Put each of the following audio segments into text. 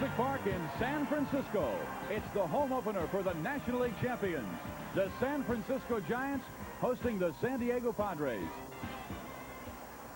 Candlestick Park in San Francisco. It's the home opener for the National League champions, the San Francisco Giants, hosting the San Diego Padres.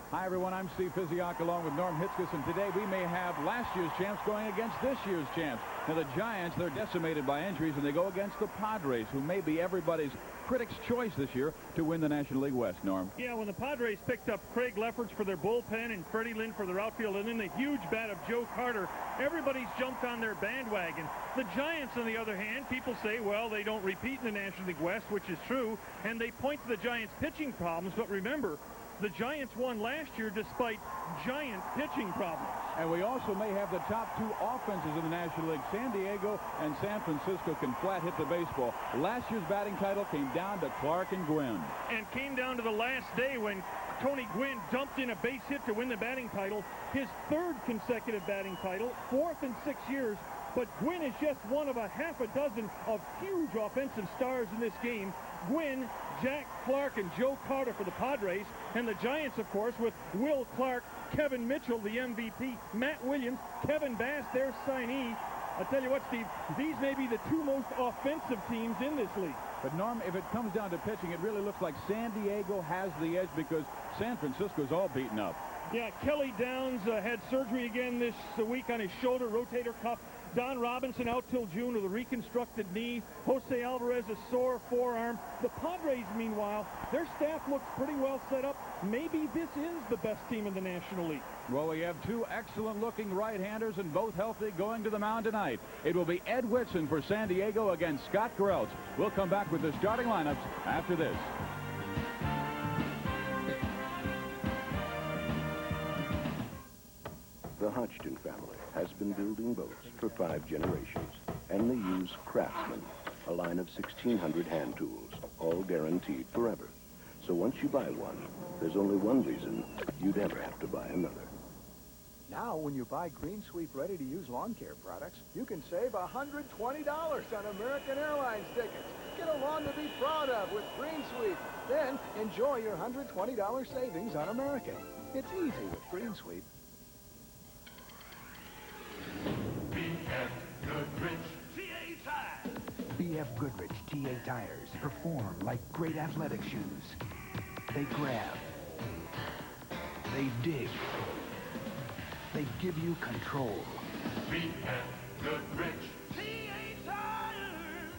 Hi, everyone. I'm Steve Physiak along with Norm Hitzges, and today we may have last year's champs going against this year's champs. Now, the Giants, they're decimated by injuries, and they go against the Padres, who may be everybody's critic's choice this year to win the National League West, Norm. Yeah, when the Padres picked up Craig Lefferts for their bullpen and Freddie Lynn for their outfield, and then the huge bat of Joe Carter, everybody's jumped on their bandwagon. The Giants, on the other hand, people say, well, they don't repeat in the National League West, which is true, and they point to the Giants' pitching problems, but remember, the Giants won last year despite giant pitching problems. And we also may have the top two offenses in the National League. San Diego and San Francisco can flat hit the baseball. Last year's batting title came down to Clark and Gwynn. And came down to the last day when Tony Gwynn dumped in a base hit to win the batting title. His third consecutive batting title, fourth in 6 years. But Gwynn is just one of a half a dozen of huge offensive stars in this game. Gwynn, Jack Clark, and Joe Carter for the Padres. And the Giants, of course, with Will Clark, Kevin Mitchell, the MVP, Matt Williams, Kevin Bass, their signee. I'll tell you what, Steve, these may be the two most offensive teams in this league. But, Norm, if it comes down to pitching, it really looks like San Diego has the edge because San Francisco's all beaten up. Yeah, Kelly Downs had surgery again this week on his shoulder rotator cuff. Don Robinson out till June with a reconstructed knee. Jose Alvarez a sore forearm. The Padres, meanwhile, their staff looks pretty well set up. Maybe this is the best team in the National League. Well, we have two excellent-looking right-handers and both healthy going to the mound tonight. It will be Ed Whitson for San Diego against Scott Garrelts. We'll come back with the starting lineups after this. The Hodgson family has been building boats for 5 generations, and they use Craftsman, a line of 1,600 hand tools, all guaranteed forever. So once you buy one, there's only one reason you'd ever have to buy another. Now, when you buy Green Sweep ready-to-use lawn care products, you can save $120 on American Airlines tickets. Get a lawn to be proud of with Green Sweep. Then enjoy your $120 savings on American. It's easy with Green Sweep. BF Goodrich TA tires perform like great athletic shoes. They grab. They dig. They give you control. BF Goodrich TA tires.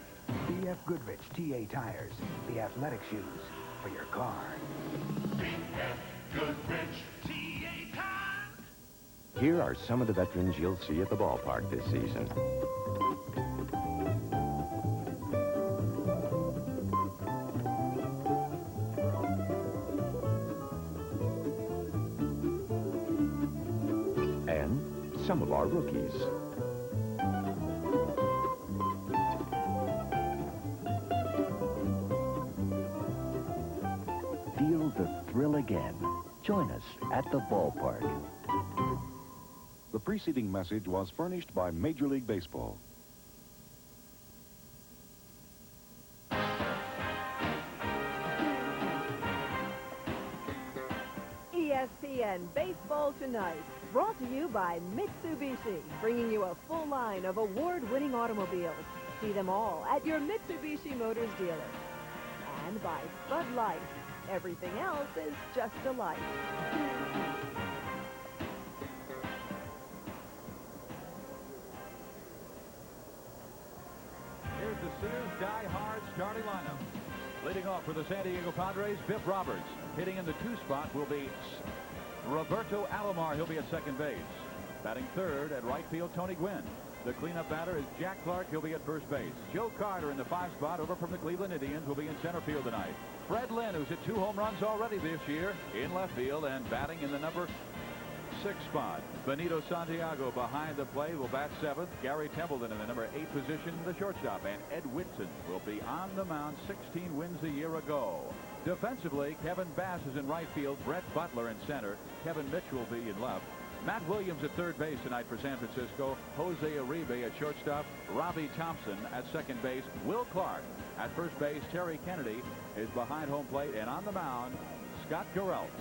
BF Goodrich TA tires, the athletic shoes for your car. BF Goodrich TA tires. Here are some of the veterans you'll see at the ballpark this season. And some of our rookies. Feel the thrill again. Join us at the ballpark. The preceding message was furnished by Major League Baseball. ESPN Baseball Tonight, brought to you by Mitsubishi, bringing you a full line of award-winning automobiles. See them all at your Mitsubishi Motors dealer. And by Bud Light, everything else is just a light. Here's the Sears die-hard starting lineup. Leading off for the San Diego Padres, Biff Roberts. Hitting in the 2 spot will be Roberto Alomar. He'll be at second base. Batting third at right field, Tony Gwynn. The cleanup batter is Jack Clark. He'll be at first base. Joe Carter in the 5 spot over from the Cleveland Indians will be in center field tonight. Fred Lynn, who's hit 2 home runs already this year, in left field and batting in the number 6 spot. Benito Santiago behind the plate will bat 7th. Gary Templeton in the number 8 position, the shortstop. And Ed Whitson will be on the mound, 16 wins a year ago. Defensively, Kevin Bass is in right field. Brett Butler in center. Kevin Mitchell will be in left. Matt Williams at third base tonight for San Francisco. Jose Uribe at shortstop. Robbie Thompson at second base. Will Clark at first base. Terry Kennedy is behind home plate. And on the mound, Scott Garrelts.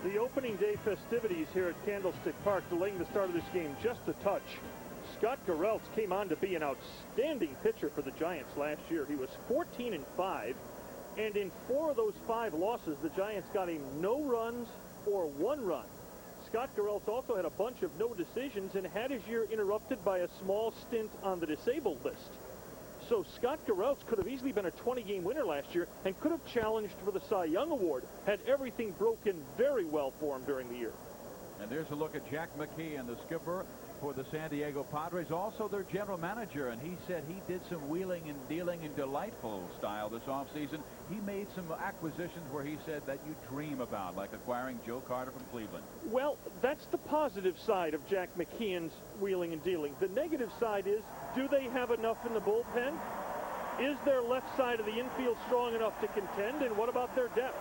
The opening day festivities here at Candlestick Park delaying the start of this game just a touch. Scott Garrelts came on to be an outstanding pitcher for the Giants last year. He was 14-5, and in 4 of those 5 losses, the Giants got him no runs or 1 run. Scott Garrelts also had a bunch of no decisions and had his year interrupted by a small stint on the disabled list. So Scott Garrelts could have easily been a 20-game winner last year and could have challenged for the Cy Young Award had everything broken very well for him during the year. And there's a look at Jack McKeon, the skipper for the San Diego Padres, also their general manager, and he said he did some wheeling and dealing in delightful style this offseason. He made some acquisitions where he said that you dream about, like acquiring Joe Carter from Cleveland. Well, that's the positive side of Jack McKeon's wheeling and dealing. The negative side is, do they have enough in the bullpen? Is their left side of the infield strong enough to contend? And what about their depth?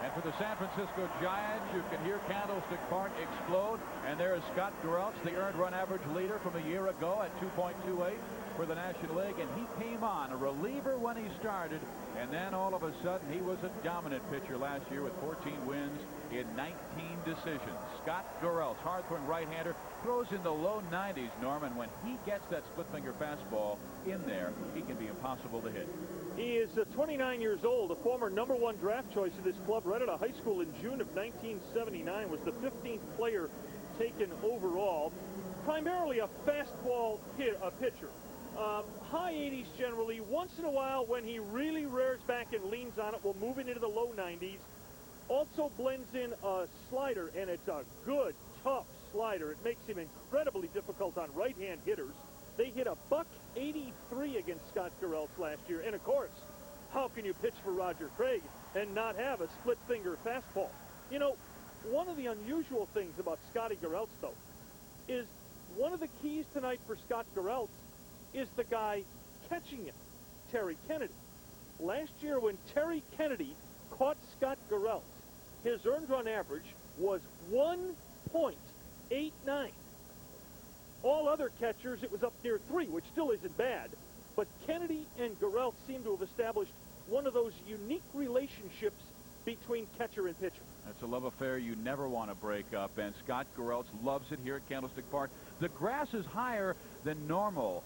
And for the San Francisco Giants, you can hear Candlestick Park explode. And there is Scott Garrelts, the earned run average leader from a year ago at 2.28 for the National League. And he came on a reliever when he started. And then all of a sudden, he was a dominant pitcher last year with 14 wins in 19 decisions. Scott Garrelts, hard-throwing right-hander, throws in the low 90s, Norman. When he gets that split-finger fastball in there, he can be impossible to hit. He is 29 years old, a former #1 draft choice of this club, right out of high school in June of 1979, was the 15th player taken overall. Primarily a fastball pitcher. High 80s generally. Once in a while, when he really rears back and leans on it, will move it into the low 90s. Also blends in a slider, and it's a good, tough slider. It makes him incredibly difficult on right-hand hitters. They hit a .183 against Scott Garrelts last year. And, of course, how can you pitch for Roger Craig and not have a split-finger fastball? You know, one of the unusual things about Scotty Garrelts, though, is one of the keys tonight for Scott Garrelts is the guy catching him, Terry Kennedy. Last year when Terry Kennedy caught Scott Garrelts, his earned run average was 1.89. All other catchers, it was up near 3, which still isn't bad. But Kennedy and Garrelts seem to have established one of those unique relationships between catcher and pitcher. That's a love affair you never want to break up, and Scott Garrelts loves it here at Candlestick Park. The grass is higher than normal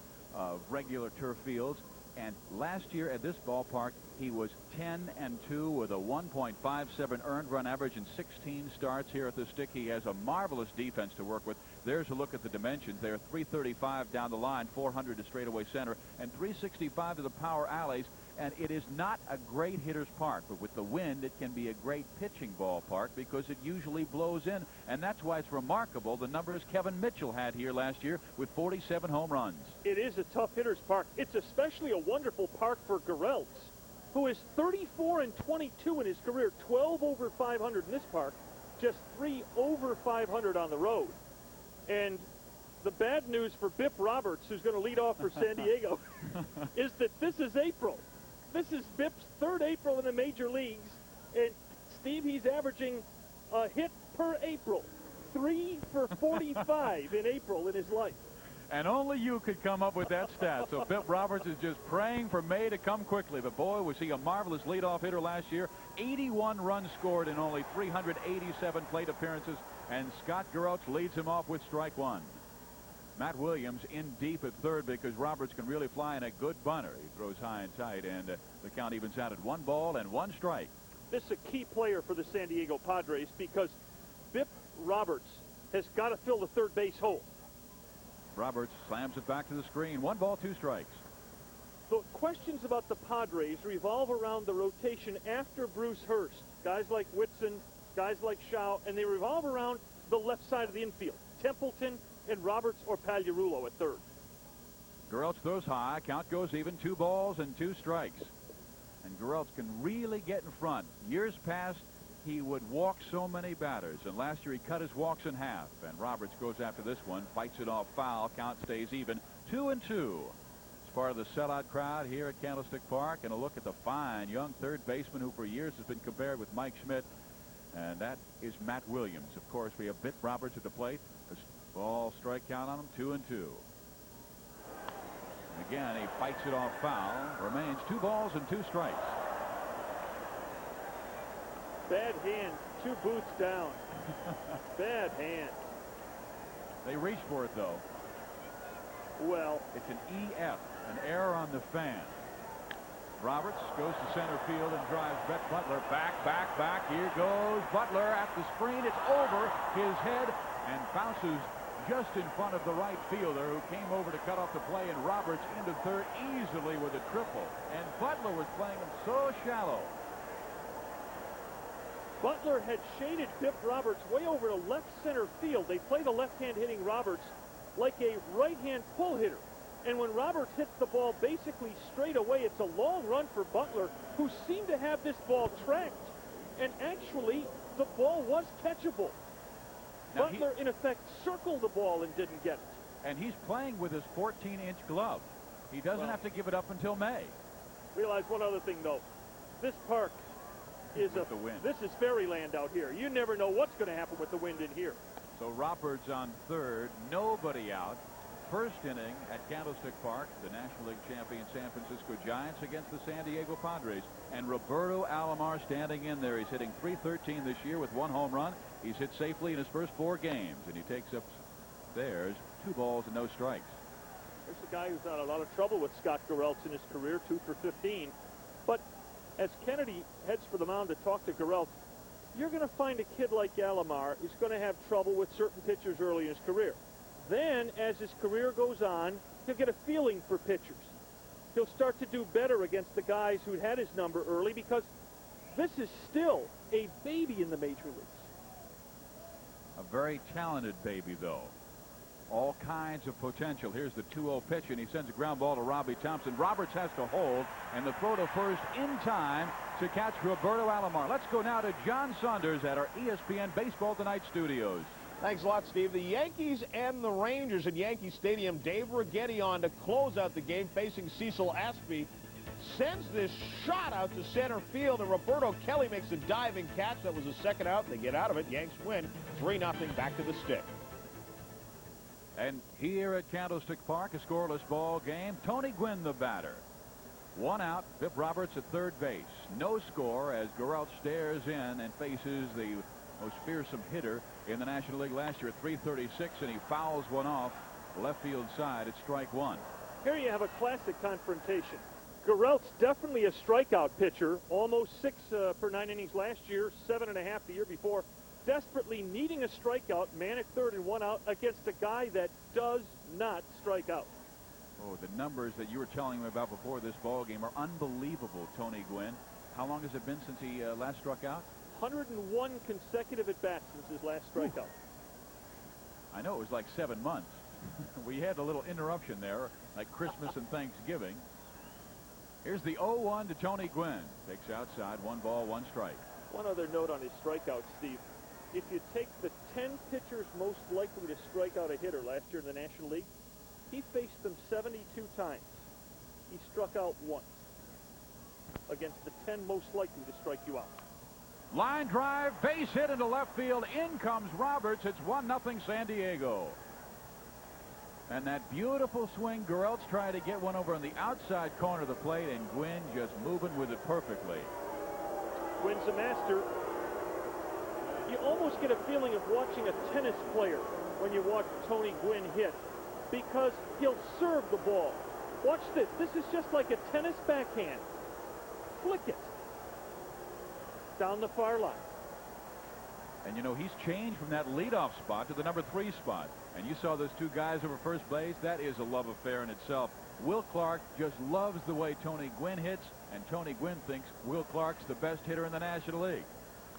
regular turf fields, and last year at this ballpark, he was 10-2 with a 1.57 earned run average in 16 starts here at the stick. He has a marvelous defense to work with. There's a look at the dimensions there. 335 down the line, 400 to straightaway center, and 365 to the power alleys. And it is not a great hitter's park, but with the wind, it can be a great pitching ballpark because it usually blows in. And that's why it's remarkable the numbers Kevin Mitchell had here last year with 47 home runs. It is a tough hitter's park. It's especially a wonderful park for Garrelts, who is 34-22 in his career, 12 over 500 in this park, just 3 over 500 on the road. And the bad news for Biff Roberts, who's going to lead off for San Diego, is that this is April. This is Biff's 3rd April in the major leagues. And, Steve, he's averaging a hit per April. 3 for 45 in April in his life. And only you could come up with that stat. So Biff Roberts is just praying for May to come quickly. But, boy, was he a marvelous leadoff hitter last year. 81 runs scored in only 387 plate appearances. And Scott Garrelts leads him off with strike 1. Matt Williams in deep at third because Roberts can really fly in a good bunter. He throws high and tight, and the count evens out at 1 ball and 1 strike. This is a key player for the San Diego Padres because Biff Roberts has got to fill the third base hole. Roberts slams it back to the screen. 1 ball, 2 strikes. The questions about the Padres revolve around the rotation after Bruce Hurst. Guys like Whitson, guys like Shaw, and they revolve around the left side of the infield. Templeton and Roberts or Pagliarulo at third. Garrelts throws high. Count goes even. 2 balls and 2 strikes. And Garrelts can really get in front. Years past, he would walk so many batters. And last year, he cut his walks in half. And Roberts goes after this one. Fights it off foul. Count stays even. 2-2. It's part of the sellout crowd here at Candlestick Park. And a look at the fine young third baseman who for years has been compared with Mike Schmidt. And that is Matt Williams. Of course, we have Biff Roberts at the plate. Ball strike count on him, 2-2. Again, he fights it off foul. Remains 2 balls and 2 strikes. Bad hand, 2 boots down. Bad hand. They reached for it, though. Well, it's an EF, an error on the fan. Roberts goes to center field and drives Brett Butler back. Here goes Butler at the screen. It's over his head and bounces just in front of the right fielder, who came over to cut off the play, and Roberts into third easily with a triple. And Butler was playing him so shallow. Butler had shaded Bip Roberts way over to left center field. They play the left-hand hitting Roberts like a right-hand pull hitter. And when Roberts hits the ball basically straight away, it's a long run for Butler, who seemed to have this ball tracked. And actually, the ball was catchable. Now Butler, in effect, circled the ball and didn't get it. And he's playing with his 14-inch glove. He doesn't have to give it up until May. Realize one other thing, though. This park is the wind. This is fairyland out here. You never know what's going to happen with the wind in here. So Roberts on third, nobody out. First inning at Candlestick Park, the National League champion San Francisco Giants against the San Diego Padres. And Roberto Alomar standing in there. He's hitting .313 this year with 1 home run. He's hit safely in his first 4 games, and he takes up theirs 2 balls and no strikes. There's a guy who's had a lot of trouble with Scott Gereltz in his career, 2 for 15. But as Kennedy heads for the mound to talk to Gereltz, you're going to find a kid like Alomar who's going to have trouble with certain pitchers early in his career. Then, as his career goes on, he'll get a feeling for pitchers. He'll start to do better against the guys who'd had his number early, because this is still a baby in the major leagues. A very talented baby, though. All kinds of potential. Here's the 2-0 pitch, and he sends a ground ball to Robbie Thompson. Roberts has to hold, and the throw to first in time to catch Roberto Alomar. Let's go now to John Saunders at our ESPN Baseball Tonight studios. Thanks a lot, Steve. The Yankees and the Rangers at Yankee Stadium. Dave Righetti on to close out the game, facing Cecil Aspie. Sends this shot out to center field, and Roberto Kelly makes a diving catch. That was a second out. They get out of it. Yanks win 3-0 back to the stick. And here at Candlestick Park, a scoreless ball game. Tony Gwynn, the batter. 1 out. Bip Roberts at third base. No score as Gereltz stares in and faces the most fearsome hitter in the National League last year at .336, and he fouls one off left field side at strike 1. Here you have a classic confrontation. Gereltz, definitely a strikeout pitcher, almost 6 per 9 innings last year, 7.5 the year before. Desperately needing a strikeout, man at third and 1 out against a guy that does not strike out. Oh, the numbers that you were telling me about before this ball game are unbelievable, Tony Gwynn. How long has it been since he last struck out? 101 consecutive at-bats since his last strikeout. I know it was like 7 months. We had a little interruption there, like Christmas and Thanksgiving. Here's the 0-1 to Tony Gwynn. Takes outside, 1 ball, 1 strike. One other note on his strikeout, Steve. If you take the 10 pitchers most likely to strike out a hitter last year in the National League, he faced them 72 times. He struck out once against the 10 most likely to strike you out. Line drive, base hit into left field. In comes Roberts. It's 1-0 San Diego. And that beautiful swing, Gereltz tried to get one over on the outside corner of the plate, and Gwynn just moving with it perfectly. Gwynn's a master. You almost get a feeling of watching a tennis player when you watch Tony Gwynn hit, because he'll serve the ball. Watch this. This is just like a tennis backhand. Flick it down the far line. And, you know, he's changed from that leadoff spot to the number 3 spot. And you saw those 2 guys over first base. That is a love affair in itself. Will Clark just loves the way Tony Gwynn hits, and Tony Gwynn thinks Will Clark's the best hitter in the National League.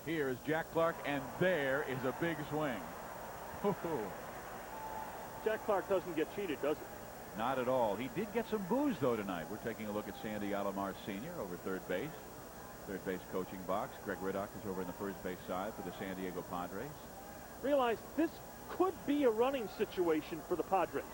Here is Jack Clark, and there is a big swing. Jack Clark doesn't get cheated, does he? Not at all. He did get some boos, though, tonight. We're taking a look at Sandy Alomar Sr. over third base. Third base coaching box. Greg Riddock is over in the first base side for the San Diego Padres. Realize this could be a running situation for the Padres.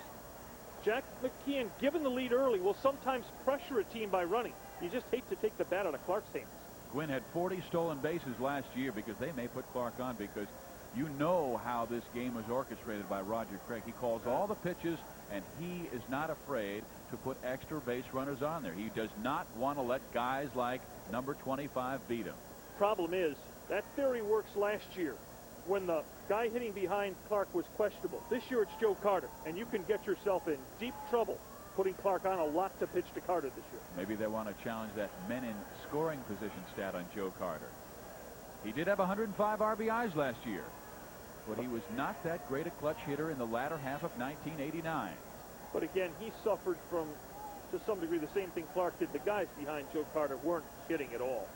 Jack McKeon, given the lead early, will sometimes pressure a team by running. You just hate to take the bat out of Clark's hands. Gwynn had 40 stolen bases last year, because they may put Clark on, because you know how this game was orchestrated by Roger Craig. He calls all the pitches, and he is not afraid to put extra base runners on there. He does not want to let guys like number 25 beat him. Problem is, that theory works last year when the guy hitting behind Clark was questionable. This year it's Joe Carter, and you can get yourself in deep trouble putting Clark on a lot to pitch to Carter this year. Maybe they want to challenge that men in scoring position stat on Joe Carter. He did have 105 RBIs last year, but he was not that great a clutch hitter in the latter half of 1989. But again, he suffered from, to some degree, the same thing Clark did. The guys behind Joe Carter weren't hitting at all.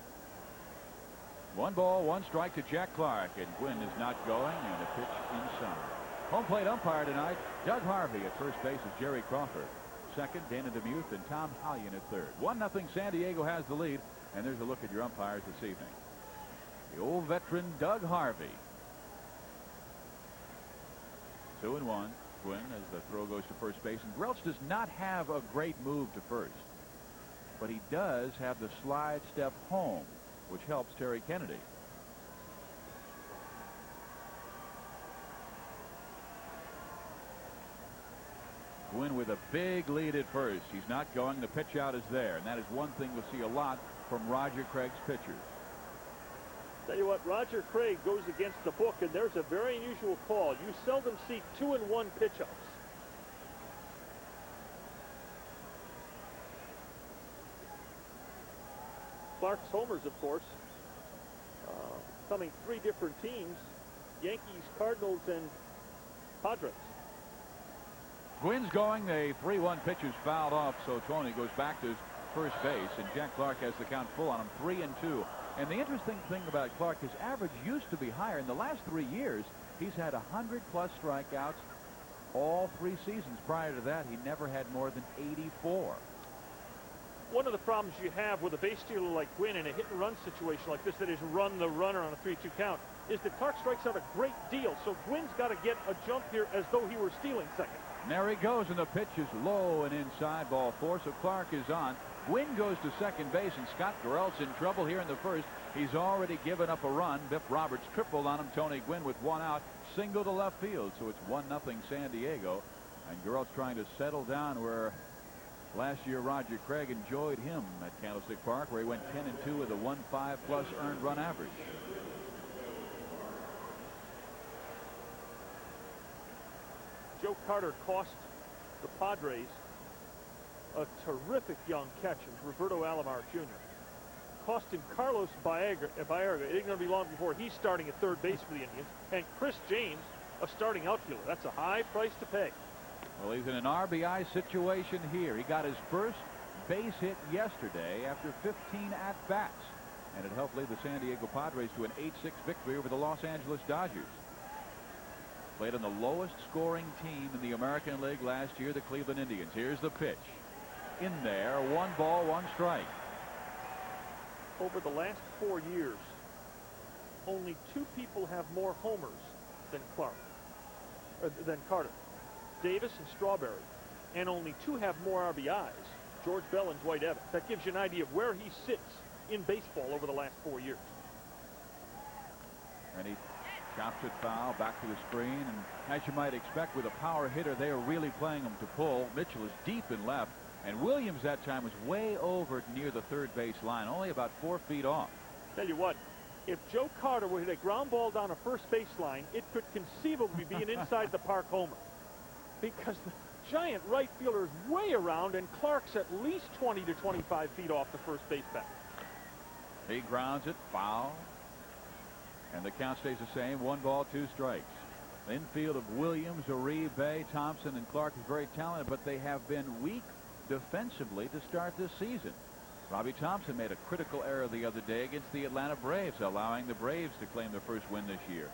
1 ball, 1 strike to Jack Clark, and Gwynn is not going, and a pitch inside. Home plate umpire tonight, Doug Harvey. At first base is Jerry Crawford. Second, Dana DeMuth, and Tom Hallion at third. 1-0 San Diego has the lead, and there's a look at your umpires this evening. The old veteran Doug Harvey. 2-1. Gwynn as the throw goes to first base, and Grelch does not have a great move to first, but he does have the slide step home, which helps Terry Kennedy. Gwynn with a big lead at first. He's not going. The pitch out is there, and that is one thing we'll see a lot from Roger Craig's pitchers. Tell you what, Roger Craig goes against the book, and there's a very unusual call. You seldom see 2-1 pitch-ups. Clark's homers, of course, coming 3 different teams: Yankees, Cardinals, and Padres. Gwynn's going. The 3-1 pitch is fouled off, so Tony goes back to first base, and Jack Clark has the count full on him, 3-2. And the interesting thing about Clark, his average used to be higher. In the last 3 years, he's had 100+ strikeouts all 3 seasons. Prior to that, he never had more than 84. One of the problems you have with a base stealer like Gwynn in a hit-and-run situation like this, that is run the runner on a 3-2 count, is that Clark strikes out a great deal. So Gwynn's got to get a jump here as though he were stealing second. And there he goes, and the pitch is low and inside, ball 4, so Clark is on. Gwynn goes to second base, and Scott Garreld's in trouble here in the first. He's already given up a run. Biff Roberts tripled on him. Tony Gwynn with 1 out, single to left field, so it's 1-0 San Diego. And Garreld's trying to settle down where last year Roger Craig enjoyed him at Candlestick Park, where he went 10-2 with a 1.5+ earned run average. Joe Carter cost the Padres a terrific young catch of Roberto Alomar Jr. Cost him Carlos Baerga. It ain't going to be long before he's starting at third base for the Indians. And Chris James, a starting outfielder. That's a high price to pay. Well, he's in an RBI situation here. He got his first base hit yesterday after 15 at-bats, and it helped lead the San Diego Padres to an 8-6 victory over the Los Angeles Dodgers. Played on the lowest scoring team in the American League last year, the Cleveland Indians. Here's the pitch. In there, 1 ball, 1 strike. Over the last 4 years, only 2 people have more homers than Carter. Davis and Strawberry. And only 2 have more RBIs. George Bell and Dwight Evans. That gives you an idea of where he sits in baseball over the last 4 years. And he chops it foul back to the screen, and as you might expect with a power hitter, they are really playing him to pull. Mitchell is deep in left, and Williams that time was way over near the third base line, only about 4 feet off. Tell you what, if Joe Carter were to hit a ground ball down a first base line, it could conceivably be an inside the park homer, because the giant right fielder is way around, and Clark's at least 20 to 25 feet off the first base bat. He grounds it, foul. And the count stays the same, 1 ball, 2 strikes. The infield of Williams, Uribe, Thompson, and Clark is very talented, but they have been weak defensively to start this season. Robbie Thompson made a critical error the other day against the Atlanta Braves, allowing the Braves to claim their first win this year.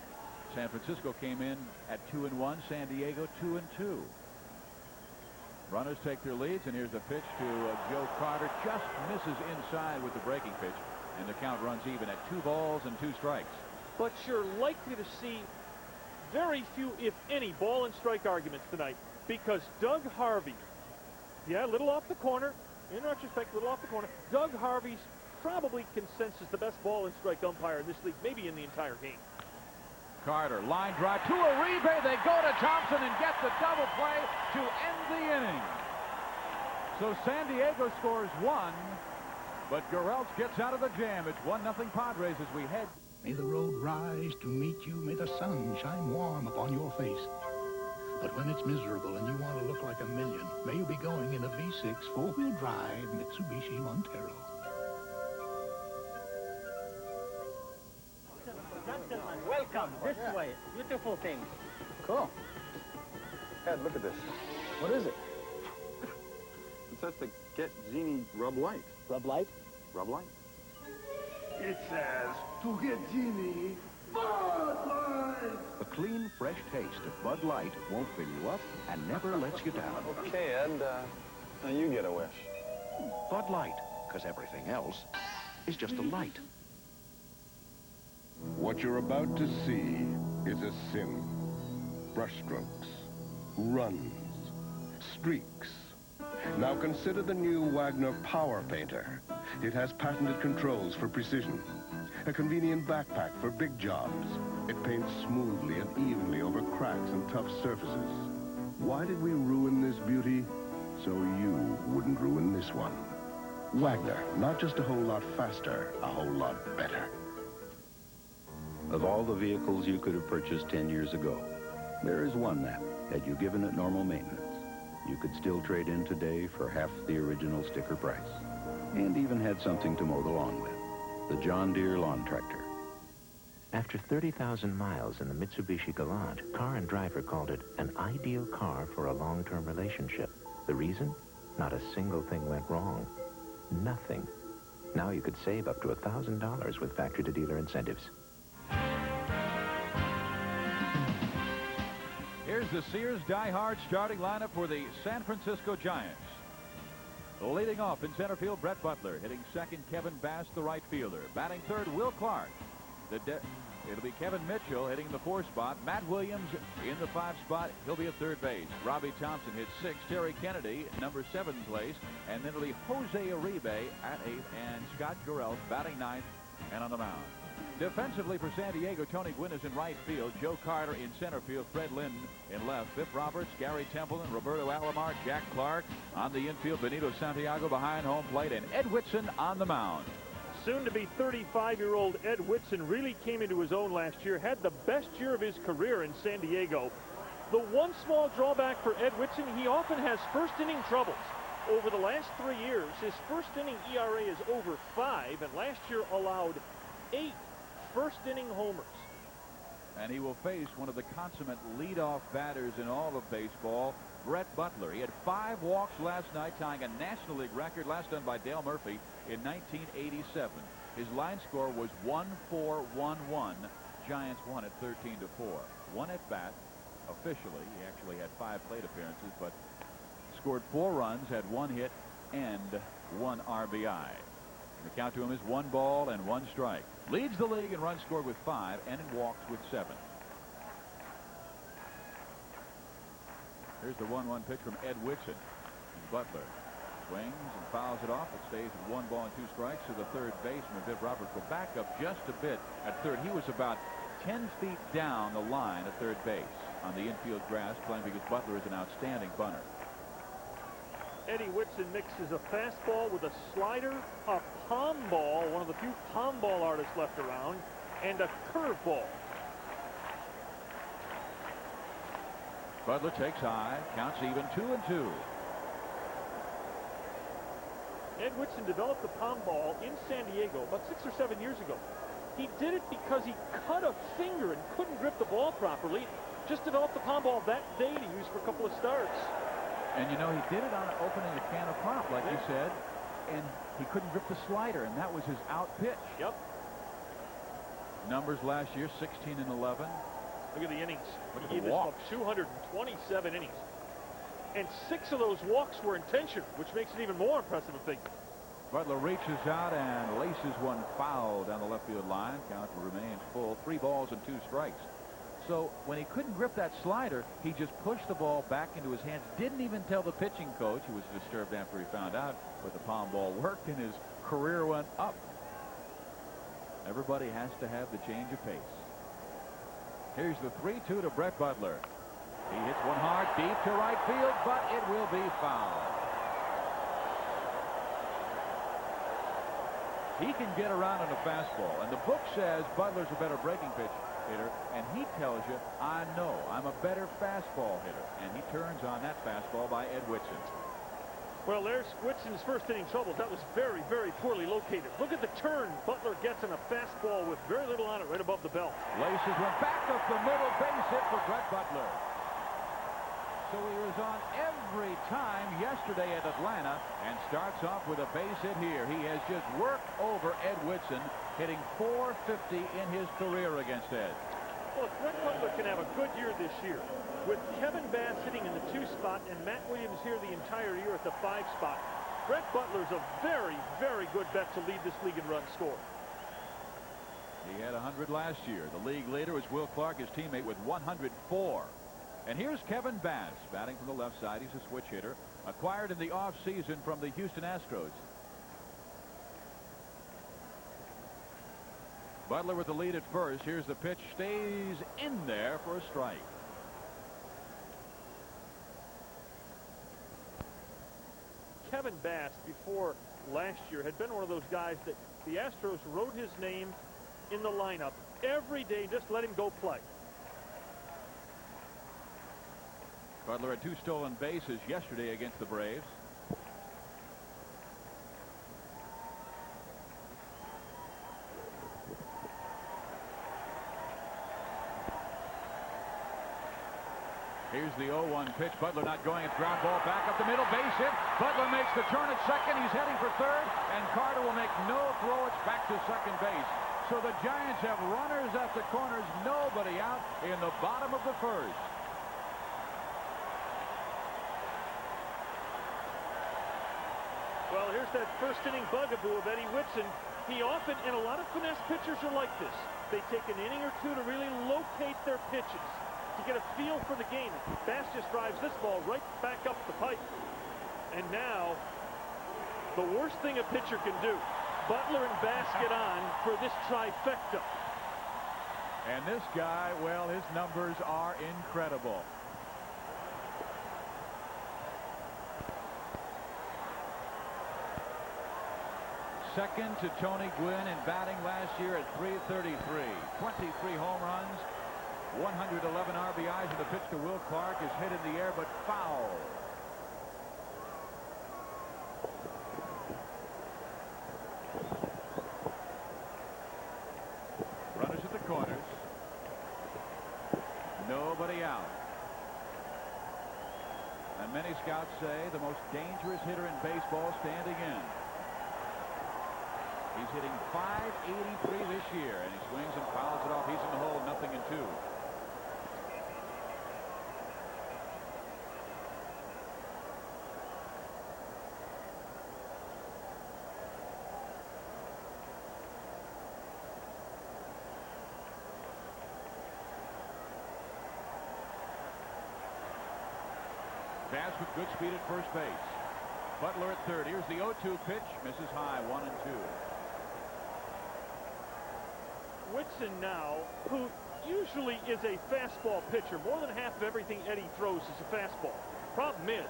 San Francisco came in at 2-1, San Diego 2-2. Runners take their leads, and here's the pitch to Joe Carter. Just misses inside with the breaking pitch, and the count runs even at 2 balls and 2 strikes. But you're likely to see very few, if any, ball and strike arguments tonight, because Doug Harvey, a little off the corner, in retrospect, a little off the corner, Doug Harvey's probably consensus the best ball and strike umpire in this league, maybe in the entire game. Carter, line drive to Uribe. They go to Thompson and get the double play to end the inning. So San Diego scores 1, but Garreld's gets out of the jam. It's 1-0 Padres as we head May the road rise to meet you. May the sun shine warm upon your face. But when it's miserable and you want to look like a million, may you be going in a V6 four-wheel drive Mitsubishi Montero. Welcome. This way. Beautiful things. Cool. Ed, look at this. What is it? It says to get Genie Rub Light. Rub light? Rub Light? It says to get Genie Bud Light. The clean, fresh taste of Bud Light won't fill you up and never lets you down. Okay, Ed, now you get a wish. Bud Light, because everything else is just a light. What you're about to see is a sim. Brushstrokes, runs, streaks. Now consider the new Wagner Power Painter. It has patented controls for precision. A convenient backpack for big jobs. It paints smoothly and evenly over cracks and tough surfaces. Why did we ruin this beauty? So you wouldn't ruin this one. Wagner, not just a whole lot faster, a whole lot better. Of all the vehicles you could have purchased 10 years ago, there is one that, had you given it normal maintenance, you could still trade in today for half the original sticker price, and even had something to mow the lawn with. The John Deere Lawn Tractor. After 30,000 miles in the Mitsubishi Galant, Car and Driver called it an ideal car for a long-term relationship. The reason? Not a single thing went wrong. Nothing. Now you could save up to $1,000 with factory-to-dealer incentives. Here's the Sears Die Hard starting lineup for the San Francisco Giants. Leading off in center field, Brett Butler. Hitting second, Kevin Bass, the right fielder. Batting third, Will Clark. It'll be Kevin Mitchell hitting the 4 spot. Matt Williams in the 5 spot. He'll be at third base. Robbie Thompson hits 6. Terry Kennedy, number 7 place. And then it'll be Jose Uribe at 8. And Scott Gurel batting 9th and on the mound. Defensively for San Diego, Tony Gwynn is in right field. Joe Carter in center field. Fred Lynn in left. Biff Roberts, Gary Templeton, Roberto Alomar, Jack Clark on the infield. Benito Santiago behind home plate. And Ed Whitson on the mound. Soon-to-be 35-year-old Ed Whitson really came into his own last year, had the best year of his career in San Diego. The one small drawback for Ed Whitson, he often has first-inning troubles. Over the last 3 years, his first-inning ERA is over 5, and last year allowed 8 first-inning homers. And he will face one of the consummate leadoff batters in all of baseball, Brett Butler. He had 5 walks last night, tying a National League record, last done by Dale Murphy in 1987. His line score was 1-4-1-1. Giants won at 13-4. 1 at bat officially. He actually had 5 plate appearances, but scored 4 runs, had 1 hit, and 1 RBI. The count to him is 1 ball and 1 strike. Leads the league in runs scored with 5 and in walks with 7. Here's the 1-1 pitch from Ed Whitson. And Butler swings and fouls it off. It stays at 1 ball and 2 strikes. So the third baseman, Biff Roberts, will back up just a bit at third. He was about 10 feet down the line at third base on the infield grass, playing because Butler is an outstanding bunter. Eddie Whitson mixes a fastball with a slider, a palm ball, one of the few palm ball artists left around, and a curveball. Butler takes high, counts even 2-2. Ed Whitson developed the palm ball in San Diego about 6 or 7 years ago. He did it because he cut a finger and couldn't grip the ball properly. Just developed the palm ball that day to use for a couple of starts. And you know, he did it on opening a can of pop, like you said, and he couldn't grip the slider, and that was his out pitch. Yep. Numbers last year, 16 and 11. Look at the innings. Look at he the gave walks. this club 227 innings. And 6 of those walks were intentional, which makes it even more impressive, I think. Butler reaches out and laces one foul down the left field line. Count remains full. 3 balls and 2 strikes. So when he couldn't grip that slider, he just pushed the ball back into his hands. Didn't even tell the pitching coach, who was disturbed after he found out. But the palm ball worked and his career went up. Everybody has to have the change of pace. Here's the 3-2 to Brett Butler. He hits one hard deep to right field, but it will be foul. He can get around on a fastball. And the book says Butler's a better breaking pitch hitter. And he tells you, I know, I'm a better fastball hitter. And he turns on that fastball by Ed Whitson. Well, there's Whitson's first inning trouble. That was very, very poorly located. Look at the turn Butler gets on a fastball with very little on it right above the belt. Laces went back up the middle, base hit for Brett Butler. So he was on every time yesterday at Atlanta and starts off with a base hit here. He has just worked over Ed Whitson, hitting .450 in his career against Ed. Well, if Brett Butler can have a good year this year, with Kevin Bass hitting in the 2 spot and Matt Williams here the entire year at the 5 spot, Brett Butler's a very, very good bet to lead this league in runs scored. He had 100 last year. The league leader was Will Clark, his teammate, with 104. And here's Kevin Bass batting from the left side. He's a switch hitter, acquired in the offseason from the Houston Astros. Butler with the lead at first. Here's the pitch, stays in there for a strike. Kevin Bass, before last year, had been one of those guys that the Astros wrote his name in the lineup every day, just let him go play. Butler had 2 stolen bases yesterday against the Braves. Here's the 0-1 pitch. Butler not going. It's ground ball back up the middle. Base hit. Butler makes the turn at second. He's heading for third. And Carter will make no throw. It's back to second base. So the Giants have runners at the corners. Nobody out in the bottom of the first. Well, here's that first inning bugaboo of Eddie Whitson. He often, and a lot of finesse pitchers are like this, they take an inning or two to really locate their pitches, to get a feel for the game. Bass just drives this ball right back up the pipe. And now, the worst thing a pitcher can do, Butler and Bass get on for this trifecta. And this guy, well, his numbers are incredible. Second to Tony Gwynn in batting last year at .333. 23 home runs, 111 RBIs, and the pitch to Will Clark is hit in the air but foul. Runners at the corners. Nobody out. And many scouts say the most dangerous hitter in baseball standing in. He's hitting .583 this year, and he swings and fouls it off. He's in the hole, 0-2. Bass with good speed at first base. Butler at third. Here's the 0-2 pitch. Misses high, 1-2. Whitson now, who usually is a fastball pitcher. More than half of everything Eddie throws is a fastball. Problem is,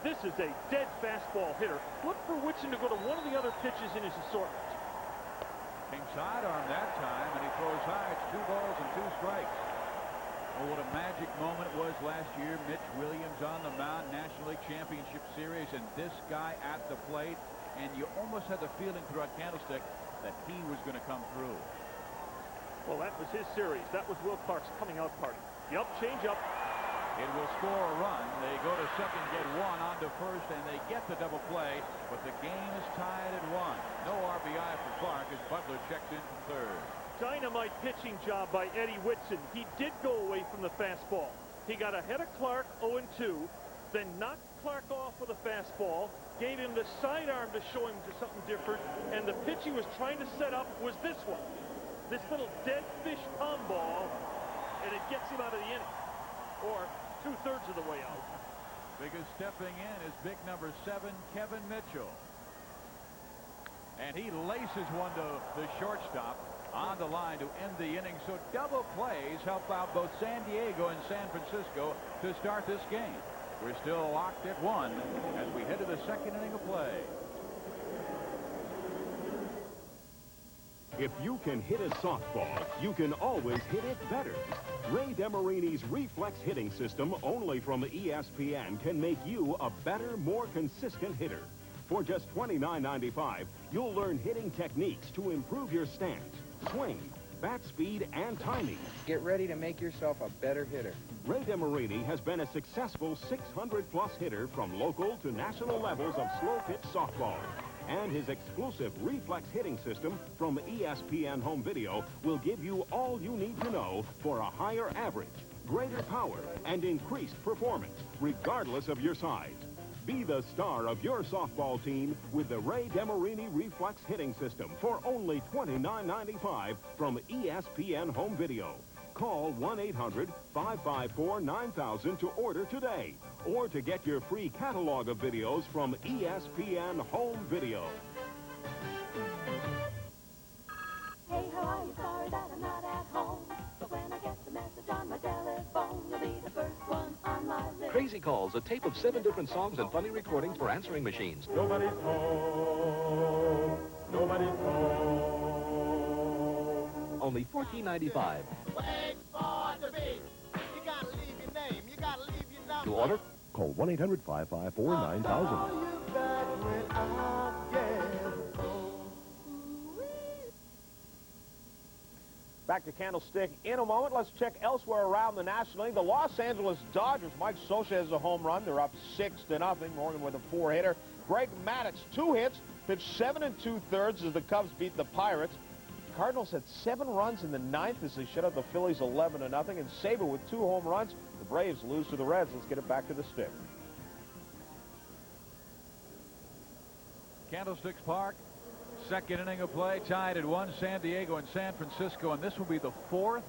this is a dead fastball hitter. Look for Whitson to go to one of the other pitches in his assortment. Came sidearm that time, and he throws high. It's 2 balls and 2 strikes. Oh, what a magic moment it was last year. Mitch Williams on the mound, National League Championship Series, and this guy at the plate. And you almost had the feeling throughout Candlestick that he was going to come through. Well, that was his series. That was Will Clark's coming out party. Yup, change up. It will score a run. They go to second, get 1 on to first, and they get the double play. But the game is tied at 1. No RBI for Clark as Butler checks in from third. Dynamite pitching job by Eddie Whitson. He did go away from the fastball. He got ahead of Clark 0-2, then knocked Clark off with a fastball, gave him the sidearm to show him to something different, and the pitch he was trying to set up was this one. This little dead fish palm ball, and it gets him out of the inning, or 2/3 of the way out. Because stepping in is big number 7, Kevin Mitchell. And he laces one to the shortstop on the line to end the inning. So double plays help out both San Diego and San Francisco to start this game. We're still locked at 1 as we head to the second inning of play. If you can hit a softball, you can always hit it better. Ray DeMarini's reflex hitting system, only from ESPN, can make you a better, more consistent hitter. For just $29.95, you'll learn hitting techniques to improve your stance, swing, bat speed, and timing. Get ready to make yourself a better hitter. Ray DeMarini has been a successful 600-plus hitter from local to national levels of slow-pitch softball. And his exclusive reflex hitting system from ESPN Home Video will give you all you need to know for a higher average, greater power, and increased performance, regardless of your size. Be the star of your softball team with the Ray DeMarini Reflex Hitting System for only $29.95 from ESPN Home Video. Call 1-800-554-9000 to order today, or to get your free catalog of videos from ESPN Home Video. Hey, how are you? Sorry that I'm not at home, but when I get the message on my telephone, you'll be the first one on my list. Crazy Calls, a tape of 7 different songs and funny recordings for answering machines. Nobody's home. Nobody's home. Only $14.95. Wait for the beat. You gotta leave your name. You gotta leave your number. To order, Call 1-800-554-9000. Back to Candlestick in a moment. Let's check elsewhere around the National League. The Los Angeles Dodgers, Mike Scioscia has a home run. They're up 6-0. Morgan with a 4-hitter. Greg Maddux, 2 hits, pitched 7 2/3 as the Cubs beat the Pirates. Cardinals had 7 runs in the 9th as they shut out the Phillies 11-0. And Saber with 2 home runs. The Braves lose to the Reds. Let's get it back to the stick. Candlesticks Park, second inning of play, tied at 1, San Diego and San Francisco, and this will be the 4th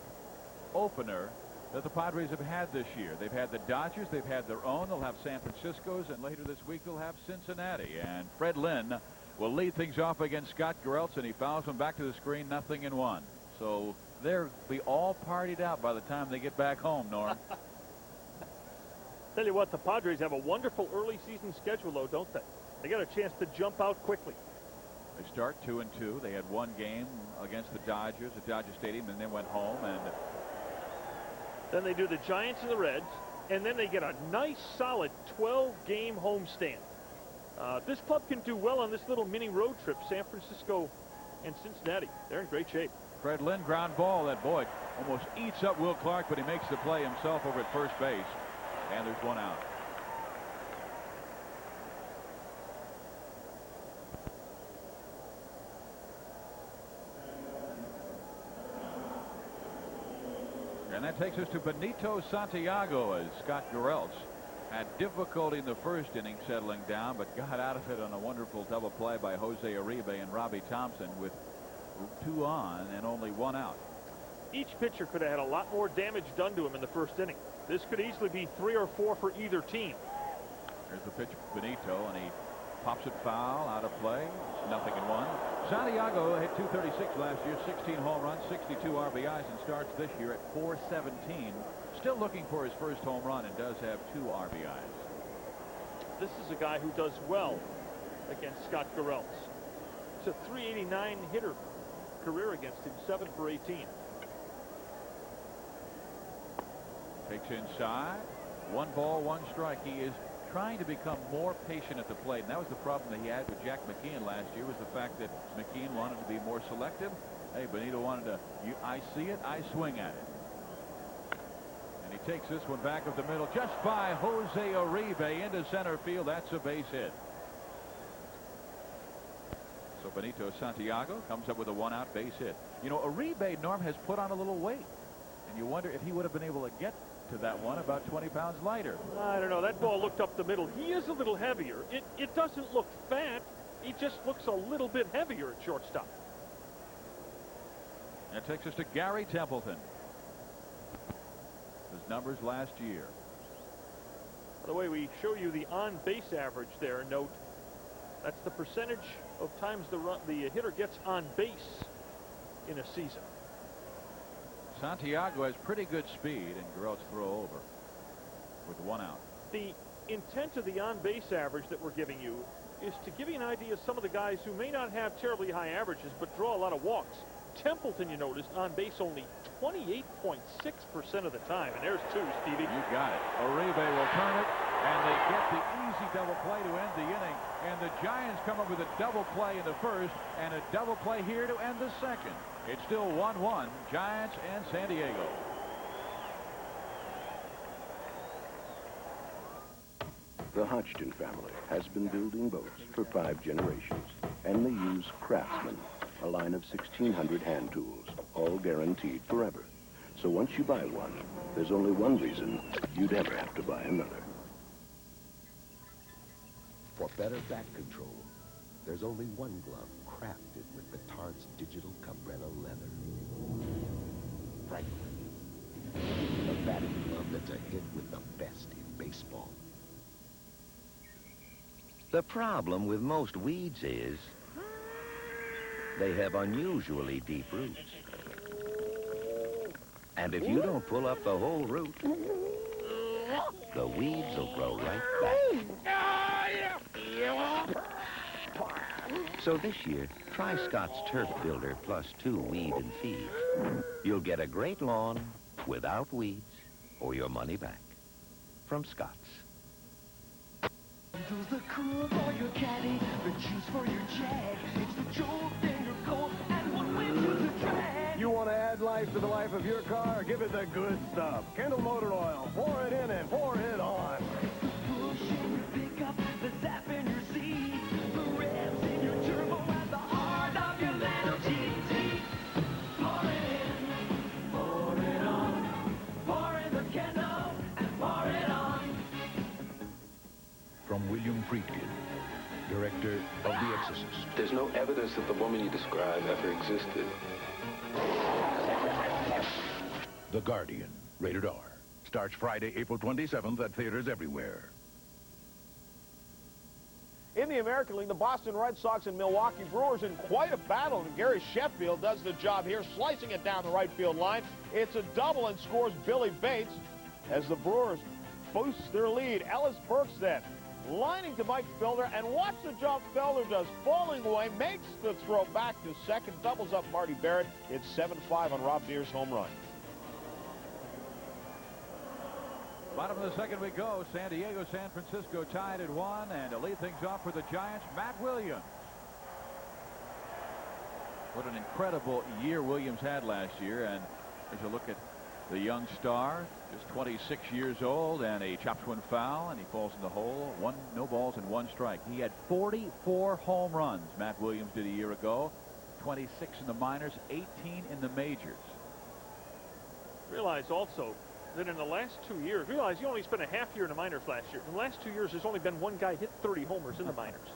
opener that the Padres have had this year. They've had the Dodgers, they've had their own, they'll have San Francisco's, and later this week they'll have Cincinnati. And Fred Lynn will lead things off against Scott Gereltz, and he fouls him back to the screen, 0-1. So they'll be all partied out by the time they get back home, Norm. Tell you what, the Padres have a wonderful early season schedule, though, don't they? They got a chance to jump out quickly. They start 2-2. They had 1 game against the Dodgers at Dodger Stadium, and then went home. And then they do the Giants and the Reds, and then they get a nice, solid 12-game homestand. This club can do well on this little mini road trip, San Francisco and Cincinnati. They're in great shape. Fred Lynn, ground ball. That boy almost eats up Will Clark, but he makes the play himself over at first base. And there's 1 out. And that takes us to Benito Santiago, as Scott Gereltz had difficulty in the first inning settling down, but got out of it on a wonderful double play by Jose Uribe and Robbie Thompson with 2 on and only 1 out. Each pitcher could have had a lot more damage done to him in the first inning. This could easily be 3 or 4 for either team. There's the pitch for Benito, and he pops it foul, out of play. It's 0-1. Santiago hit .236 last year, 16 home runs, 62 RBIs, and starts this year at .417. Still looking for his first home run, and does have 2 RBIs. This is a guy who does well against Scott Gereltz. It's a .389 hitter career against him, 7 for 18. Takes inside. 1 ball, 1 strike. He is trying to become more patient at the plate, and that was the problem that he had with Jack McKeon last year, was the fact that McKeon wanted to be more selective. Hey, Benito wanted to, I see it, I swing at it. And he takes this one back up the middle, just by Jose Uribe into center field. That's a base hit. So Benito Santiago comes up with a 1-out base hit. You know, Uribe, Norm, has put on a little weight, and you wonder if he would have been able to get to that one, about 20 pounds lighter. I don't know. That ball looked up the middle. He is a little heavier. It doesn't look fat. He just looks a little bit heavier at shortstop. That takes us to Gary Templeton. His numbers last year. By the way, we show you the on-base average there. Note, that's the percentage of times the hitter gets on base in a season. Santiago has pretty good speed, and Gereltz throw over with 1 out. The intent of the on-base average that we're giving you is to give you an idea of some of the guys who may not have terribly high averages, but draw a lot of walks. Templeton, you noticed, on base only 28.6% of the time. And there's two, Stevie. You got it. Uribe will turn it, and they get the easy double play to end the inning. And the Giants come up with a double play in the first and a double play here to end the second. It's still 1-1, Giants and San Diego. The Hodgson family has been building boats for 5 generations, and they use Craftsman, a line of 1,600 hand tools, all guaranteed forever. So once you buy one, there's only one reason you'd ever have to buy another. For better back control, there's only one glove crafted with the Tart's digital Cabrera leather. Franklin, a batting glove that's a hit with the best in baseball. The problem with most weeds is they have unusually deep roots. And if you don't pull up the whole root, the weeds will grow right back. So this year, try Scott's Turf Builder plus 2 weed and feed. You'll get a great lawn without weeds or your money back. From Scott's. The cool for your caddy, the juice for your jag. It's the Jolt Finger Gold, and one win to the drag. You want to add life to the life of your car? Give it the good stuff. Kendall Motor Oil. Pour it in and pour it on. The push in your pickup, the zap in your seat, the revs in your turbo, and the heart of your Lano GT. Pour it in, pour it on, pour in the Kendall, and pour it on. From William Friedkin, director of The Exorcist. There's no evidence that the woman you describe ever existed. The Guardian, rated R. Starts Friday, April 27th at theaters everywhere. In the American League, the Boston Red Sox and Milwaukee Brewers in quite a battle, and Gary Sheffield does the job here, slicing it down the right field line. It's a double and scores Billy Bates as the Brewers boost their lead. Ellis Burkstead lining to Mike Felder, and watch the job Felder does. Falling away, makes the throw back to second, doubles up Marty Barrett. It's 7-5 on Rob Deere's home run. Bottom of the second we go. San Diego, San Francisco tied at 1, and to lead things off for the Giants, Matt Williams. What an incredible year Williams had last year, and as you look at the young star, just 26 years old, and a chopped one foul, and he falls in the hole. No balls and 1 strike. He had 44 home runs, Matt Williams did a year ago. 26 in the minors, 18 in the majors. Realize also that in the last 2 years, realize he only spent a half year in the minors last year. In the last 2 years, there's only been 1 guy hit 30 homers in the minors.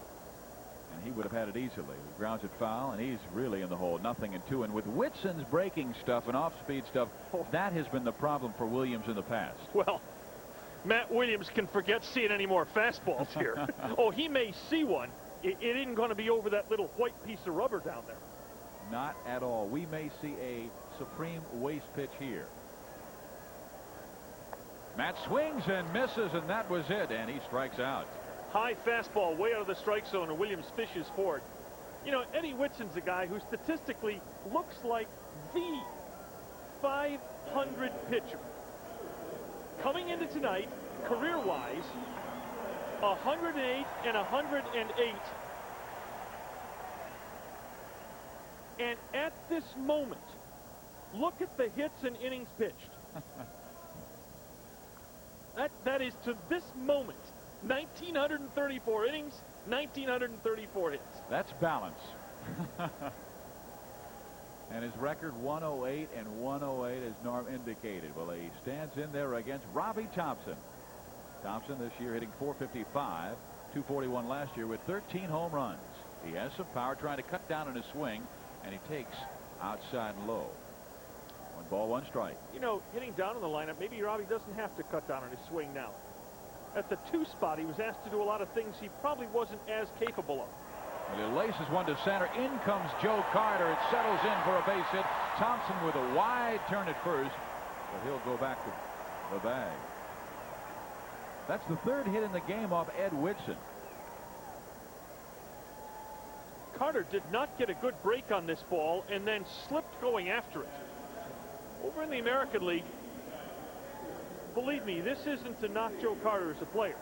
And he would have had it easily. He grounds it foul, and he's really in the hole. 0-2. And with Whitson's breaking stuff and off-speed stuff, that has been the problem for Williams in the past. Well, Matt Williams can forget seeing any more fastballs here. Oh, he may see one. It isn't going to be over that little white piece of rubber down there. Not at all. We may see a supreme waste pitch here. Matt swings and misses, and that was it, and he strikes out. High fastball way out of the strike zone, and Williams fishes for it. You know, Eddie Whitson's a guy who statistically looks like the 500 pitcher. Coming into tonight, career-wise, 108 and 108. And at this moment, look at the hits and innings pitched. That is, to this moment, 1,934 innings, 1,934 hits. That's balance. And his record 108 and 108, as Norm indicated. Well, he stands in there against Robbie Thompson. Thompson this year hitting .455, 241 last year with 13 home runs. He has some power, trying to cut down on his swing, and he takes outside and low. 1 ball, 1 strike. You know, hitting down in the lineup, maybe Robbie doesn't have to cut down on his swing now. At the 2 spot, he was asked to do a lot of things he probably wasn't as capable of. Well, he laces one to center. In comes Joe Carter. It settles in for a base hit. Thompson with a wide turn at first, but he'll go back to the bag. That's the 3rd hit in the game off Ed Whitson. Carter did not get a good break on this ball and then slipped going after it. Over in the American League, believe me, this isn't to knock Joe Carter as a player.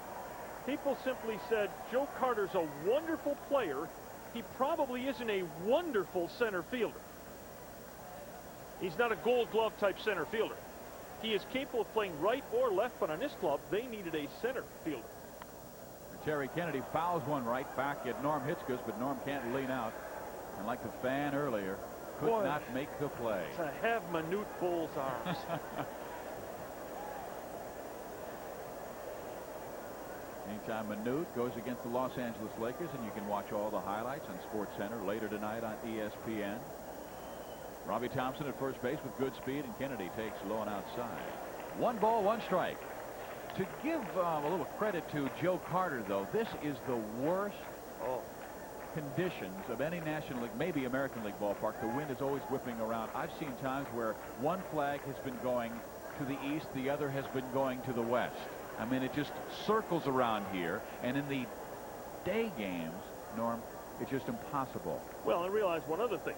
People simply said, Joe Carter's a wonderful player. He probably isn't a wonderful center fielder. He's not a Gold Glove type center fielder. He is capable of playing right or left, but on this club, they needed a center fielder. Terry Kennedy fouls one right back at Norm Hitzkus, but Norm can't lean out. And like the fan earlier, could not make the play. To have Manute Bull's arms. Anytime Manute goes against the Los Angeles Lakers, and you can watch all the highlights on SportsCenter later tonight on ESPN. Robbie Thompson at first base with good speed, and Kennedy takes low and outside. 1 ball, 1 strike. To give a little credit to Joe Carter, though, this is the worst conditions of any National League, maybe American League ballpark. The wind is always whipping around. I've seen times where one flag has been going to the east, the other has been going to the west. I mean, it just circles around here, and in the day games, Norm, it's just impossible. Well, I realize one other thing.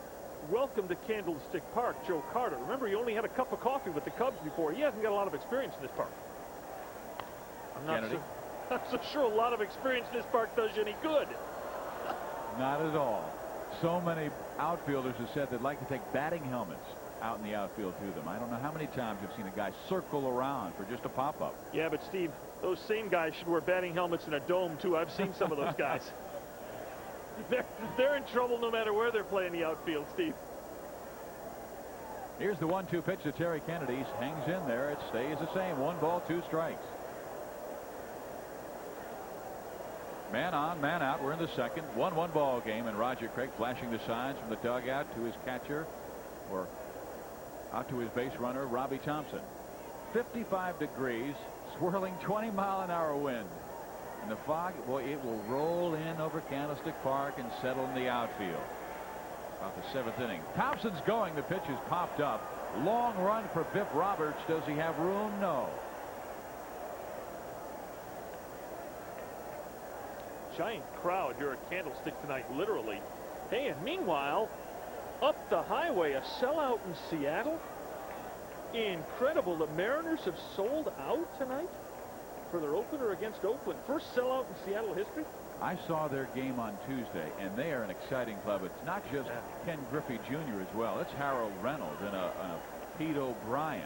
Welcome to Candlestick Park, Joe Carter. Remember, he only had a cup of coffee with the Cubs before. He hasn't got a lot of experience in this park. I'm not so sure a lot of experience in this park does you any good. Not at all. So many outfielders have said they'd like to take batting helmets out in the outfield to them. I don't know how many times I've seen a guy circle around for just a pop-up. Yeah, but Steve, those same guys should wear batting helmets in a dome, too. I've seen some of those guys. They're in trouble no matter where they're playing the outfield, Steve. Here's the 1-2 pitch to Terry Kennedy. Hangs in there. It stays the same. 1 ball, 2 strikes. Man on, man out. We're in the second. 1-1 ball game, and Roger Craig flashing the signs from the dugout to his catcher, or out to his base runner, Robbie Thompson. 55 degrees, swirling 20-mile-an-hour wind. And the fog, boy, it will roll in over Candlestick Park and settle in the outfield. About the 7th inning. Thompson's going. The pitch is popped up. Long run for Biff Roberts. Does he have room? No. Giant crowd here at Candlestick tonight, literally. Hey, and meanwhile, up the highway, a sellout in Seattle. Incredible. The Mariners have sold out tonight for their opener against Oakland. First sellout in Seattle history. I saw their game on Tuesday, and they are an exciting club. It's not just Ken Griffey Jr. as well. It's Harold Reynolds and a Pete O'Brien.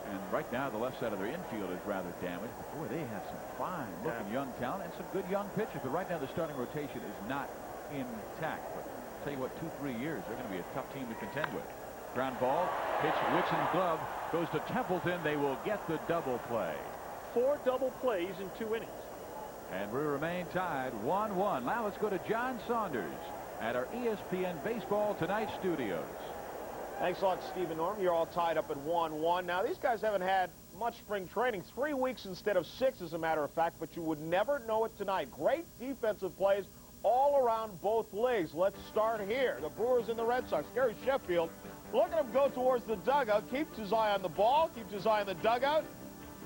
And right now, the left side of their infield is rather damaged. But boy, they have some fine-looking young talent and some good young pitchers. But right now, the starting rotation is not intact. But I'll tell you what, 2-3 years, they're going to be a tough team to contend with. Ground ball, pitch, Whitson's glove, goes to Templeton. They will get the double play. 4 double plays in 2 innings. And we remain tied 1-1. Now let's go to John Saunders at our ESPN Baseball Tonight studios. Thanks a lot, Steve and Norm. You're all tied up at 1-1. Now, these guys haven't had much spring training. 3 weeks instead of 6, as a matter of fact, but you would never know it tonight. Great defensive plays all around both leagues. Let's start here. The Brewers and the Red Sox. Gary Sheffield, look at him go towards the dugout. Keeps his eye on the ball. Keeps his eye on the dugout.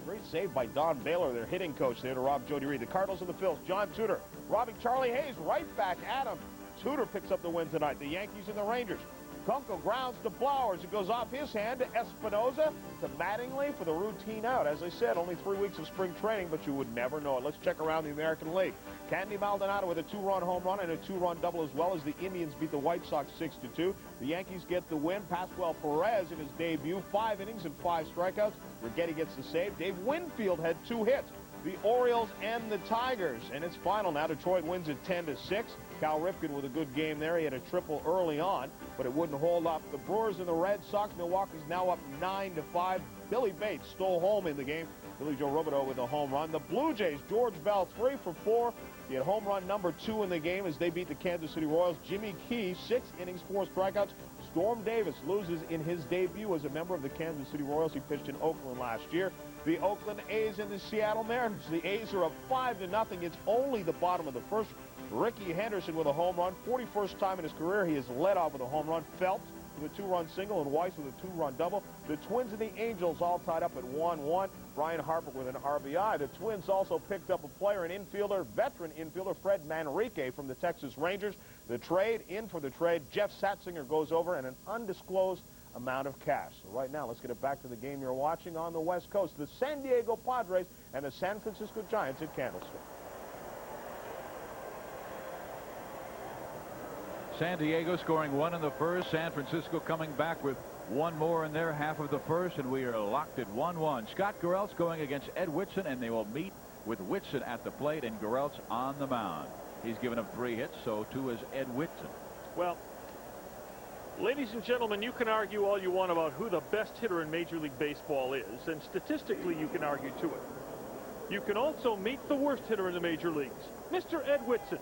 Great save by Don Baylor, their hitting coach, there to rob Jody Reed. The Cardinals and the Phils. John Tudor robbing Charlie Hayes right back at him. Tudor picks up the win tonight. The Yankees and the Rangers. Kunkel grounds to Flowers. It goes off his hand to Espinoza, to Mattingly for the routine out. As I said, only 3 weeks of spring training, but you would never know it. Let's check around the American League. Candy Maldonado with a 2-run home run and a 2-run double, as well as the Indians beat the White Sox 6-2. The Yankees get the win. Pascual Perez in his debut, 5 innings and 5 strikeouts. Rigetti gets the save. Dave Winfield had 2 hits. The Orioles and the Tigers. And it's final now. Detroit wins at 10-6. Cal Ripken with a good game there. He had a triple early on, but it wouldn't hold up. The Brewers and the Red Sox. Milwaukee's now up 9-5. Billy Bates stole home in the game. Billy Joe Robideau with a home run. The Blue Jays, George Bell, 3 for 4. He had home run number 2 in the game as they beat the Kansas City Royals. Jimmy Key, 6 innings, 4 strikeouts. Storm Davis loses in his debut as a member of the Kansas City Royals. He pitched in Oakland last year. The Oakland A's and the Seattle Mariners. The A's are up 5-0. It's only the bottom of the first. Ricky Henderson with a home run. 41st time in his career he has led off with a home run. Phelps with a 2-run single and Weiss with a 2-run double. The Twins and the Angels all tied up at 1-1. Brian Harper with an RBI. The Twins also picked up a player, an infielder, veteran infielder, Fred Manrique from the Texas Rangers. The trade, in for the trade, Jeff Satzinger goes over and an undisclosed amount of cash. So right now, let's get it back to the game you're watching on the West Coast. The San Diego Padres and the San Francisco Giants at Candlestick. San Diego scoring 1 in the first. San Francisco coming back with 1 more in their half of the first, and we are locked at 1-1. Scott Garrelts going against Ed Whitson, and they will meet with Whitson at the plate and Garrelts on the mound. He's given up 3 hits, so too is Ed Whitson. Well, ladies and gentlemen, you can argue all you want about who the best hitter in Major League Baseball is, and statistically you can argue to it. You can also meet the worst hitter in the major leagues, Mr. Ed Whitson.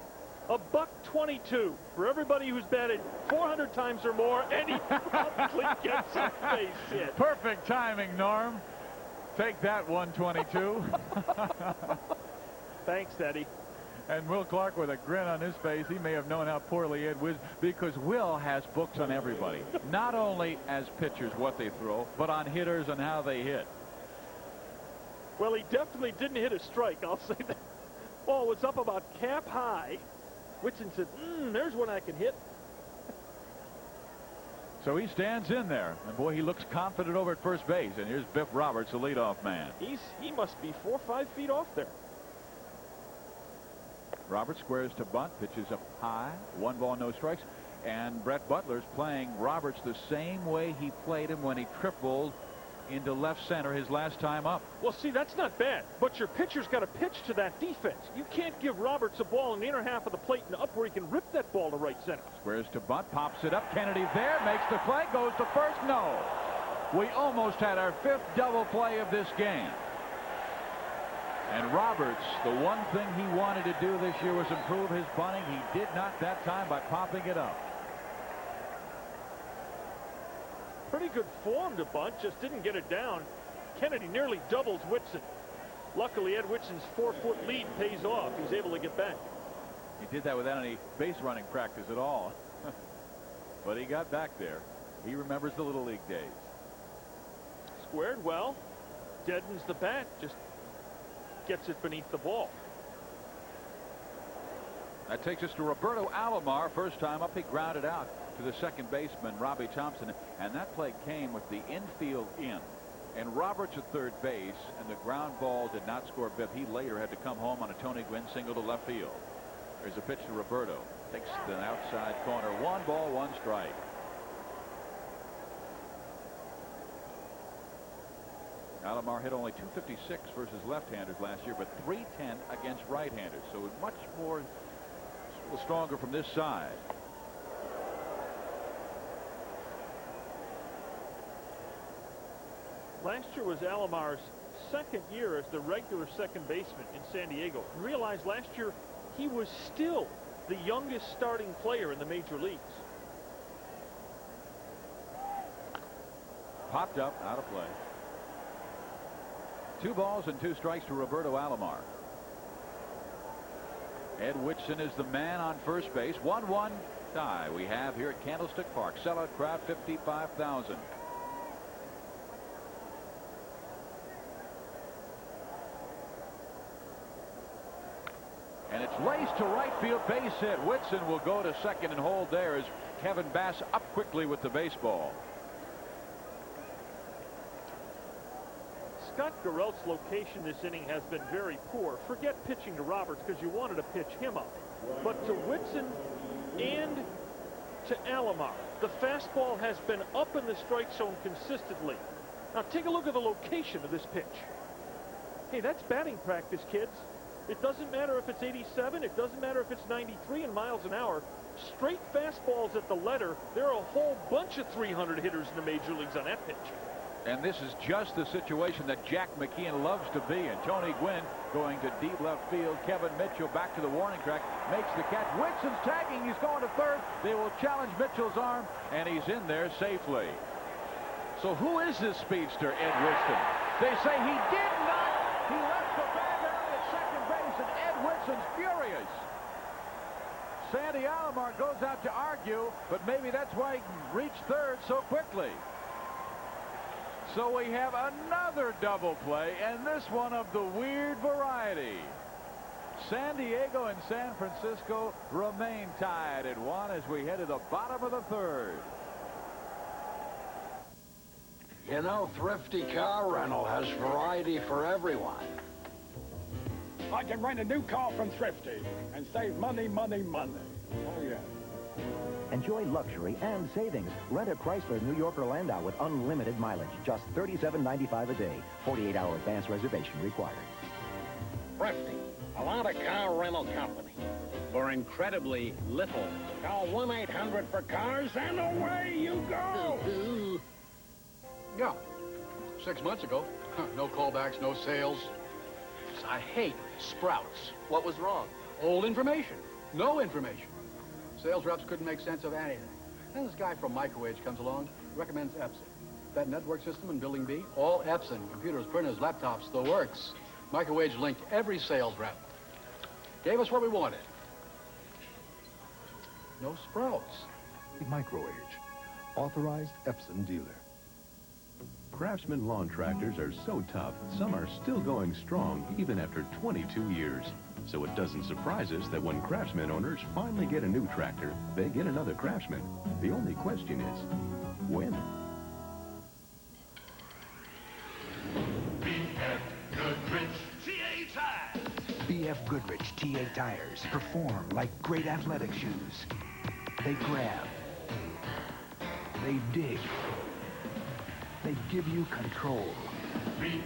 $122 for everybody who's batted 400 times or more, and he probably gets a base hit. Perfect timing, Norm. Take that, 122. Thanks, Eddie. And Will Clark with a grin on his face. He may have known how poorly Ed was, because Will has books on everybody. Not only as pitchers, what they throw, but on hitters and how they hit. Well, he definitely didn't hit a strike, I'll say that. Ball was up about cap high. Whitson said, there's one I can hit. So he stands in there, and boy, he looks confident over at first base. And here's Biff Roberts, the leadoff man. He must be 4 or 5 feet off there. Roberts squares to bunt, pitches up high, 1 ball, no strikes. And Brett Butler's playing Roberts the same way he played him when he tripled into left center his last time up. Well, see, that's not bad, but your pitcher's got to pitch to that defense. You can't give Roberts a ball in the inner half of the plate and up where he can rip that ball to right center. Squares to bunt, pops it up. Kennedy there, makes the play, goes to first. No. We almost had our 5th double play of this game. And Roberts, the one thing he wanted to do this year was improve his bunting. He did not that time by popping it up. Pretty good form to bunt, just didn't get it down. Kennedy nearly doubles Whitson. Luckily, Ed Whitson's 4-foot lead pays off. He's able to get back. He did that without any base running practice at all. But he got back there. He remembers the Little League days. Squared well. Deadens the bat. Just gets it beneath the ball. That takes us to Roberto Alomar. First time up, he grounded out to the second baseman, Robbie Thompson. And that play came with the infield in. And Roberts at third base, and the ground ball did not score Biff. He later had to come home on a Tony Gwynn single to left field. There's a pitch to Roberto. Takes the outside corner. 1 ball, 1 strike. Alomar hit only .256 versus left-handers last year, but .310 against right-handers. So much more stronger from this side. Last year was Alomar's second year as the regular second baseman in San Diego. And realized last year he was still the youngest starting player in the major leagues. Popped up, out of play. 2 balls and 2 strikes to Roberto Alomar. Ed Whitson is the man on first base. 1-1 tie we have here at Candlestick Park. Sellout crowd, 55,000. And it's laced to right field, base hit. Whitson will go to second and hold there as Kevin Bass up quickly with the baseball. Scott Garrelts' location this inning has been very poor. Forget pitching to Roberts because you wanted to pitch him up. But to Whitson and to Alomar, the fastball has been up in the strike zone consistently. Now take a look at the location of this pitch. Hey, that's batting practice, kids. It doesn't matter if it's 87. It doesn't matter if it's 93 in miles an hour. Straight fastballs at the letter. There are a whole bunch of 300 hitters in the major leagues on that pitch. And this is just the situation that Jack McKeon loves to be in. Tony Gwynn going to deep left field. Kevin Mitchell back to the warning track. Makes the catch. Whitson's tagging. He's going to third. They will challenge Mitchell's arm, and he's in there safely. So who is this speedster, Ed Whitson? They say he did not. He left the bag early at second base, and Ed Whitson's furious. Sandy Alomar goes out to argue, but maybe that's why he reached third so quickly. So we have another double play, and this one of the weird variety. San Diego and San Francisco remain tied at 1 as we head to the bottom of the third. You know, Thrifty Car Rental has variety for everyone. I can rent a new car from Thrifty and save money, money, money. Oh, yeah. Enjoy luxury and savings. Rent a Chrysler New York or Landau with unlimited mileage. Just $37.95 a day. 48-hour advance reservation required. Thrifty, a lot of car rental company. For incredibly little. Call 1-800-for-cars and away you go. Yeah, 6 months ago. No callbacks, no sales. I hate Sprouts. What was wrong? Old information. No information. Sales reps couldn't make sense of anything. Then this guy from Microwave comes along, recommends Epson. That network system in Building B, all Epson. Computers, printers, laptops, the works. Microwave linked every sales rep. Gave us what we wanted. No Sprouts. Microwave. Authorized Epson dealer. Craftsman lawn tractors are so tough, some are still going strong even after 22 years. So it doesn't surprise us that when Craftsman owners finally get a new tractor, they get another Craftsman. The only question is, when? BF Goodrich TA Tires. BF Goodrich TA Tires perform like great athletic shoes. They grab. They dig. They give you control. BF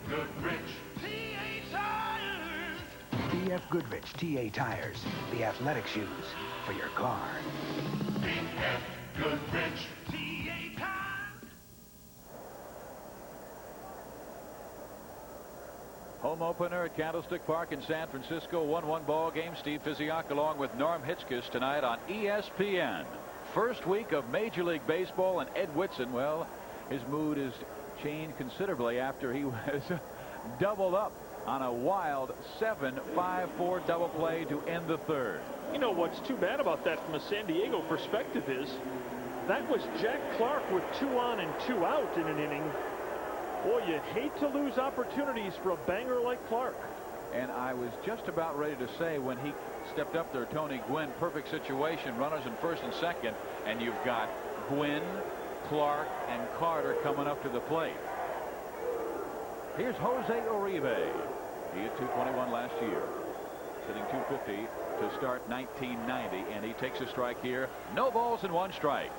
Goodrich TA Tires. BF Goodrich TA Tires, the athletic shoes for your car. BF Goodrich TA Tires. Home opener at Candlestick Park in San Francisco. 1-1 ball game. Steve Physiak along with Norm Hitzges tonight on ESPN. First week of Major League Baseball, and Ed Whitson, well, his mood has changed considerably after he was doubled up on a wild 7-5-4 double play to end the third. You know what's too bad about that from a San Diego perspective is that was Jack Clark with 2 on and 2 out in an inning. Boy, you hate to lose opportunities for a banger like Clark. And I was just about ready to say when he stepped up there, Tony Gwynn, perfect situation, runners in first and second, and you've got Gwynn, Clark, and Carter coming up to the plate. Here's Jose Uribe. He hit 221 last year, hitting 250 to start 1990, and he takes a strike here. No balls and 1 strike.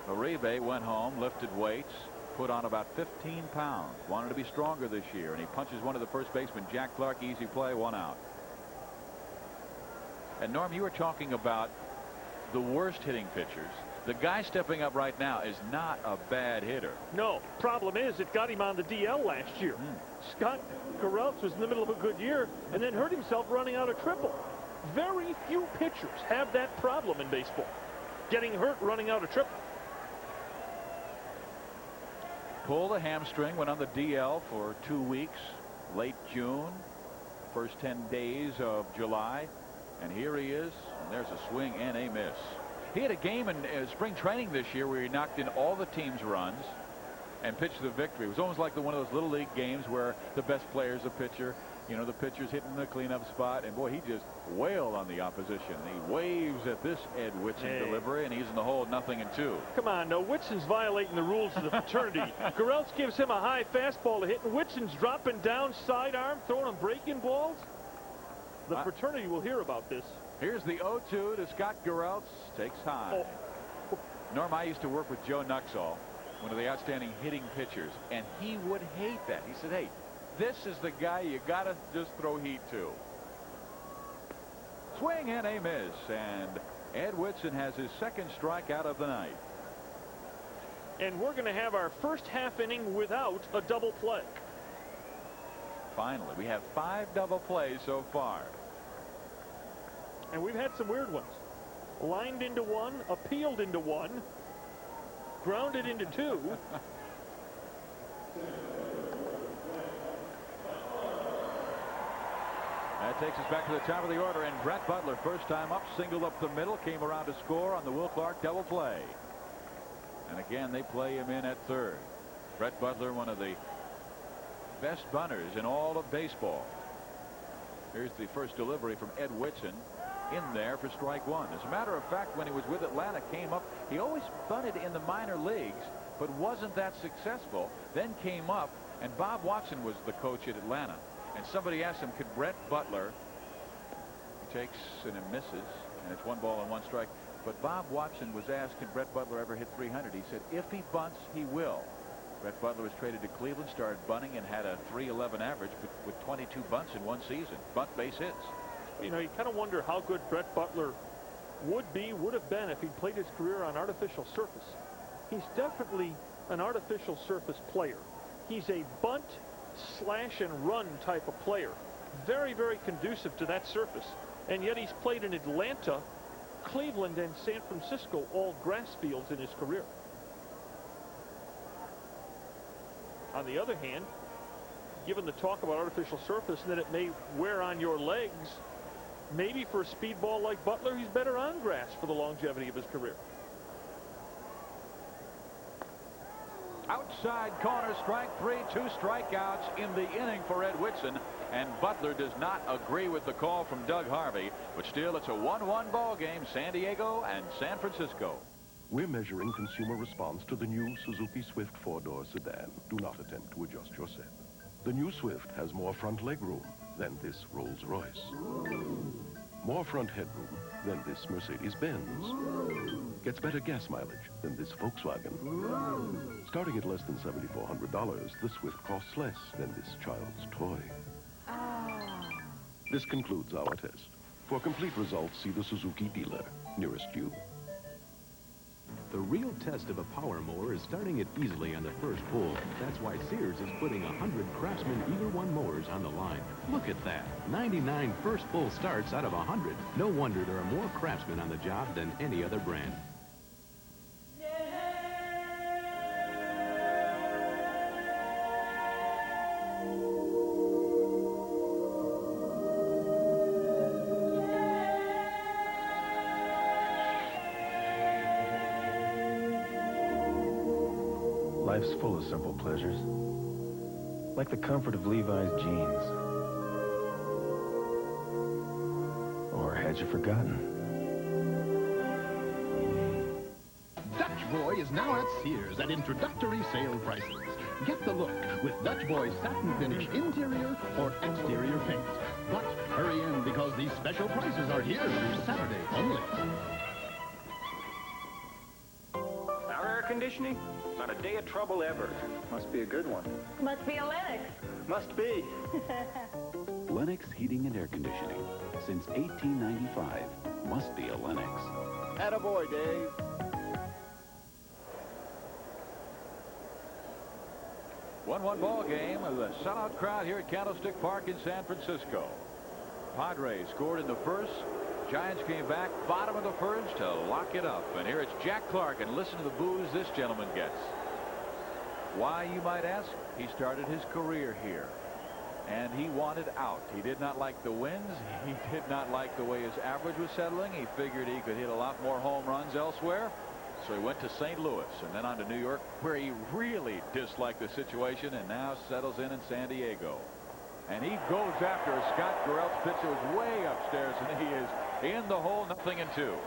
Uribe went home, lifted weights, put on about 15 pounds, wanted to be stronger this year, and he punches one of the first baseman, Jack Clark. Easy play, 1 out. And Norm, you were talking about the worst hitting pitchers. The guy stepping up right now is not a bad hitter. No, problem is it got him on the DL last year. Scott Garrelts was in the middle of a good year and then hurt himself running out a triple. Very few pitchers have that problem in baseball, getting hurt running out a triple. Pulled a hamstring, went on the DL for 2 weeks, late June, first 10 days of July, and here he is, and there's a swing and a miss. He had a game in spring training this year where he knocked in all the team's runs and pitched the victory. It was almost like one of those little league games where the best player's a pitcher. You know, the pitcher's hitting the cleanup spot, and boy, he just wailed on the opposition. He waves at this Ed Whitson delivery, and he's in the hole 0-2. Come on, no, Whitson's violating the rules of the fraternity. Garrelts gives him a high fastball to hit, and Whitson's dropping down sidearm, throwing him breaking balls. The fraternity will hear about this. Here's the 0-2 to Scott Garrelts. Takes high. Norm, I used to work with Joe Nuxall, one of the outstanding hitting pitchers, and he would hate that. He said, hey, this is the guy you got to just throw heat to. Swing and a miss, and Ed Whitson has his second strikeout of the night. And we're going to have our first half inning without a double play. Finally, we have 5 double plays so far. And we've had some weird ones. Lined into 1, appealed into 1, grounded into 2. That takes us back to the top of the order, and Brett Butler, first time up, singled up the middle, came around to score on the Will Clark double play. And again, they play him in at third. Brett Butler, one of the best bunters in all of baseball. Here's the first delivery from Ed Whitson in there for strike one. As a matter of fact, when he was with Atlanta, came up, he always bunted in the minor leagues, but wasn't that successful. Then came up, and Bob Watson was the coach at Atlanta. And somebody asked him, could Brett Butler, he takes and it misses, and it's 1 ball and 1 strike. But Bob Watson was asked, can Brett Butler ever hit 300? He said, if he bunts, he will. Brett Butler was traded to Cleveland, started bunting, and had a .311 average with 22 bunts in 1 season. Bunt base hits. You know, you kind of wonder how good Brett Butler would have been if he'd played his career on artificial surface. He's definitely an artificial surface player. He's a bunt, slash, and run type of player. Very, very conducive to that surface. And yet he's played in Atlanta, Cleveland, and San Francisco, all grass fields in his career. On the other hand, given the talk about artificial surface and that it may wear on your legs, maybe for a speedball like Butler, he's better on grass for the longevity of his career. Outside corner, strike 3, 2 strikeouts in the inning for Ed Whitson. And Butler does not agree with the call from Doug Harvey. But still, it's a 1-1 ball game, San Diego and San Francisco. We're measuring consumer response to the new Suzuki Swift 4-door sedan. Do not attempt to adjust your set. The new Swift has more front legroom than this Rolls-Royce. More front headroom than this Mercedes-Benz. Gets better gas mileage than this Volkswagen. Starting at less than $7,400, the Swift costs less than this child's toy. This concludes our test. For complete results, see the Suzuki dealer nearest you. The real test of a power mower is starting it easily on the first pull. That's why Sears is putting 100 Craftsman Eagle One mowers on the line. Look at that. 99 first pull starts out of 100. No wonder there are more Craftsmen on the job than any other brand. Life's full of simple pleasures, like the comfort of Levi's jeans. Or had you forgotten? Dutch Boy is now at Sears at introductory sale prices. Get the look with Dutch Boy satin finish interior or exterior paint. But hurry in because these special prices are here through Saturday only. Our air conditioning? Not a day of trouble ever. Must be a good one. Must be a Lennox. Must be. Lennox Heating and Air Conditioning. Since 1895. Must be a Lennox. Attaboy, Dave. One ball game with a sellout crowd here at Candlestick Park in San Francisco. Padres scored in the first. Giants came back bottom of the first to lock it up. And here it's Jack Clark, and listen to the boos this gentleman gets. Why, you might ask? He started his career here, and he wanted out. He did not like the wins. He did not like the way his average was settling. He figured he could hit a lot more home runs elsewhere. So he went to St. Louis and then on to New York, where he really disliked the situation, and now settles in San Diego. And he goes after Scott Garrett's pitch. It was way upstairs, and he is in the hole, 0-2.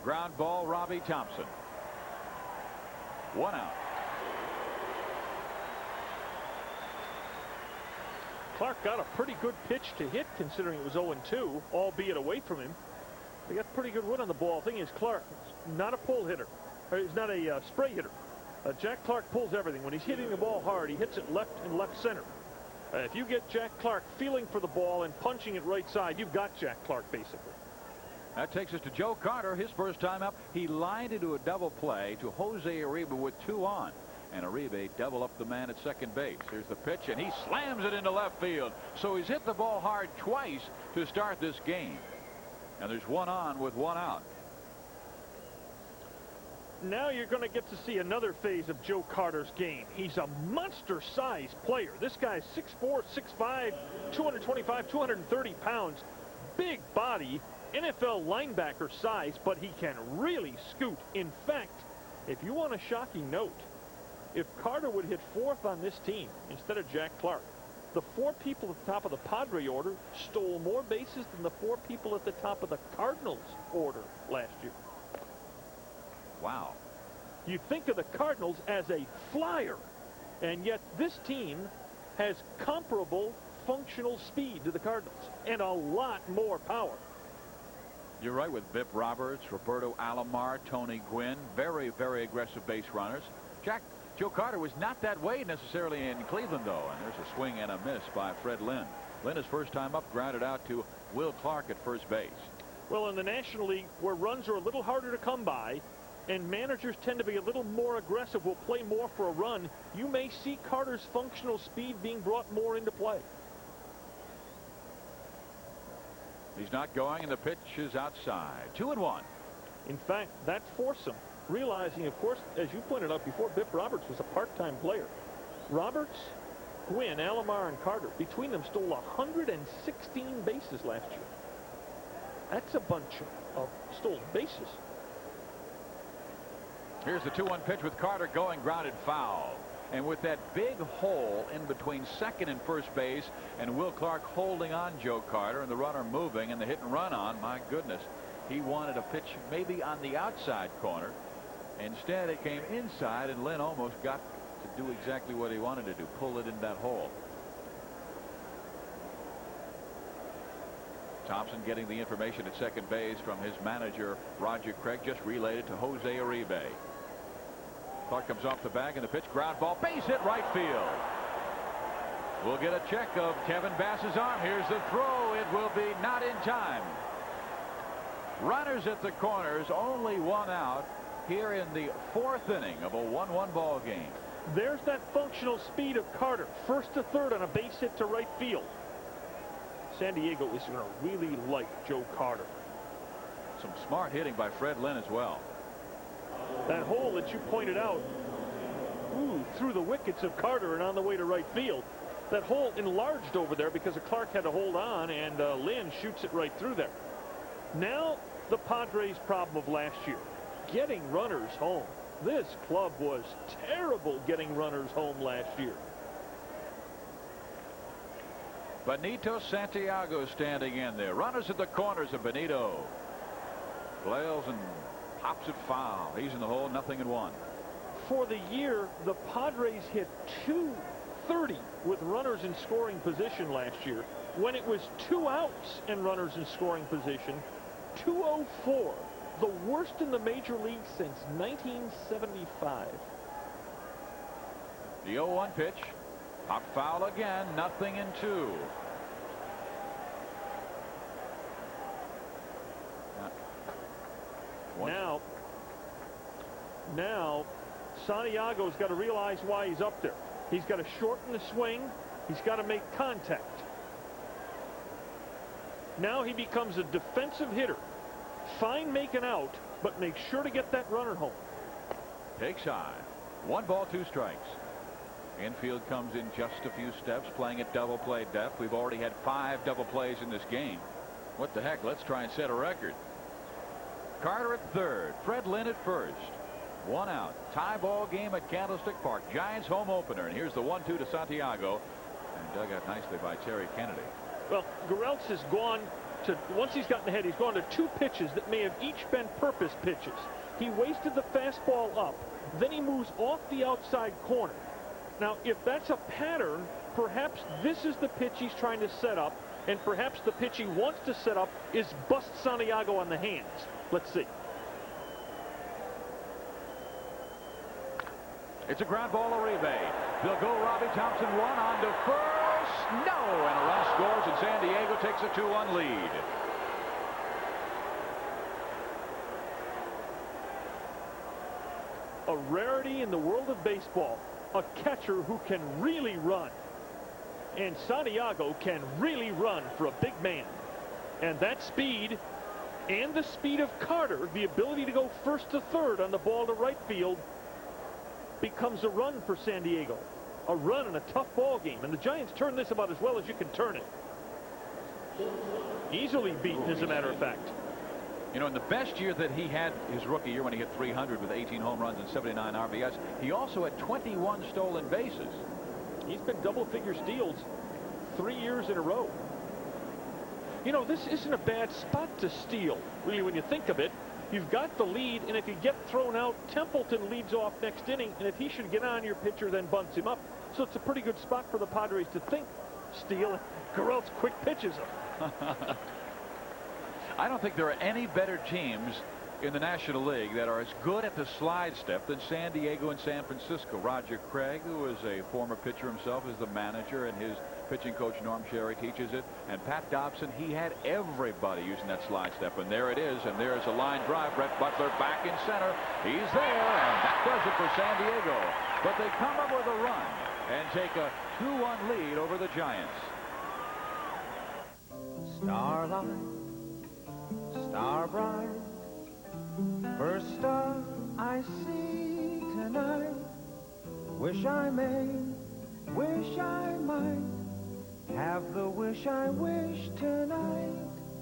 Ground ball, Robbie Thompson. 1 out. Clark got a pretty good pitch to hit considering it was 0-2, albeit away from him. They got pretty good wood on the ball. Thing is, Clark is not a pull hitter. Or he's not a spray hitter. Jack Clark pulls everything. When he's hitting the ball hard, he hits it left and left center. If you get Jack Clark feeling for the ball and punching it right side, you've got Jack Clark basically. That takes us to Joe Carter. His first time up, he lined into a double play to Jose Uribe with 2 on. And Uribe double up the man at second base. Here's the pitch, and he slams it into left field. So he's hit the ball hard twice to start this game. And there's 1 on with 1 out. Now you're going to get to see another phase of Joe Carter's game. He's a monster-sized player. This guy's 6'4", 6'5", 225, 230 pounds. Big body, NFL linebacker size, but he can really scoot. In fact, if you want a shocking note, if Carter would hit 4th on this team instead of Jack Clark, the 4 people at the top of the Padre order stole more bases than the 4 people at the top of the Cardinals order last year. Wow. You think of the Cardinals as a flyer, and yet this team has comparable functional speed to the Cardinals and a lot more power. You're right with Bip Roberts, Roberto Alomar, Tony Gwynn, very, very aggressive base runners. Joe Carter was not that way necessarily in Cleveland, though, and there's a swing and a miss by Fred Lynn. Lynn, his first time up, grounded out to Will Clark at first base. Well, in the National League, where runs are a little harder to come by, and managers tend to be a little more aggressive, will play more for a run, you may see Carter's functional speed being brought more into play. He's not going, and the pitch is outside. 2-1. In fact, that's foursome. Realizing, of course, as you pointed out before, Bip Roberts was a part-time player. Roberts, Gwynn, Alomar, and Carter, between them, stole 116 bases last year. That's a bunch of stolen bases. Here's the 2-1 pitch with Carter going, grounded foul. And with that big hole in between second and first base, and Will Clark holding on Joe Carter, and the runner moving, and the hit and run on, my goodness, he wanted a pitch maybe on the outside corner. Instead, it came inside, and Lynn almost got to do exactly what he wanted to do, pull it in that hole. Thompson getting the information at second base from his manager, Roger Craig, just relayed it to Jose Uribe. Clark comes off the bag, and the pitch, ground ball, base hit right field. We'll get a check of Kevin Bass's arm. Here's the throw. It will be not in time. Runners at the corners, only one out here in the 4th inning of a 1-1 ball game. There's that functional speed of Carter. First to third on a base hit to right field. San Diego is going to really like Joe Carter. Some smart hitting by Fred Lynn as well. That hole that you pointed out, through the wickets of Carter and on the way to right field. That hole enlarged over there because Clark had to hold on, and Lynn shoots it right through there. Now the Padres' problem of last year, getting runners home. This club was terrible getting runners home last year. Benito Santiago standing in there. Runners at the corners of Benito. Flails and pops it foul. He's in the hole, 0-1. For the year, the Padres hit .230 with runners in scoring position last year. When it was 2 outs and runners in scoring position, .204. The worst in the major league since 1975. The 0-1 pitch. Pop foul again, 0-2. Now, Santiago's got to realize why he's up there. He's got to shorten the swing. He's got to make contact. Now he becomes a defensive hitter. Fine making out, but make sure to get that runner home. Takes high. 1 ball, 2 strikes. Infield comes in just a few steps, playing at double play depth. We've already had 5 double plays in this game. What the heck? Let's try and set a record. Carter at third. Fred Lynn at first. 1 out. Tie ball game at Candlestick Park. Giants home opener. And here's the 1-2 to Santiago. And dug out nicely by Terry Kennedy. Well, Garrelts has gone to, once he's gotten ahead, he's gone to 2 pitches that may have each been purpose pitches. He wasted the fastball up. Then he moves off the outside corner. Now, if that's a pattern, perhaps this is the pitch he's trying to set up, and perhaps the pitch he wants to set up is bust Santiago on the hands. Let's see. It's a ground ball, Uribe. They'll go Robbie Thompson, 1 on to first. No, and a run scores, and San Diego takes a 2-1 lead. A rarity in the world of baseball. A catcher who can really run. And Santiago can really run for a big man. And that speed and the speed of Carter, the ability to go first to third on the ball to right field, becomes a run for San Diego. A run in a tough ball game. And the Giants turn this about as well as you can turn it. Easily beaten, as a matter of fact. You know, in the best year that he had, his rookie year when he hit 300 with 18 home runs and 79 RBIs, he also had 21 stolen bases. He's been double-figure steals 3 years in a row. You know, this isn't a bad spot to steal, really, when you think of it. You've got the lead, and if you get thrown out, Templeton leads off next inning, and if he should get on, your pitcher then bunts him up. So it's a pretty good spot for the Padres to think steal, and Garrelts quick pitches him. I don't think there are any better teams in the National League that are as good at the slide step than San Diego and San Francisco. Roger Craig, who is a former pitcher himself, is the manager, and his pitching coach Norm Sherry teaches it. And Pat Dobson, he had everybody using that slide step, and there it is, and there's a line drive. Brett Butler back in center. He's there, and that does it for San Diego. But they come up with a run and take a 2-1 lead over the Giants. Starlight, star bright, first star I see tonight. Wish I may, wish I might, have the wish I wish tonight.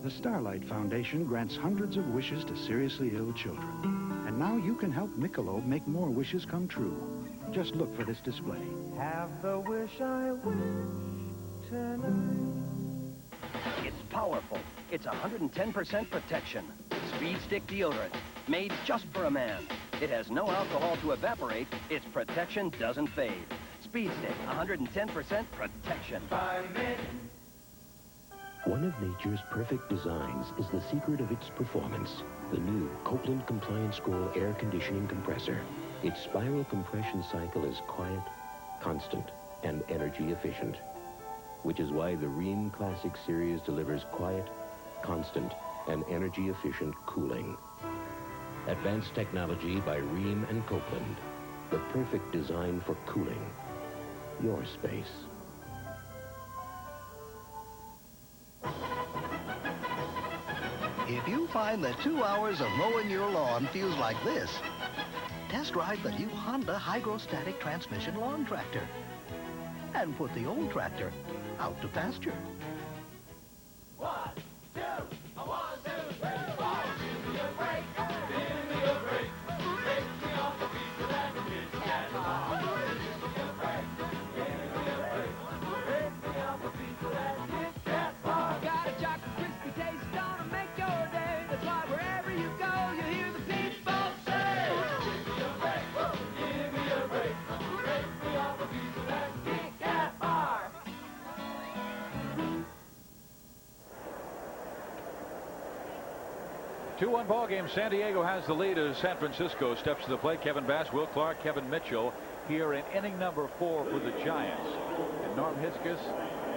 The Starlight Foundation grants hundreds of wishes to seriously ill children. And now you can help Michelob make more wishes come true. Just look for this display. Have the wish I wish tonight. It's powerful. It's 110% protection. Speed Stick deodorant, made just for a man. It has no alcohol to evaporate. Its protection doesn't fade. Speed Stick, 110% protection. One of nature's perfect designs is the secret of its performance. The new Copeland Compliance Score air conditioning compressor. Its spiral compression cycle is quiet, constant, and energy efficient. Which is why the Rheem Classic Series delivers quiet, constant, and energy-efficient cooling. Advanced technology by Rheem and Copeland. The perfect design for cooling your space. If you find that 2 hours of mowing your lawn feels like this, test ride the new Honda Hydrostatic Transmission Lawn Tractor and put the old tractor out to pasture. 1, 2, 1, 2, 3, 4. Give me a break. Give me a break. Take me off the beat of that bitch cat bar. Give me a break. Give me a break. Take me off the beat of that bitch cat bar. Got a chocolate crispy taste gonna make your day. That's why wherever you go, you hear the people say, give me a break. Give me a break. Take me off the beat of that Kit Kat bar. 2-1 ball game. San Diego has the lead as San Francisco steps to the plate. Kevin Bass, Will Clark, Kevin Mitchell here in inning number 4 for the Giants. And Norm Hitzges,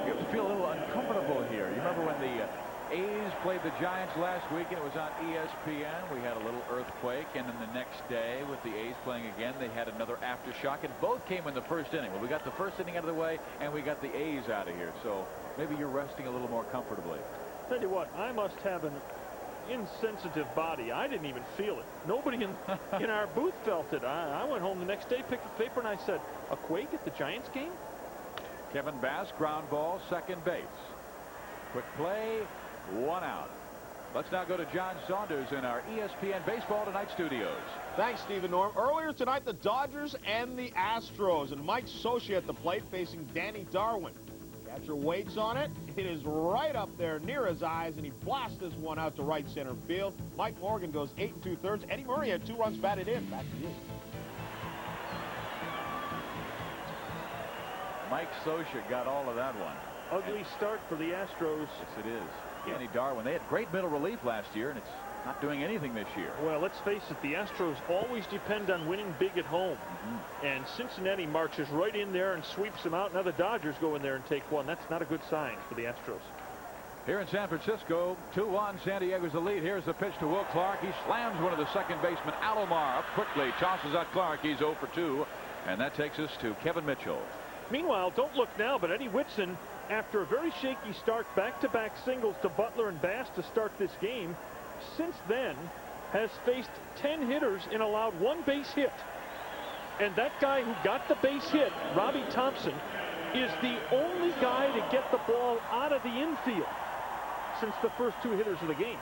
you have to feel a little uncomfortable here. You remember when the A's played the Giants last week and it was on ESPN? We had a little earthquake, and then the next day with the A's playing again, they had another aftershock, and both came in the first inning. Well, we got the first inning out of the way, and we got the A's out of here. So maybe you're resting a little more comfortably. Tell you what, I must have an insensitive body. I didn't even feel it. Nobody in our booth felt it. I went home the next day, picked the paper, and I said, a quake at the Giants game? Kevin Bass, ground ball, second base. Quick play, 1 out. Let's now go to John Saunders in our ESPN Baseball Tonight studios. Thanks, Steve and Norm. Earlier tonight, the Dodgers and the Astros, and Mike Socia at the plate facing Danny Darwin. Catcher waits on it. It is right up there near his eyes, and he blasts this one out to right center field. Mike Morgan goes 8 2/3. Eddie Murray had 2 runs batted in. Back to you. Mike Socia got all of that one. Ugly start for the Astros. Yes, it is. Danny Darwin. They had great middle relief last year, and it's not doing anything this year. Well, let's face it, the Astros always depend on winning big at home. And Cincinnati marches right in there and sweeps them out. Now the Dodgers go in there and take one. That's not a good sign for the Astros. Here in San Francisco, 2-1. San Diego's the lead. Here's the pitch to Will Clark. He slams one of the second baseman, Alomar, up quickly. Tosses out Clark. He's 0 for 2. And that takes us to Kevin Mitchell. Meanwhile, don't look now, but Eddie Whitson, after a very shaky start, back-to-back singles to Butler and Bass to start this game, since then has faced 10 hitters and allowed 1 base hit. And that guy who got the base hit, Robbie Thompson, is the only guy to get the ball out of the infield since the first 2 hitters of the game.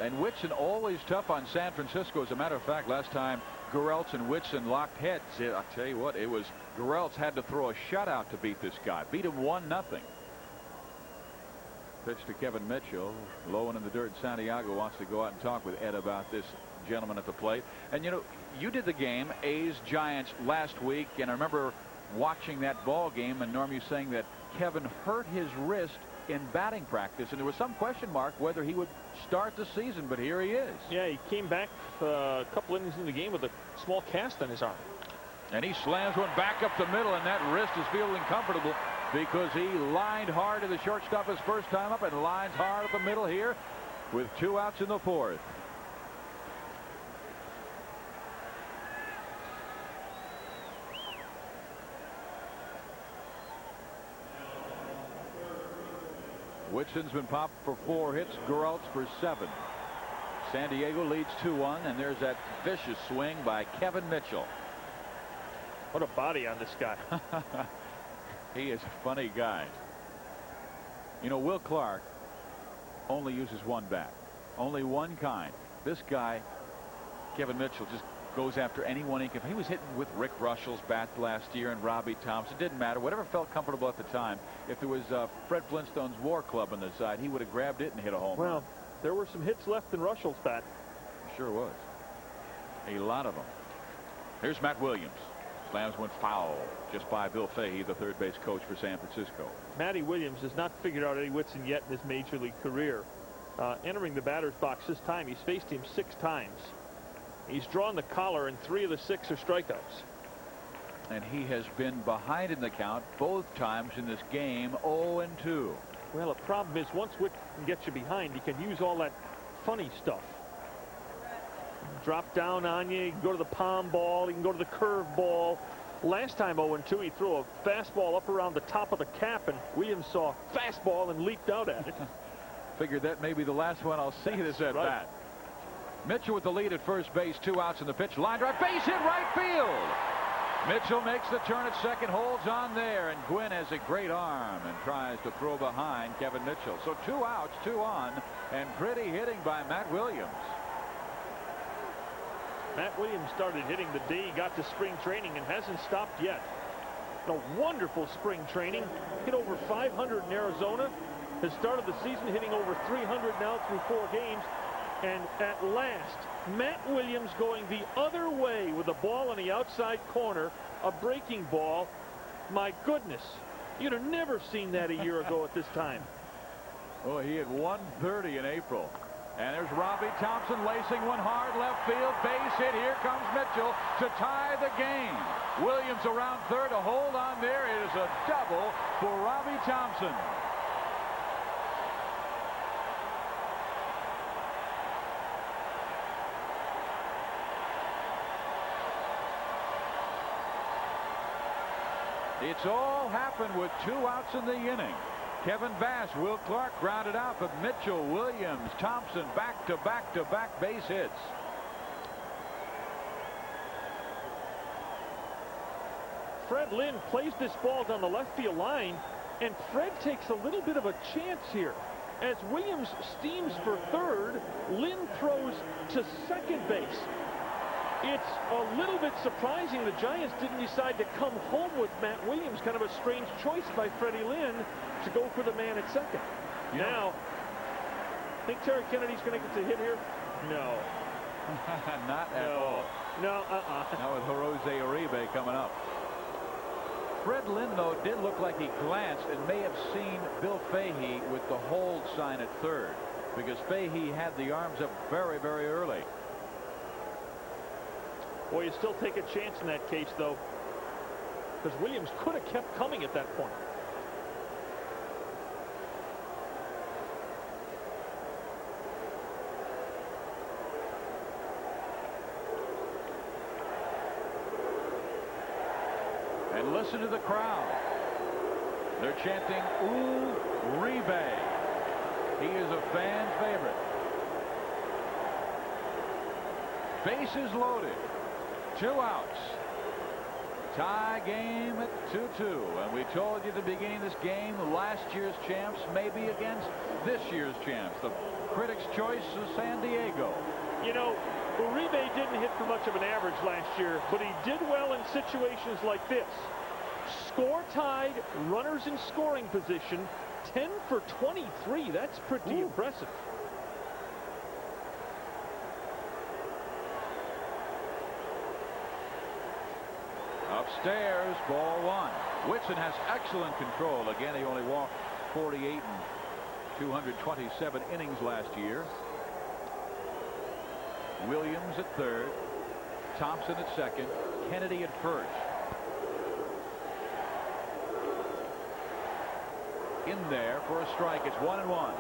And Whitson always tough on San Francisco. As a matter of fact, last time Gereltz and Whitson locked heads, I'll tell you what, it was Gereltz had to throw a shutout to beat this guy. Beat him 1-0. Pitch to Kevin Mitchell. Low and in the dirt. Santiago wants to go out and talk with Ed about this gentleman at the plate. And you know, you did the game A's Giants last week, and I remember watching that ball game, and Norm, you saying that Kevin hurt his wrist in batting practice, and there was some question mark whether he would start the season, but here he is. Yeah, he came back a couple innings in the game with a small cast on his arm. And he slams one back up the middle, and that wrist is feeling comfortable because he lined hard to the shortstop his first time up and lines hard up the middle here with 2 outs in the 4th. Whitson's been popped for 4 hits. Gereltz for 7. San Diego leads 2-1, and there's that vicious swing by Kevin Mitchell. What a body on this guy. He is a funny guy. You know, Will Clark only uses 1 bat. Only 1 kind. This guy, Kevin Mitchell, just goes after anyone he can. He was hitting with Rick Russell's bat last year and Robbie Thompson. Didn't matter. Whatever felt comfortable at the time. If there was Fred Flintstone's War Club on the side, he would have grabbed it and hit a home run. Well, there were some hits left in Russell's bat. Sure was. A lot of them. Here's Matt Williams. Slams one foul just by Bill Fahey, the third base coach for San Francisco. Matty Williams has not figured out Eddie Whitson yet in his major league career. Entering the batter's box this time, he's faced him 6 times. He's drawn the collar, and 3 of the 6 are strikeouts. And he has been behind in the count both times in this game, 0-2. Well, the problem is once Whitson gets you behind, he can use all that funny stuff. Drop down on you, he can go to the palm ball, he can go to the curve ball. Last time 0-2, he threw a fastball up around the top of the cap, and Williams saw fastball and leaped out at it. Figured that may be the last one I'll see this at bat. Mitchell with the lead at first base, 2 outs in the pitch. Line drive, base hit right field. Mitchell makes the turn at second, holds on there, and Gwynn has a great arm and tries to throw behind Kevin Mitchell. So 2 outs, 2 on, and pretty hitting by Matt Williams. Matt Williams started hitting the day he got to spring training and hasn't stopped yet. A wonderful spring training. Hit over 500 in Arizona. Has started the season hitting over 300 now through 4 games. And at last, Matt Williams going the other way with the ball on the outside corner, a breaking ball. My goodness, you'd have never seen that a year ago at this time. Oh, he had 130 in April. And there's Robbie Thompson lacing one hard left field. Base hit. Here comes Mitchell to tie the game. Williams around third to hold on there. It is a double for Robbie Thompson. It's all happened with 2 outs in the inning. Kevin Bass, Will Clark grounded out, but Mitchell, Williams, Thompson back-to-back base hits. Fred Lynn plays this ball down the left field line, and Fred takes a little bit of a chance here. As Williams steams for third, Lynn throws to second base. It's a little bit surprising the Giants didn't decide to come home with Matt Williams. Kind of a strange choice by Freddie Lynn to go for the man at second. Yeah. Now, think Terry Kennedy's going to get the hit here? No. Not at all. No, Now with Jose Uribe coming up. Fred Lynn, though, did look like he glanced and may have seen Bill Fahey with the hold sign at third, because Fahey had the arms up very, very early. Boy, you still take a chance in that case, though, because Williams could have kept coming at that point. And listen to the crowd. They're chanting, Uribe. He is a fan favorite. Bases loaded. 2 outs. Tie game at 2-2. And we told you at the beginning of this game, last year's champs may be against this year's champs. The critics' choice is San Diego. You know, Uribe didn't hit for much of an average last year, but he did well in situations like this. Score tied, runners in scoring position, 10 for 23. That's pretty impressive. Upstairs, ball 1. Whitson has excellent control. Again, he only walked 48 in 227 innings last year. Williams at third. Thompson at second. Kennedy at first. In there for a strike. It's 1-1.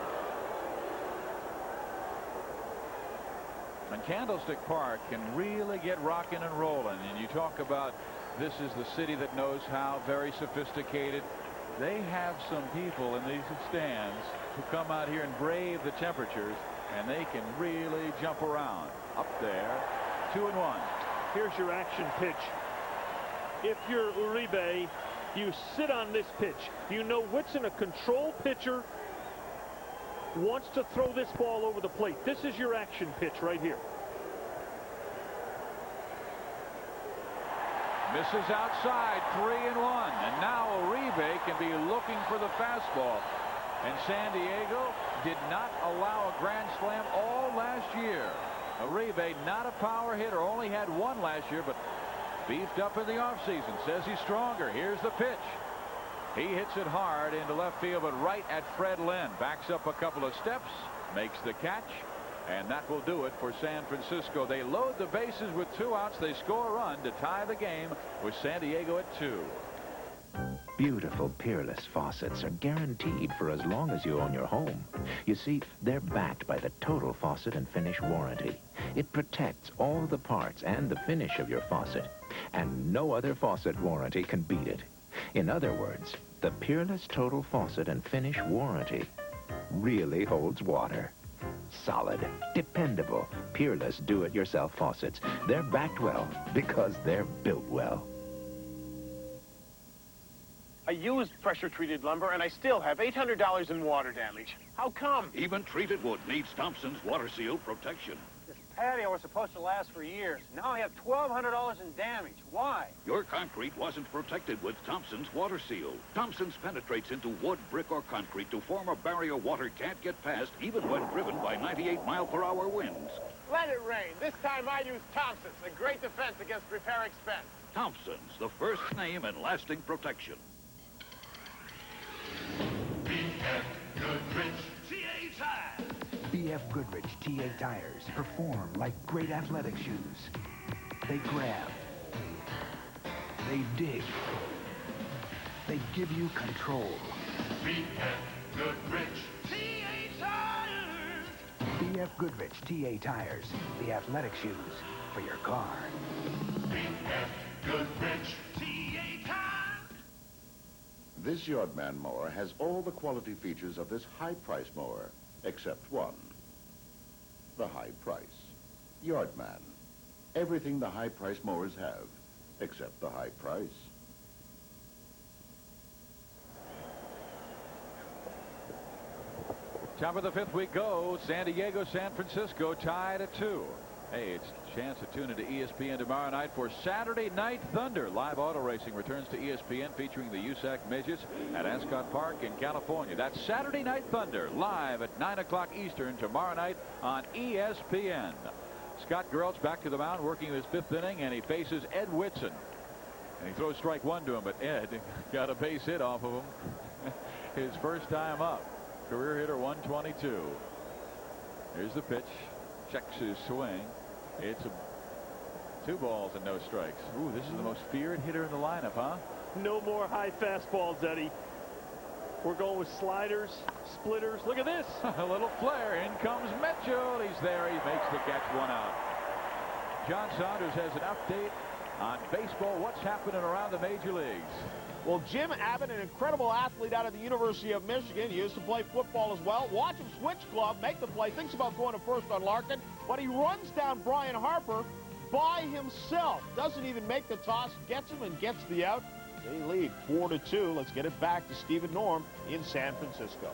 And Candlestick Park can really get rocking and rolling. And you talk about this is the city that knows how, very sophisticated. They have some people in these stands who come out here and brave the temperatures, and they can really jump around. Up there, 2-1. Here's your action pitch. If you're Uribe, you sit on this pitch. You know Whitson, a control pitcher, wants to throw this ball over the plate. This is your action pitch right here. Misses outside, 3-1. And now Uribe can be looking for the fastball. And San Diego did not allow a grand slam all last year. Uribe, not a power hitter, only had 1 last year, but beefed up in the offseason. Says he's stronger. Here's the pitch. He hits it hard into left field, but right at Fred Lynn. Backs up a couple of steps, makes the catch, and that will do it for San Francisco. They load the bases with 2 outs. They score a run to tie the game with San Diego at 2. Beautiful Peerless faucets are guaranteed for as long as you own your home. You see, they're backed by the total faucet and finish warranty. It protects all the parts and the finish of your faucet, and no other faucet warranty can beat it. In other words, the Peerless Total Faucet and Finish Warranty really holds water. Solid, dependable, Peerless do-it-yourself faucets. They're backed well because they're built well. I used pressure-treated lumber, and I still have $800 in water damage. How come? Even treated wood needs Thompson's Water Seal protection. This patio was supposed to last for years. Now I have $1,200 in damage. Why? Your concrete wasn't protected with Thompson's Water Seal. Thompson's penetrates into wood, brick, or concrete to form a barrier water can't get past, even when driven by 98-mile-per-hour winds. Let it rain. This time I use Thompson's, a great defense against repair expense. Thompson's, the first name in lasting protection. BF Goodrich TA tires perform like great athletic shoes. They grab. They dig. They give you control. BF Goodrich TA tires. BF Goodrich TA tires, the athletic shoes for your car. BF Goodrich TA tires. This Yardman mower has all the quality features of this high-price mower, except one. The high price. Yardman. Everything the high-price mowers have, except the high price. Top of the 5th we go. San Diego, San Francisco tied at 2. Hey, it's a chance to tune into ESPN tomorrow night for Saturday Night Thunder. Live auto racing returns to ESPN featuring the USAC Midgets at Ascot Park in California. That's Saturday Night Thunder, live at 9 o'clock Eastern tomorrow night on ESPN. Scott Geralt's back to the mound working his 5th inning, and he faces Ed Whitson. And he throws strike 1 to him, but Ed got a base hit off of him his first time up. Career hitter 122. Here's the pitch. Checks his swing. It's 2 balls and no strikes. Ooh, this is the most feared hitter in the lineup, huh? No more high fastballs, Eddie. We're going with sliders, splitters. Look at this. A little flare. In comes Mitchell. He's there. He makes the catch, 1 out. John Saunders has an update on baseball. What's happening around the major leagues? Well, Jim Abbott, an incredible athlete out of the University of Michigan. He used to play football as well. Watch him switch glove, make the play, thinks about going to first on Larkin, but he runs down Brian Harper by himself. Doesn't even make the toss, gets him and gets the out. They lead 4-2. Let's get it back to Stephen Norm in San Francisco.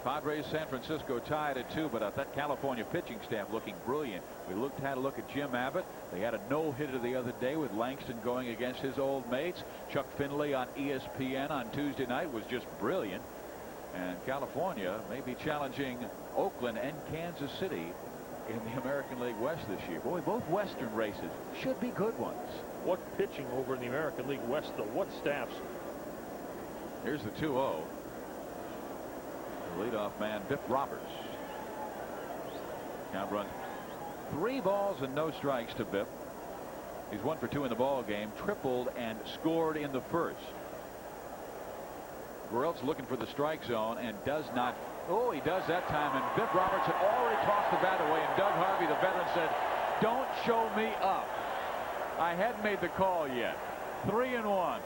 Padres, San Francisco tied at 2, but that California pitching staff looking brilliant. We had a look at Jim Abbott. They had a no-hitter the other day with Langston going against his old mates. Chuck Finley on ESPN on Tuesday night was just brilliant. And California may be challenging Oakland and Kansas City in the American League West this year. Boy, both Western races should be good ones. What pitching over in the American League West, though? What staffs? Here's the 2-0. Leadoff man, Biff Roberts. Count run 3 balls and no strikes to Biff. He's 1 for 2 in the ball game, tripled and scored in the first. Gurriel's looking for the strike zone and does not. Oh, he does that time, and Biff Roberts had already tossed the bat away, and Doug Harvey, the veteran, said, "Don't show me up. I hadn't made the call yet." 3-1.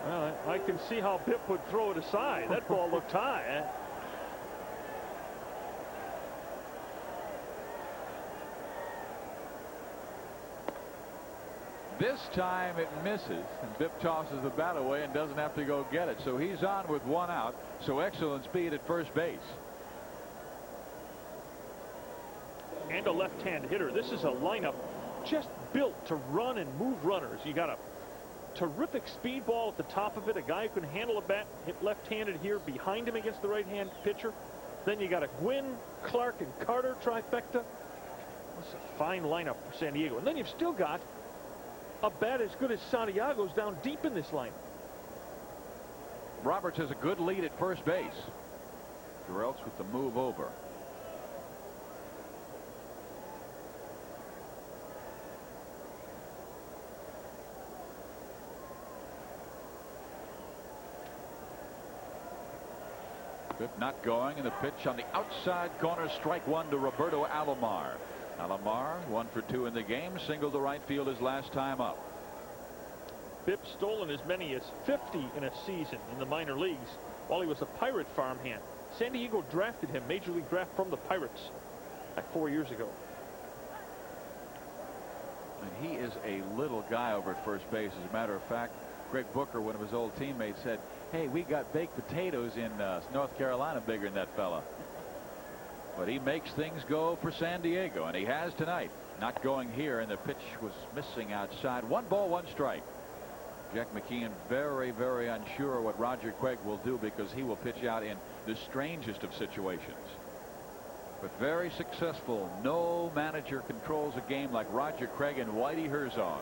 Well, I can see how Biff would throw it aside. That ball looked high. This time it misses, and Biff tosses the bat away and doesn't have to go get it. So he's on with 1 out. So excellent speed at first base. And a left-hand hitter. This is a lineup just built to run and move runners. You got a terrific speed ball at the top of it, a guy who can handle a bat, hit left-handed here behind him against the right-hand pitcher. Then you got a Gwynn, Clark, and Carter trifecta. That's a fine lineup for San Diego. And then you've still got a bat as good as Santiago's down deep in this lineup. Roberts has a good lead at first base. Gurriel's with the move over. Biff not going, and the pitch on the outside corner, strike 1 to Roberto Alomar. Alomar 1 for 2 in the game, singled to right field his last time up. Biff stolen as many as 50 in a season in the minor leagues while he was a Pirate farmhand. San Diego drafted him, major league draft from the Pirates, like 4 years ago. And he is a little guy over at first base. As a matter of fact, Greg Booker, one of his old teammates, said, "Hey, we got baked potatoes in North Carolina bigger than that fella." But he makes things go for San Diego, and he has tonight. Not going here, and the pitch was missing outside. 1 ball, 1 strike. Jack McKeon very, very unsure what Roger Craig will do, because he will pitch out in the strangest of situations. But very successful. No manager controls a game like Roger Craig and Whitey Herzog.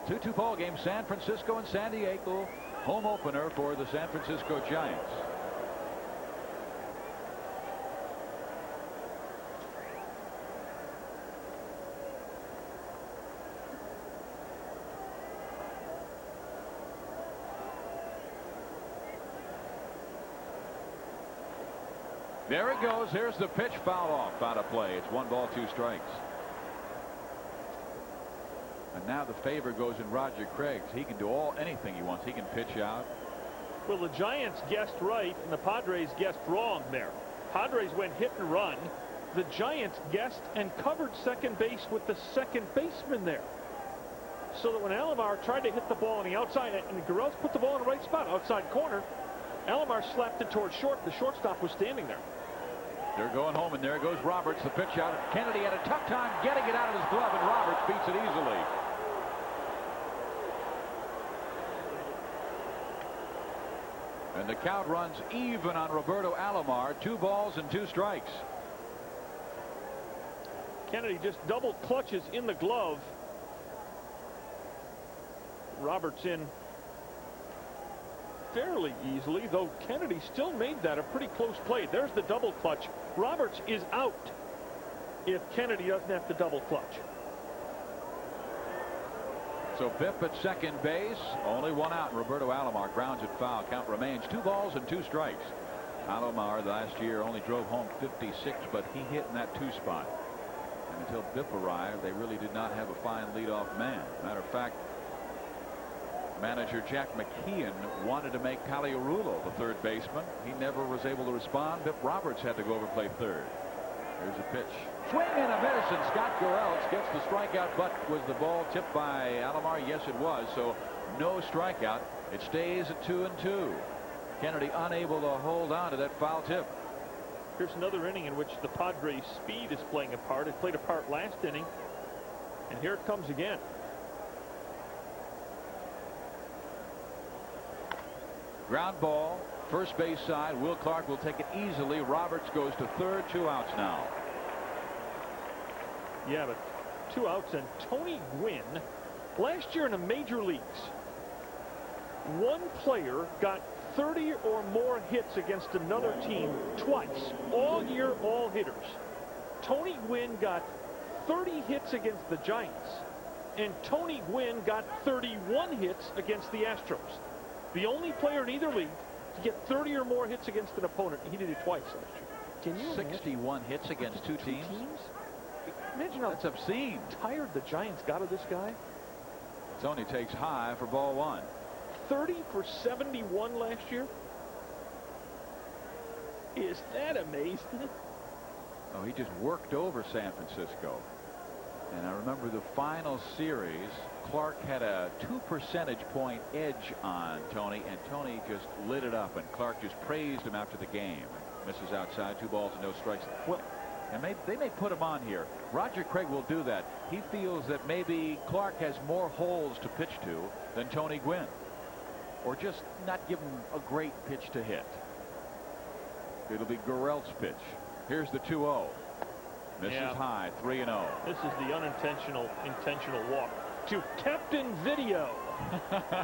2-2 ball game, San Francisco and San Diego. Home opener for the San Francisco Giants. There it goes. Here's the pitch, foul off out of play. It's 1 ball, 2 strikes. And now the favor goes in Roger Craig's. He can do anything he wants. He can pitch out. Well, the Giants guessed right and the Padres guessed wrong there. Padres went hit and run. The Giants guessed and covered second base with the second baseman there. So that when Alomar tried to hit the ball on the outside, and Gurriel's put the ball in the right spot, outside corner, Alomar slapped it towards short. The shortstop was standing there. They're going home, and there goes Roberts. The pitch out. Kennedy had a tough time getting it out of his glove, and Roberts beats it easily. And the count runs even on Roberto Alomar. 2 balls and 2 strikes. Kennedy just double clutches in the glove. Roberts in fairly easily, though Kennedy still made that a pretty close play. There's the double clutch. Roberts is out if Kennedy doesn't have to double clutch. So Biff at second base. Only one out. Roberto Alomar grounds it foul. Count remains 2 balls and 2 strikes. Alomar last year only drove home 56, but he hit in that 2 spot. And until Biff arrived, they really did not have a fine leadoff man. Matter of fact, manager Jack McKeon wanted to make Paliarulo the third baseman. He never was able to respond. Biff Roberts had to go over and play third. Here's a pitch. Swing and a miss, and Scott Gorelts gets the strikeout, but was the ball tipped by Alomar? Yes, it was. So no strikeout. It stays at 2-2. Kennedy unable to hold on to that foul tip. Here's another inning in which the Padres' speed is playing a part. It played a part last inning, and here it comes again. Ground ball, first base side. Will Clark will take it easily. Roberts goes to third. 2 outs now. Yeah, but 2 outs, and Tony Gwynn, last year in the major leagues, one player got 30 or more hits against another team twice, all year, all hitters. Tony Gwynn got 30 hits against the Giants, and Tony Gwynn got 31 hits against the Astros. The only player in either league to get 30 or more hits against an opponent. He did it twice last year. Can you 61 hits against two teams? Imagine how that's obscene. Tired the Giants got of this guy. Tony takes high for ball 1. 30 for 71 last year. Is that amazing? Oh, he just worked over San Francisco. And I remember the final series, Clark had a 2 percentage point edge on Tony, and Tony just lit it up, and Clark just praised him after the game. Misses outside, 2 balls and no strikes. Well, and they may put him on here. Roger Craig will do that. He feels that maybe Clark has more holes to pitch to than Tony Gwynn, or just not give him a great pitch to hit. It'll be Gorelt's pitch. Here's the 2-0. Misses high, 3-0. This is the intentional walk to Captain Video.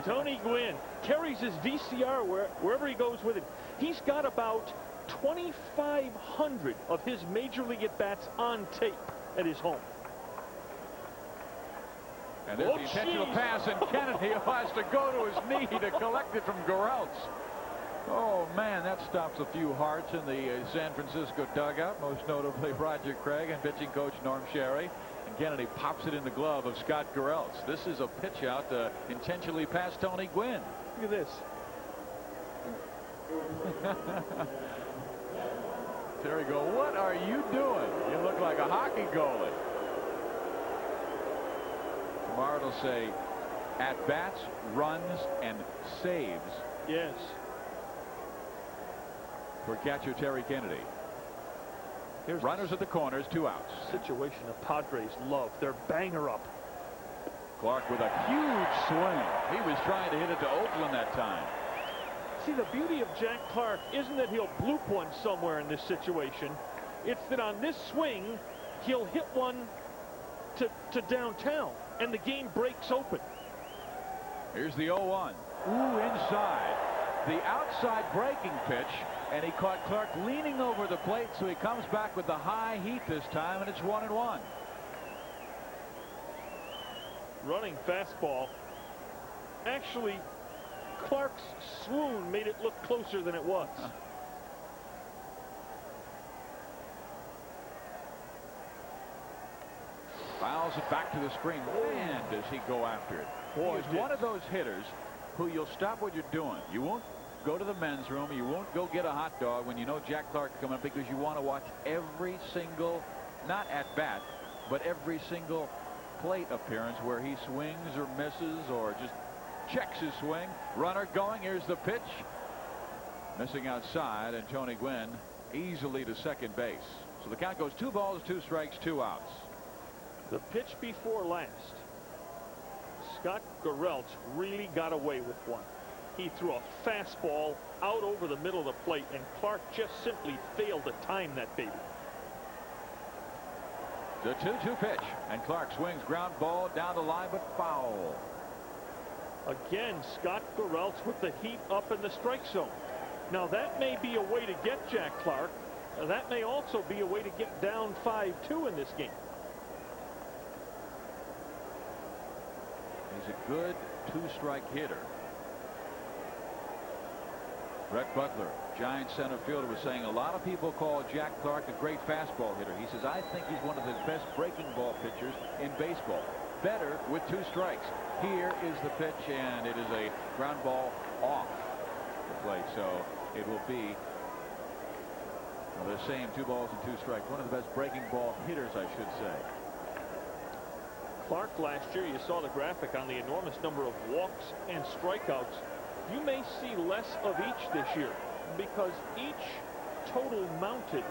Tony Gwynn carries his VCR wherever he goes with it. He's got about 2,500 of his major league at-bats on tape at his home. And there's the intentional pass, and Kennedy has to go to his knee to collect it from Gorelts. Oh, man, that stops a few hearts in the San Francisco dugout, most notably Roger Craig and pitching coach Norm Sherry. And Kennedy pops it in the glove of Scott Gorelts. This is a pitch out intentionally past Tony Gwynn. Look at this. Terry go, what are you doing? You look like a hockey goalie. Tomorrow it'll say at-bats, runs, and saves. Yes. For catcher Terry Kennedy. Here's runners at the corners, 2 outs. Situation the Padres love. They're banger up. Clark with a huge swing. He was trying to hit it to Oakland that time. See, the beauty of Jack Clark isn't that he'll bloop one somewhere in this situation. It's that on this swing, he'll hit one to downtown, and the game breaks open. Here's the 0-1. Ooh, inside. The outside breaking pitch, and he caught Clark leaning over the plate, so he comes back with the high heat this time, and it's 1-1. Running fastball. Actually, Clark's swoon made it look closer than it was. Fouls it back to the screen. Man, does he go after it. Boy, he's one of those hitters who you'll stop what you're doing. You won't go to the men's room. You won't go get a hot dog when you know Jack Clark's coming up, because you want to watch every single, not at bat, but every single plate appearance where he swings or misses or just checks his swing. Runner going. Here's the pitch. Missing outside, and Tony Gwynn easily to second base. So the count goes 2 balls, 2 strikes, 2 outs. The pitch before last, Scott Gorelts really got away with one. He threw a fastball out over the middle of the plate, and Clark just simply failed to time that baby. The 2-2 pitch, and Clark swings ground ball down the line, but foul. Again, Scott Gorelts with the heat up in the strike zone. Now, that may be a way to get Jack Clark. That may also be a way to get down 5-2 in this game. He's He's a good two-strike hitter. Brett Butler, Giants center fielder, was saying a lot of people call Jack Clark a great fastball hitter. He says, I think he's one of the best breaking ball pitchers in baseball. Better with 2 strikes. Here is the pitch, and it is a ground ball off the plate. So it will be, well, they're saying 2 balls and 2 strikes. One of the best breaking ball hitters, I should say. Clark last year, you saw the graphic on the enormous number of walks and strikeouts. You may see less of each this year because each total mounted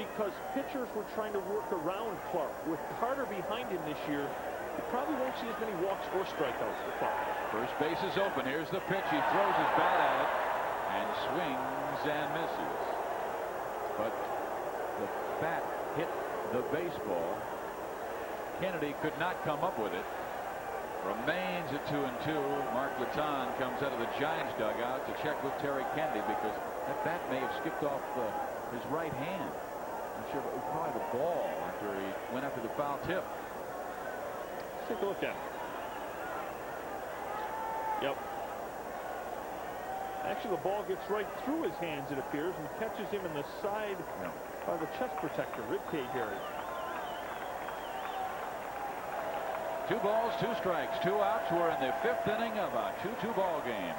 because pitchers were trying to work around Clark. With Carter behind him this year, you probably won't see as many walks or strikeouts for Clark. First base is open. Here's the pitch. He throws his bat at it and swings and misses. But the bat hit the baseball. Kennedy could not come up with it. Remains at 2-2. Mark Laton comes out of the Giants dugout to check with Terry Kennedy because that bat may have skipped off his right hand. I'm sure it was probably the ball after he went after the foul tip. Let's take a look at it. Yep. Actually, the ball gets right through his hands, it appears, and catches him in the side by the chest protector, rib cage area. 2 balls, 2 strikes, 2 outs. We're in the 5th inning of a 2-2 ball game.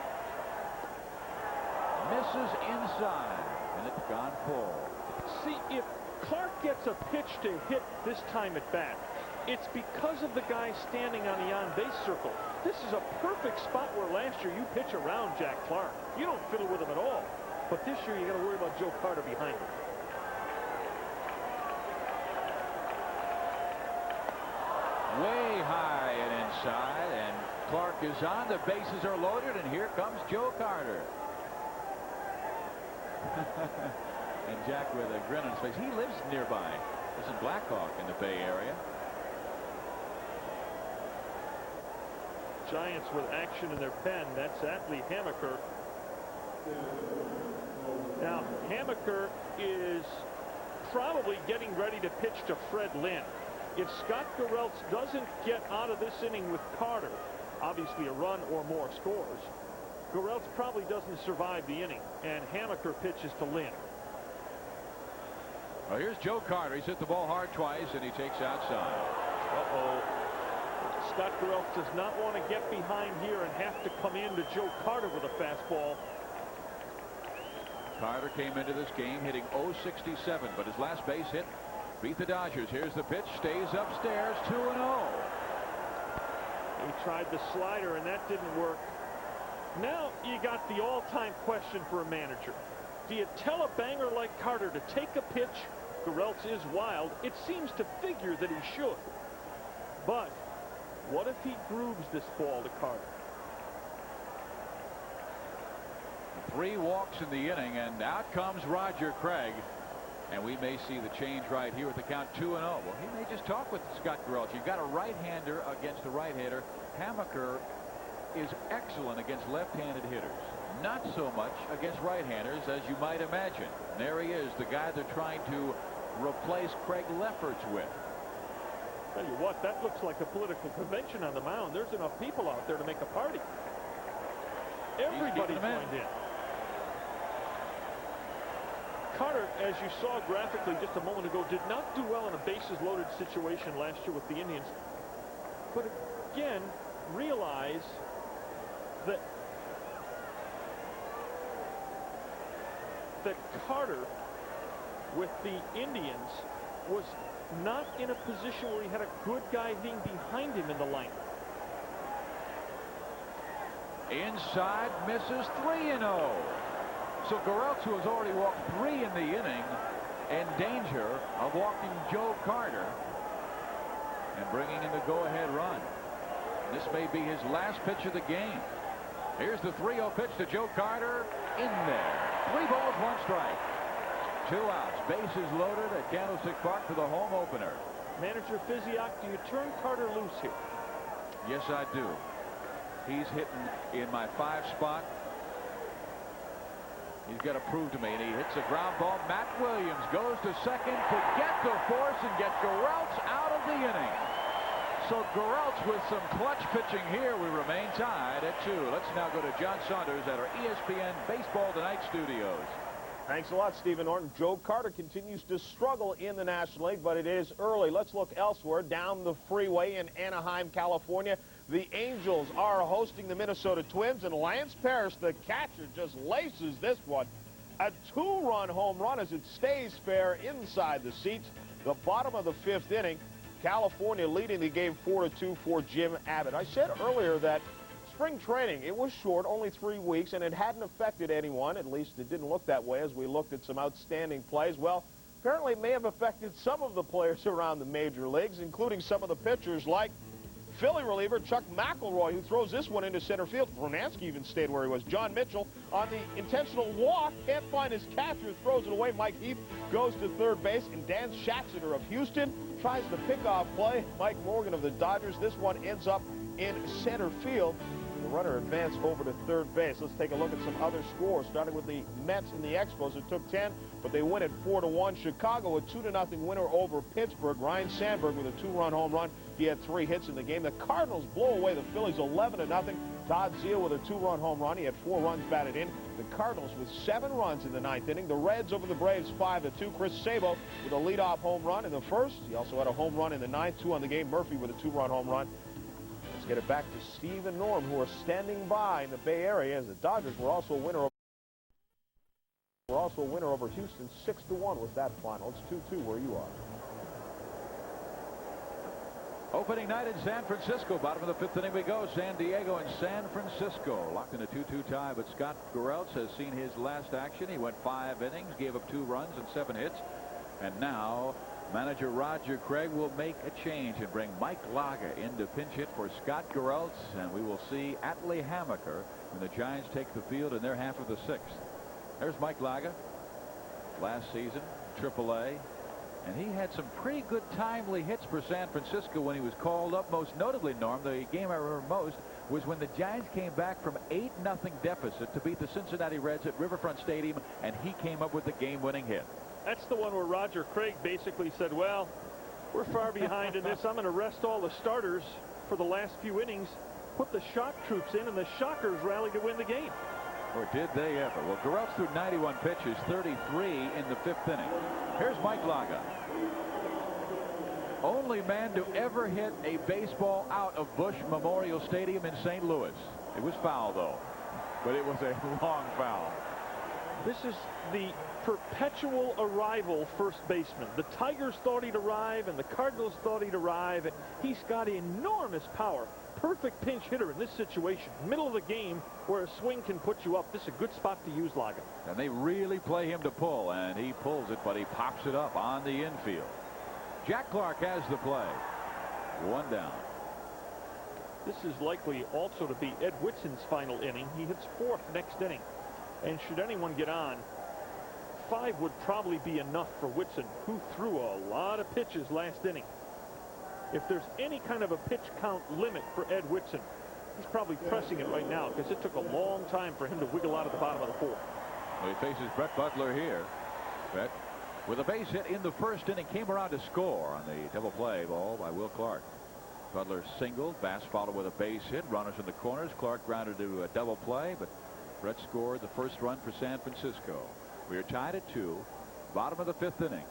Misses inside, and it's gone full. See, if Clark gets a pitch to hit this time at bat, it's because of the guy standing on the on-base circle. This is a perfect spot where last year you pitch around Jack Clark. You don't fiddle with him at all. But this year you got to worry about Joe Carter behind him. Way high and inside, and Clark is on. The bases are loaded, and here comes Joe Carter. And Jack with a grin on his face. He lives nearby. Lives in Blackhawk in the Bay Area. Giants with action in their pen. That's Atlee Hammaker. Now, Hammaker is probably getting ready to pitch to Fred Lynn. If Scott Gereltz doesn't get out of this inning with Carter, obviously a run or more scores, Gereltz probably doesn't survive the inning, and Hammaker pitches to Lynn. Well, here's Joe Carter. He's hit the ball hard twice, and he takes outside. Uh-oh. Scott Gereltz does not want to get behind here and have to come in to Joe Carter with a fastball. Carter came into this game hitting .067, but his last base hit beat the Dodgers. Here's the pitch. Stays upstairs. 2-0. He tried the slider, and that didn't work. Now you got the all-time question for a manager. Do you tell a banger like Carter to take a pitch? Gereltz is wild. It seems to figure that he should. But what if he grooves this ball to Carter? 3 walks in the inning, and out comes Roger Craig. And we may see the change right here with the count 2-0. Well, he may just talk with Scott Gereltz. You've got a right-hander against a right-hander. Hammaker is excellent against left-handed hitters. Not so much against right-handers as you might imagine. And there he is, the guy they're trying to replace Craig Lefferts with. Tell you what, that looks like a political convention on the mound. There's enough people out there to make a party. Everybody joined in. Carter, as you saw graphically just a moment ago, did not do well in a bases-loaded situation last year with the Indians. But again, realize that Carter, with the Indians, was not in a position where he had a good guy hitting behind him in the lineup. Inside, misses. 3-0. So Gereltz, who has already walked 3 in the inning, in danger of walking Joe Carter and bringing in the go-ahead run. This may be his last pitch of the game. Here's the 3-0 pitch to Joe Carter. In there. 3 balls, 1 strike. 2 outs. Bases loaded at Candlestick Park for the home opener. Manager Physiak, do you turn Carter loose here? Yes, I do. He's hitting in my 5 spot. He's got to prove to me, and he hits a ground ball. Matt Williams goes to second to get the force and get Gereltz out of the inning. So Geraltz with some clutch pitching here. We remain tied at 2. Let's now go to John Saunders at our ESPN Baseball Tonight studios. Thanks a lot, Stephen Norton. Joe Carter continues to struggle in the National League, but it is early. Let's look elsewhere down the freeway in Anaheim, California. The Angels are hosting the Minnesota Twins, and Lance Parrish, the catcher, just laces this one. A 2-run home run as it stays fair inside the seats. The bottom of the 5th inning, California leading the game 4-2 for Jim Abbott. I said earlier that spring training, it was short, only 3 weeks, and it hadn't affected anyone. At least it didn't look that way as we looked at some outstanding plays. Well, apparently it may have affected some of the players around the major leagues, including some of the pitchers like Philly reliever Chuck McElroy, who throws this one into center field. Brunansky even stayed where he was. John Mitchell on the intentional walk, can't find his catcher, throws it away. Mike Heath goes to third base, and Dan Schatzeder of Houston tries the pickoff play. Mike Morgan of the Dodgers, this one ends up in center field. The runner advanced over to third base. Let's take a look at some other scores, starting with the Mets and the Expos. It took 10, but they win at 4-1. Chicago, a 2-0 winner over Pittsburgh. Ryan Sandberg with a 2-run home run. He had 3 hits in the game. The Cardinals blow away the Phillies 11-0. Todd Zeile with a 2-run home run. He had 4 runs batted in. The Cardinals with 7 runs in the 9th inning. The Reds over the Braves 5-2. Chris Sabo with a leadoff home run in the 1st. He also had a home run in the 9th, 2 on the game. Murphy with a 2-run home run. Let's get it back to Steve and Norm, who are standing by in the Bay Area, as the Dodgers were also a winner over Houston. 6-1 was that final. It's 2-2 where you are. Opening night in San Francisco. Bottom of the 5th inning we go. San Diego and San Francisco locked in a 2-2 tie, but Scott Geraltz has seen his last action. He went 5 innings, gave up 2 runs and 7 hits, and now manager Roger Craig will make a change and bring Mike Laga in to pinch hit for Scott Geraltz, and we will see Atlee Hammaker when the Giants take the field in their half of the 6th. There's Mike Laga, last season, AAA, and he had some pretty good timely hits for San Francisco when he was called up. Most notably, Norm, the game I remember most was when the Giants came back from 8-0 deficit to beat the Cincinnati Reds at Riverfront Stadium, and he came up with the game-winning hit. That's the one where Roger Craig basically said, well, we're far behind in this. I'm going to rest all the starters for the last few innings, put the shock troops in, and the Shockers rally to win the game. Or did they ever? Well, Geraltz threw 91 pitches, 33 in the 5th inning. Here's Mike Laga. Only man to ever hit a baseball out of Busch Memorial Stadium in St. Louis. It was foul, though, but it was a long foul. This is the perpetual arrival first baseman. The Tigers thought he'd arrive, and the Cardinals thought he'd arrive. He's got enormous power. Perfect pinch hitter in this situation. Middle of the game where a swing can put you up. This is a good spot to use Laga. And they really play him to pull, and he pulls it, but he pops it up on the infield. Jack Clark has the play. 1 down. This is likely also to be Ed Whitson's final inning. He hits 4th next inning. And should anyone get on, 5 would probably be enough for Whitson, who threw a lot of pitches last inning. If there's any kind of a pitch count limit for Ed Whitson, he's probably pressing it right now because it took a long time for him to wiggle out of the bottom of the 4th. Well, he faces Brett Butler here. Brett, with a base hit in the 1st inning, came around to score on the double play ball by Will Clark. Butler singled, Bass followed with a base hit, runners in the corners. Clark grounded to a double play, but Brett scored the 1st run for San Francisco. We are tied at 2, bottom of the 5th inning.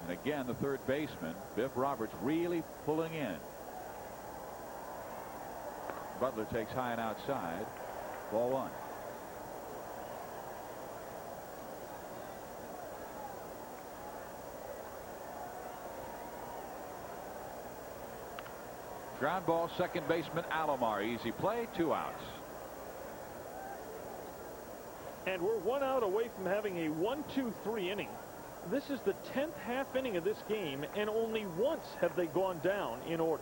And again, the 3rd baseman, Biff Roberts, really pulling in. Butler takes high and outside. Ball 1. Ground ball, second baseman Alomar. Easy play, 2 outs. And we're 1 out away from having a 1-2-3 inning. This is the 10th half inning of this game, and only once have they gone down in order.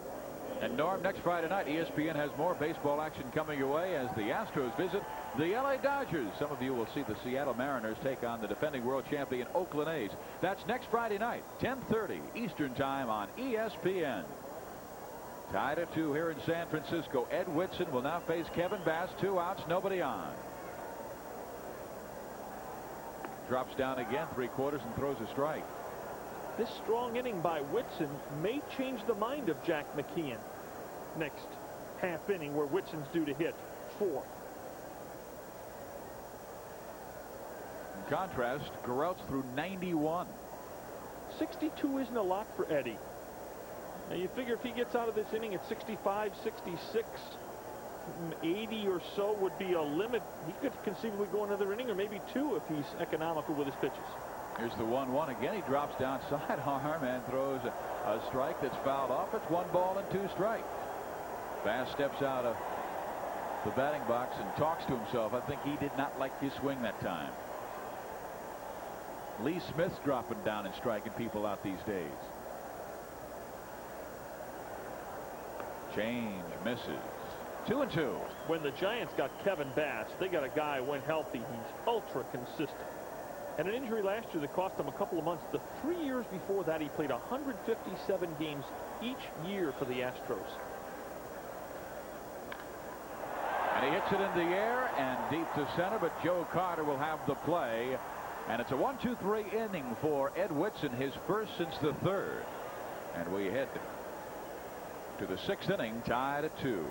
And Norm, next Friday night, ESPN has more baseball action coming your way as the Astros visit the LA Dodgers. Some of you will see the Seattle Mariners take on the defending world champion Oakland A's. That's next Friday night, 10:30 Eastern Time on ESPN. Tied at 2 here in San Francisco. Ed Whitson will now face Kevin Bass. 2 outs, nobody on. Drops down again, 3/4, and throws a strike. This strong inning by Whitson may change the mind of Jack McKeon. next half inning, where Whitson's due to hit 4. In contrast, Garrett's through 91. 62 isn't a lot for Eddie. Now you figure if he gets out of this inning at 65, 66, 80 or so would be a limit. He could conceivably go another inning or maybe 2 if he's economical with his pitches. Here's the 1-1 again. He drops down sidearm and throws a strike that's fouled off. It's 1 ball and 2 strikes. Bass steps out of the batting box and talks to himself. I think he did not like his swing that time. Lee Smith's dropping down and striking people out these days. Change, misses. 2-2. When the Giants got Kevin Bass, they got a guy when healthy. He's ultra consistent. And an injury last year that cost him a couple of months. The 3 years before that, he played 157 games each year for the Astros. And he hits it in the air and deep to center, but Joe Carter will have the play. And it's a 1-2-3 inning for Ed Whitson, his first since the 3rd. And we head to the 6th inning, tied at 2.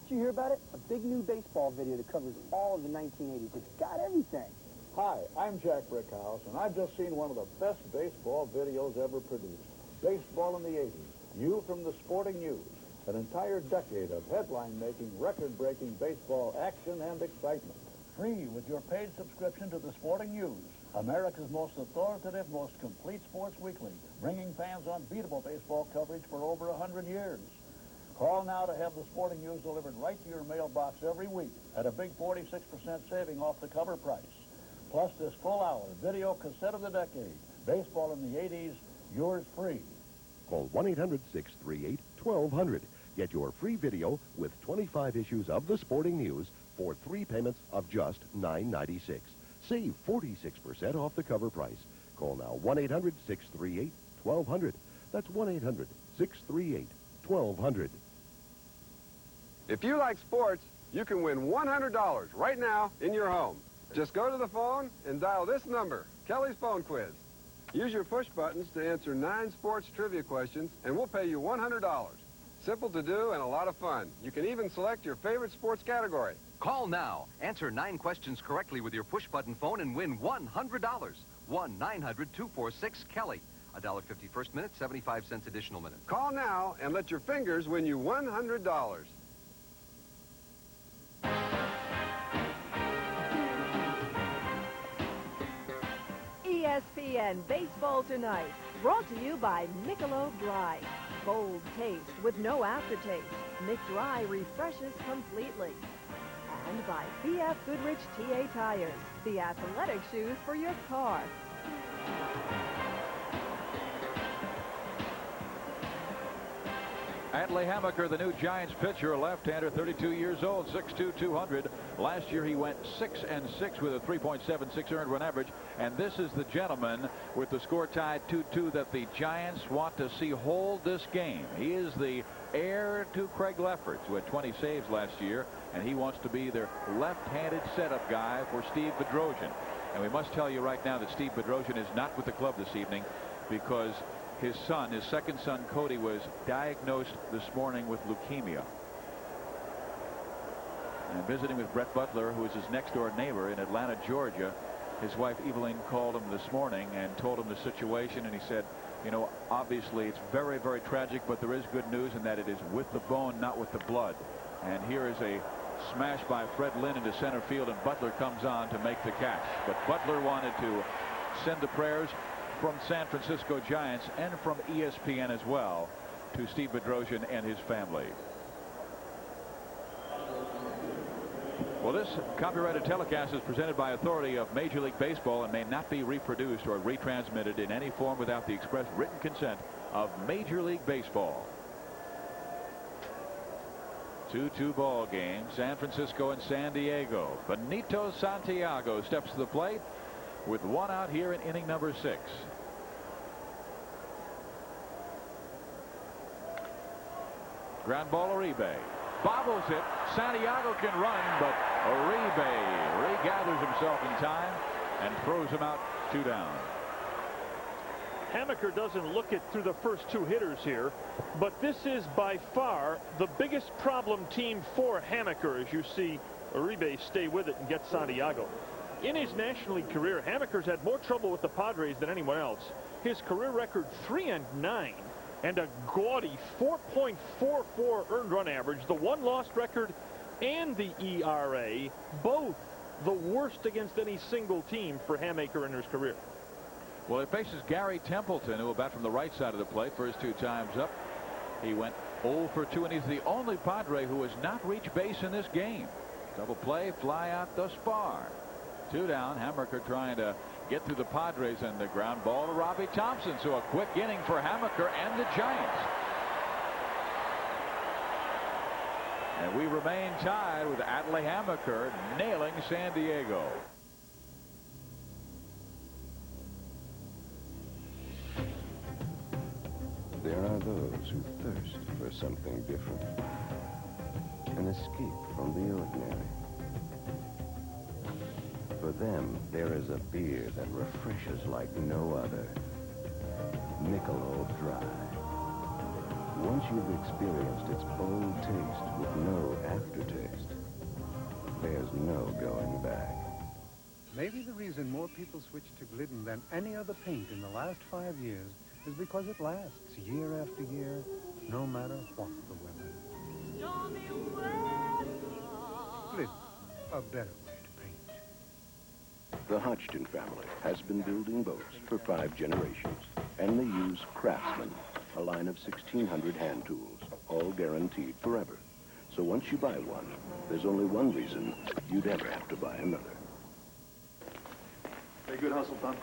Did you hear about it? A big new baseball video that covers all of the 1980s. It's got everything. Hi, I'm Jack Brickhouse, and I've just seen one of the best baseball videos ever produced. Baseball in the 80s. You from the Sporting News. An entire decade of headline-making, record-breaking baseball action and excitement. Free with your paid subscription to the Sporting News. America's most authoritative, most complete sports weekly, bringing fans unbeatable baseball coverage for over 100 years. Call now to have the Sporting News delivered right to your mailbox every week at a big 46% saving off the cover price. Plus this full-hour video cassette of the decade, Baseball in the 80s, yours free. Call 1-800-638-1200. Get your free video with 25 issues of the Sporting News for 3 payments of just $9.96. Save 46% off the cover price. Call now 1-800-638-1200. That's 1-800-638-1200. If you like sports, you can win $100 right now in your home. Just go to the phone and dial this number, Kelly's Phone Quiz. Use your push buttons to answer 9 sports trivia questions, and we'll pay you $100. Simple to do and a lot of fun. You can even select your favorite sports category. Call now. Answer 9 questions correctly with your push-button phone and win $100. 1-900-246-KELLY. $1.50 first minute, 75 cents additional minute. Call now and let your fingers win you $100. ESPN Baseball Tonight, brought to you by Michelob Dry. Bold taste with no aftertaste. Mick Dry refreshes completely. And by BF Goodrich TA Tires, the athletic shoes for your car. Adley Hammaker, the new Giants pitcher, a left-hander, 32 years old, 6'2", 200. Last year he went 6-6 with a 3.76 earned run average. And this is the gentleman with the score tied 2-2 that the Giants want to see hold this game. He is the heir to Craig Lefferts, who had 20 saves last year, and he wants to be their left-handed setup guy for Steve Bedrosian. And we must tell you right now that Steve Bedrosian is not with the club this evening because his son, his second son, Cody, was diagnosed this morning with leukemia. And visiting with Brett Butler, who is his next-door neighbor in Atlanta, Georgia, his wife Evelyn called him this morning and told him the situation, and he said, you know, obviously it's very, very tragic, but there is good news in that it is with the bone, not with the blood. And here is a smash by Fred Lynn into center field, and Butler comes on to make the catch. But Butler wanted to send the prayers from San Francisco Giants and from ESPN as well to Steve Bedrosian and his family. Well, this copyrighted telecast is presented by authority of Major League Baseball and may not be reproduced or retransmitted in any form without the express written consent of Major League Baseball. 2-2 ball game, San Francisco and San Diego. Benito Santiago steps to the plate with 1 out here in inning number 6. Ground ball, Uribe. Bobbles it. Santiago can run, but Uribe regathers himself in time and throws him out 2 down. Hammaker doesn't look it through the first two hitters here, but this is by far the biggest problem team for Hammaker, as you see Uribe stay with it and get Santiago. In his National League career, Hammaker's had more trouble with the Padres than anyone else. His career record 3-9 and a gaudy 4.44 earned run average. The one lost record and the ERA, both the worst against any single team for Hammaker in his career. Well, he faces Gary Templeton, who will bat from the right side of the plate. First two times up, he went 0 for 2, and he's the only Padre who has not reached base in this game. Double play, fly out thus far. 2 down. Hammaker trying to get through the Padres, and the ground ball to Robbie Thompson. So a quick inning for Hammaker and the Giants. And we remain tied with Adley Hammaker nailing San Diego. There are those who thirst for something different, an escape from the ordinary. For them, there is a beer that refreshes like no other. Michelob Dry. Once you've experienced its bold taste with no aftertaste, there's no going back. Maybe the reason more people switch to Glidden than any other paint in the last 5 years is because it lasts year after year, no matter what the weather. Glidden, a better way to paint. The Hodgson family has been building boats for 5 generations, and they use Craftsman, a line of 1,600 hand tools, all guaranteed forever. So once you buy one, there's only one reason you'd ever have to buy another. Hey, good hustle, Tom.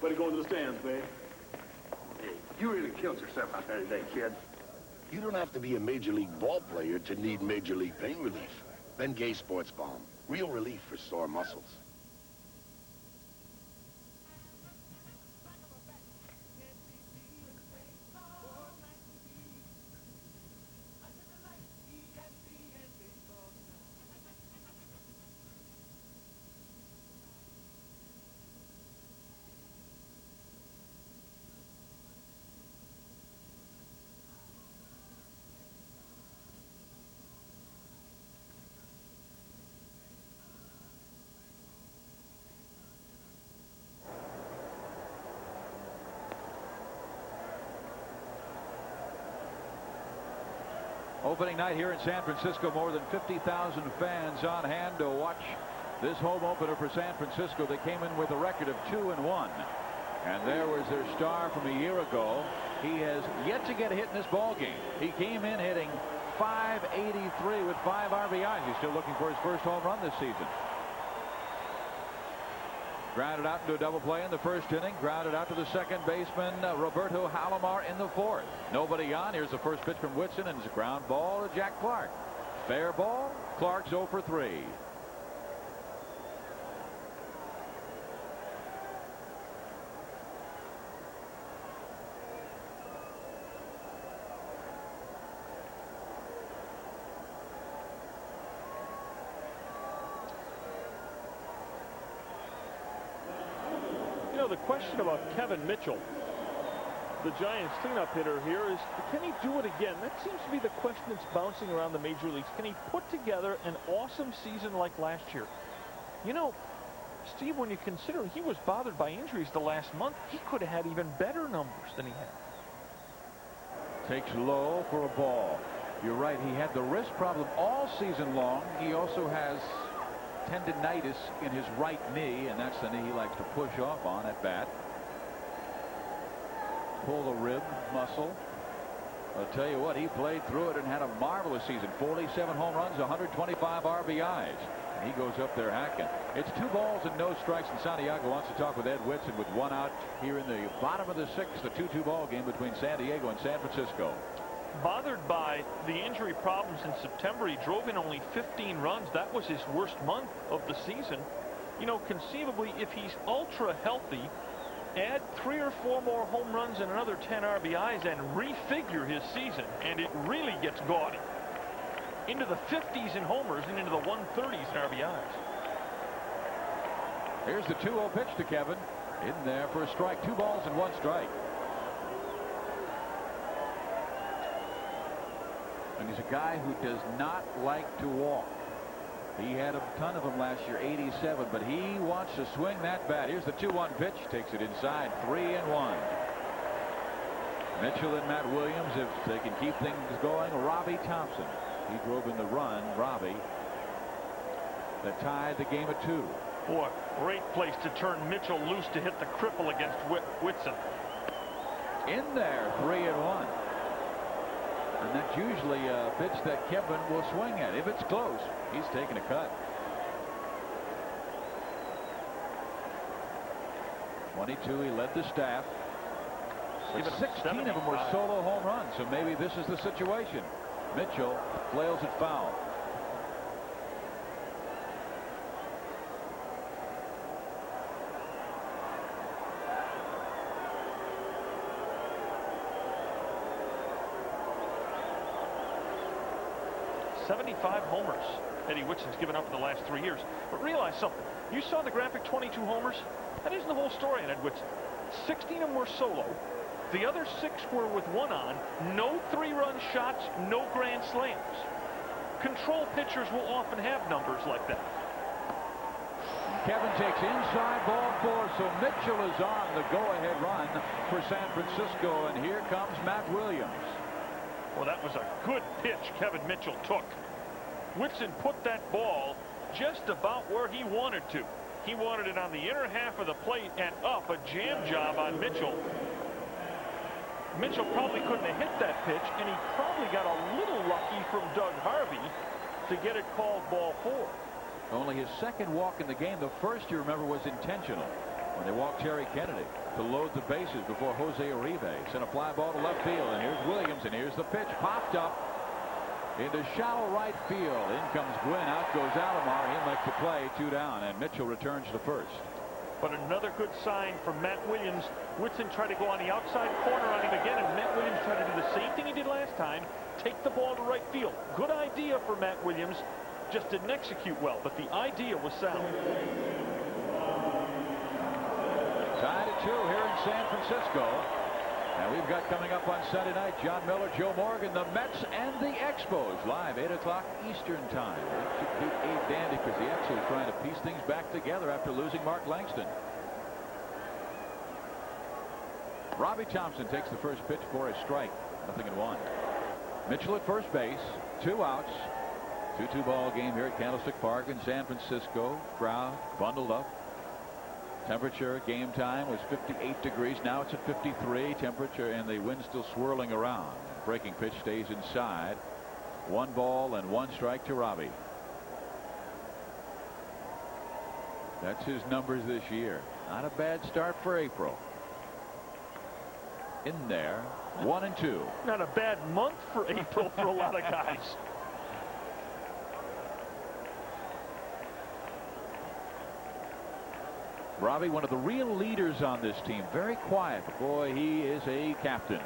Way to go into the stands, babe. Hey, you really killed yourself out there today, kid. You don't have to be a Major League ball player to need Major League pain relief. Ben Gay Sports Balm. Real relief for sore muscles. Opening night here in San Francisco, more than 50,000 fans on hand to watch this home opener for San Francisco. They came in with a record of 2-1. And there was their star from a year ago. He has yet to get a hit in this ball game. He came in hitting .583 with 5 RBIs. He's still looking for his first home run this season. Grounded out into a double play in the first inning. Grounded out to the second baseman, Roberto Alomar, in the fourth. Nobody on. Here's the first pitch from Whitson, and it's a ground ball to Jack Clark. Fair ball. Clark's 0 for 3. The question about Kevin Mitchell, the Giants cleanup hitter here, is can he do it again? That seems to be the question that's bouncing around the major leagues. Can he put together an awesome season like last year? You know, Steve, when you consider he was bothered by injuries the last month, he could have had even better numbers than he had. Takes low for a ball. You're right, he had the wrist problem all season long. He also has tendinitis in his right knee, and that's the knee he likes to push off on at bat. Pull the rib muscle. I'll tell you what, he played through it and had a marvelous season. 47 home runs, 125 RBIs. And he goes up there hacking. It's 2 balls and no strikes, and Santiago wants to talk with Ed Whitson with 1 out here in the bottom of the 6th, the 2-2 ball game between San Diego and San Francisco. Bothered by the injury problems in September, he drove in only 15 runs. That was his worst month of the season. You know, conceivably, if he's ultra healthy, add 3 or 4 more home runs and another 10 RBIs and refigure his season, and it really gets gaudy. Into the 50s in homers and into the 130s in RBIs. Here's the 2-0 pitch to Kevin. In there for a strike. 2 balls and 1 strike. And he's a guy who does not like to walk. He had a ton of them last year, 87, but he wants to swing that bat. Here's the 2-1 pitch. Takes it inside. 3-1. Mitchell and Matt Williams, if they can keep things going. Robbie Thompson. He drove in the run. Robbie. That tied the game at 2. Boy, great place to turn Mitchell loose to hit the cripple against Whitson. In there, 3-1. And that's usually a pitch that Kevin will swing at. If it's close, he's taking a cut. 22, he led the staff. But 16 of them were solo home runs, so maybe this is the situation. Mitchell flails it foul. '75 homers Eddie Whitson's given up in the last 3 years. But realize something. You saw the graphic, 22 homers. That isn't the whole story on Ed Whitson. 16 of them were solo. The other 6 were with 1 on. No 3-run shots, no grand slams. Control pitchers will often have numbers like that. Kevin takes inside, ball 4, so Mitchell is on the go-ahead run for San Francisco, and here comes Matt Williams. Well, that was a good pitch Kevin Mitchell took. Whitson put that ball just about where he wanted to. He wanted it on the inner half of the plate and up, a jam job on Mitchell. Mitchell probably couldn't have hit that pitch, and he probably got a little lucky from Doug Harvey to get it called ball 4. Only his 2nd walk in the game. The first, you remember, was intentional when they walked Terry Kennedy to load the bases before Jose Uribe sent a fly ball to left field. And here's Williams, and here's the pitch. Popped up into shallow right field. In comes Gwynn. Out goes Alomar. He'll make the play. 2 down, and Mitchell returns to first. But another good sign from Matt Williams. Whitson tried to go on the outside corner on him again, and Matt Williams tried to do the same thing he did last time. Take the ball to right field. Good idea for Matt Williams. Just didn't execute well, but the idea was sound. Tied at 2 here in San Francisco. And we've got coming up on Sunday night, John Miller, Joe Morgan, the Mets and the Expos, live 8 o'clock Eastern time. That should beat Abe Dandy because the Expos are trying to piece things back together after losing Mark Langston. Robbie Thompson takes the first pitch for a strike. 0-1. Mitchell at first base. 2 outs. 2-2 ball game here at Candlestick Park in San Francisco. Crowd bundled up. Temperature at game time was 58 degrees. Now it's at 53. Temperature and the wind still swirling around. Breaking pitch stays inside. 1 ball and 1 strike to Robbie. That's his numbers this year. Not a bad start for April. In there, 1-2. Not a bad month for April for a lot of guys. Robbie, one of the real leaders on this team. Very quiet. Boy, he is a captain.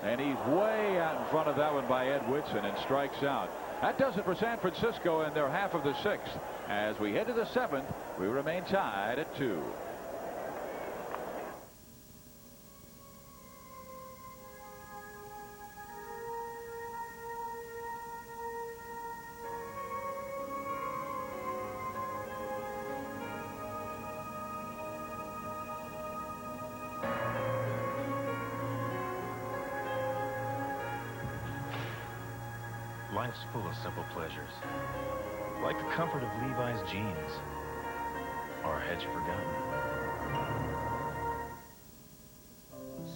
And he's way out in front of that one by Ed Whitson and strikes out. That does it for San Francisco in their half of the 6th. As we head to the 7th, we remain tied at 2. Life's full of simple pleasures, like the comfort of Levi's jeans, or had you forgotten?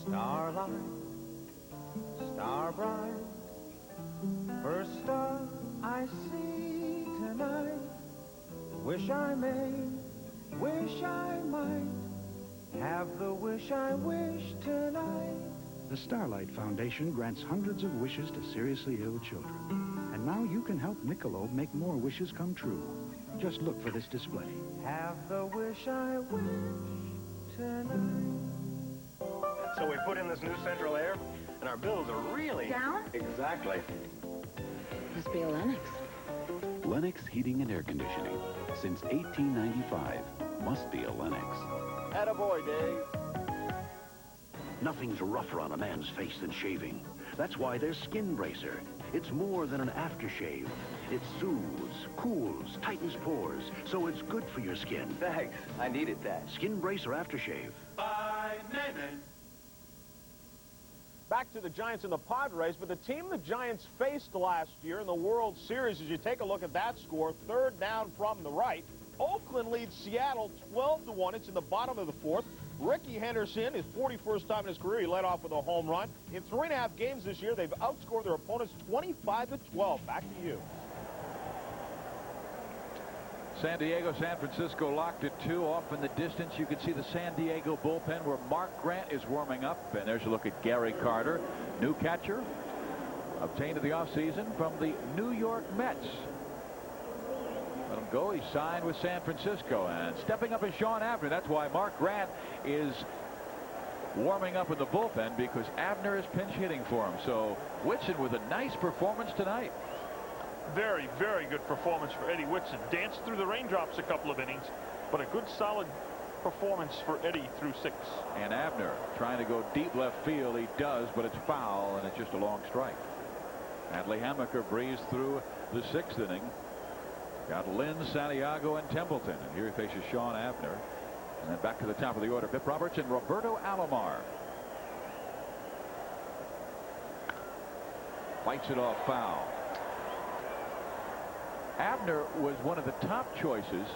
Starlight, star bright, first star I see tonight. Wish I may, wish I might, have the wish I wish tonight. The Starlight Foundation grants hundreds of wishes to seriously ill children. And now you can help Michelob make more wishes come true. Just look for this display. Have the wish I wish tonight. So we put in this new central air, and our bills are really... Down? Exactly. Must be a Lennox. Lennox Heating and Air Conditioning. Since 1895, must be a Lennox. Attaboy, Dave. Nothing's rougher on a man's face than shaving. That's why there's Skin Bracer. It's more than an aftershave. It soothes, cools, tightens pores, so it's good for your skin. Thanks. I needed that. Skin Bracer Aftershave. Back to the Giants and the Padres, but the team the Giants faced last year in the World Series, as you take a look at that score, third down from the right. Oakland leads Seattle 12-1. It's in the bottom of the fourth. Ricky Henderson, his 41st time in his career, he led off with a home run. In 3.5 games this year, they've outscored their opponents 25-12. Back to you. San Diego, San Francisco locked at 2. Off in the distance, you can see the San Diego bullpen where Mark Grant is warming up. And there's a look at Gary Carter, new catcher, obtained in the offseason from the New York Mets. Let him go. He signed with San Francisco. And stepping up is Sean Abner. That's why Mark Grant is warming up in the bullpen, because Abner is pinch hitting for him. So Whitson with a nice performance tonight. Very, very good performance for Eddie Whitson. Danced through the raindrops a couple of innings, but a good solid performance for Eddie through 6. And Abner trying to go deep left field. He does, but it's foul, and it's just a long strike. Adley Hammaker breezed through the 6th inning. Got Lynn, Santiago, and Templeton. And here he faces Sean Abner. And then back to the top of the order, Bip Roberts and Roberto Alomar. Fights it off, foul. Abner was one of the top choices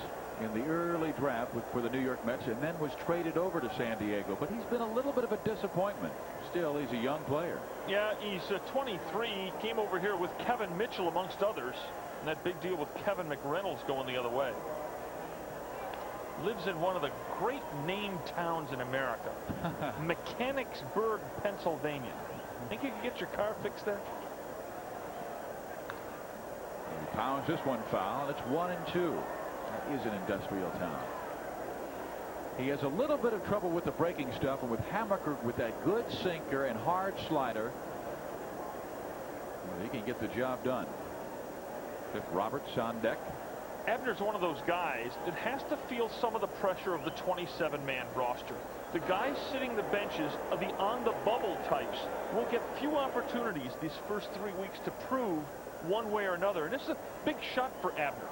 in the early draft for the New York Mets, and then was traded over to San Diego. But he's been a little bit of a disappointment. Still, he's a young player. Yeah, he's 23. He came over here with Kevin Mitchell, amongst others. And that big deal with Kevin McReynolds going the other way. Lives in one of the great named towns in America. Mechanicsburg, Pennsylvania. Think you can get your car fixed there? He pounds this one foul. It's 1-2. That is an industrial town. He has a little bit of trouble with the breaking stuff, and with Hammaker with that good sinker and hard slider, well, he can get the job done. Bip Roberts on deck. Abner's one of those guys that has to feel some of the pressure of the 27-man roster. The guys sitting the benches are the on-the-bubble types. Will get few opportunities these first 3 weeks to prove one way or another. And this is a big shot for Abner.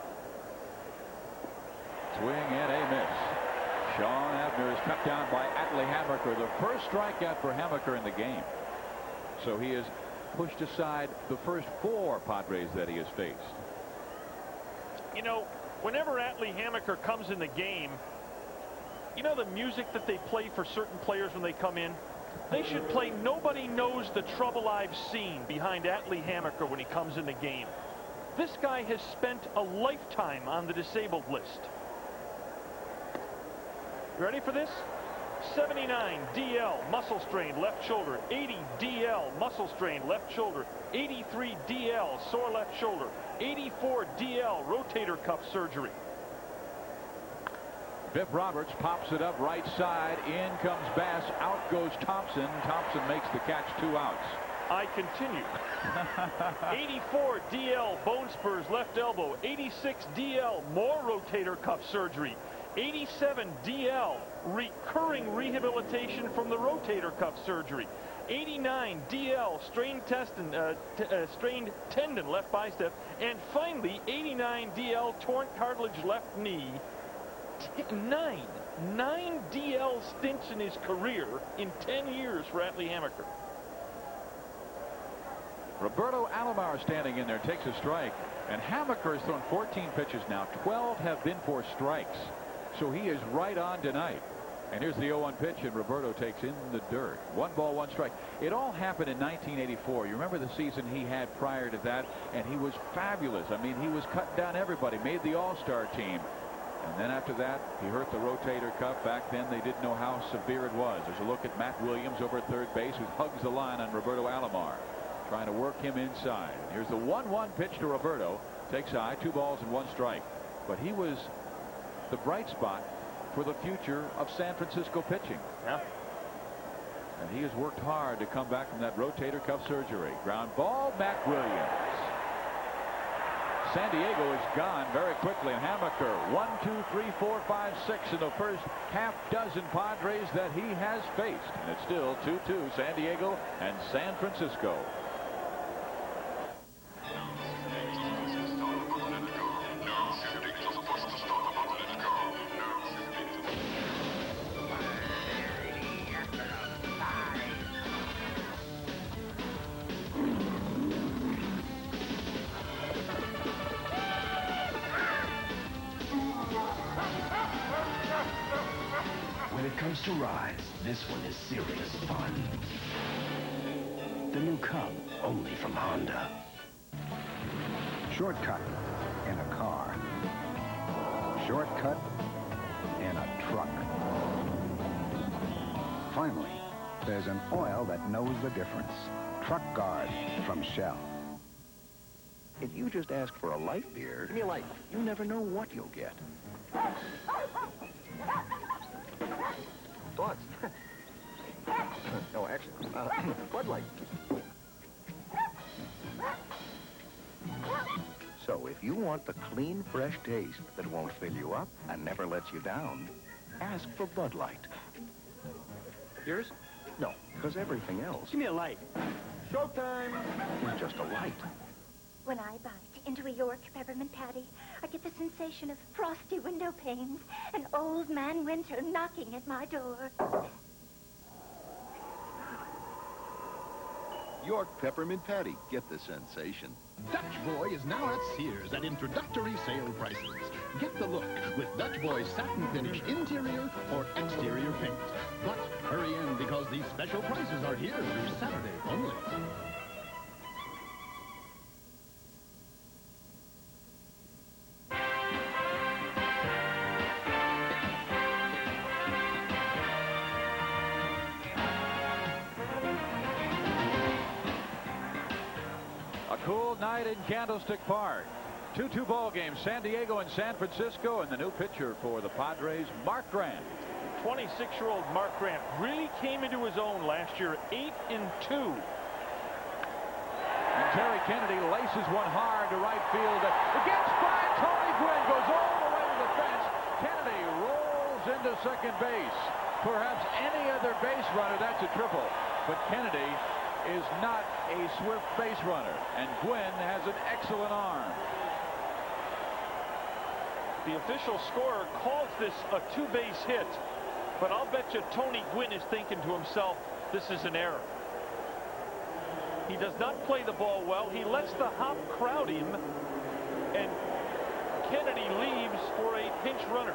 Swing and a miss. Sean Abner is cut down by Adley Hammaker. The first strikeout for Hammaker in the game. So he has pushed aside the first 4 Padres that he has faced. You know, whenever Adley Hammaker comes in the game, you know the music that they play for certain players when they come in? They should play "Nobody Knows the Trouble I've Seen" behind Adley Hammaker when he comes in the game. This guy has spent a lifetime on the disabled list. You ready for this? 79 DL, muscle strain, left shoulder. 80 DL, muscle strain, left shoulder. 83 DL, sore left shoulder. 84 DL, rotator cuff surgery. Bip Roberts pops it up right side. In comes Bass. Out goes Thompson. Thompson makes the catch, 2 outs. I continue. 84 DL, bone spurs, left elbow. 86 DL, more rotator cuff surgery. 87 DL, recurring rehabilitation from the rotator cuff surgery. 89 DL, strained tendon, left bicep. And finally, 89 DL, torn cartilage, left knee. 9 DL stints in his career in 10 years for Adley Hammaker. Roberto Alomar standing in there, takes a strike. And Hammaker has thrown 14 pitches now. 12 have been for strikes. So he is right on tonight. And here's the 0-1 pitch, and Roberto takes in the dirt. 1 ball, 1 strike. It all happened in 1984. You remember the season he had prior to that, and he was fabulous. I mean, he was cutting down everybody, made the All-Star team. And then after that, he hurt the rotator cuff. Back then, they didn't know how severe it was. There's a look at Matt Williams over at third base, who hugs the line on Roberto Alomar, trying to work him inside. Here's the 1-1 pitch to Roberto. Takes high, 2 balls and 1 strike. But he was the bright spot for the future of San Francisco pitching. Yeah. And he has worked hard to come back from that rotator cuff surgery. Ground ball, Matt Williams. San Diego is gone very quickly. And Hammaker, 1, 2, 3, 4, 5, 6 in the first half dozen Padres that he has faced. And it's still 2-2, San Diego and San Francisco. When it comes to rides, this one is serious fun. The new Cub, only from Honda. Shortcut in a car. Shortcut in a truck. Finally, there's an oil that knows the difference. Truck Guard from Shell. If you just ask for a light beer, give me a light. You never know what you'll get. Thoughts? No, actually, Bud Light. So if you want the clean, fresh taste that won't fill you up and never lets you down, ask for Bud Light. Yours? No, because everything else Give me a light. Showtime! is just a light. When I bite into a York peppermint patty, I get the sensation of frosty window panes and old man winter knocking at my door. York Peppermint Patty. Get the sensation. Dutch Boy is now at Sears at introductory sale prices. Get the look with Dutch Boy's satin finish interior or exterior paint. But hurry in because these special prices are here through Saturday only. A cool night in Candlestick Park. 2-2 ball game, San Diego and San Francisco, and the new pitcher for the Padres, Mark Grant. 26-year-old Mark Grant really came into his own last year, 8-2. And Terry Kennedy laces one hard to right field. It gets by Tony Gwynn, goes all the way to the fence. Kennedy rolls into second base. Perhaps any other base runner, that's a triple. But Kennedy is not a swift base runner, and Gwynn has an excellent arm. The official scorer calls this a two-base hit, but I'll bet you Tony Gwynn is thinking to himself, this is an error. He does not play the ball well. He lets the hop crowd him, and Kennedy leaves for a pinch runner.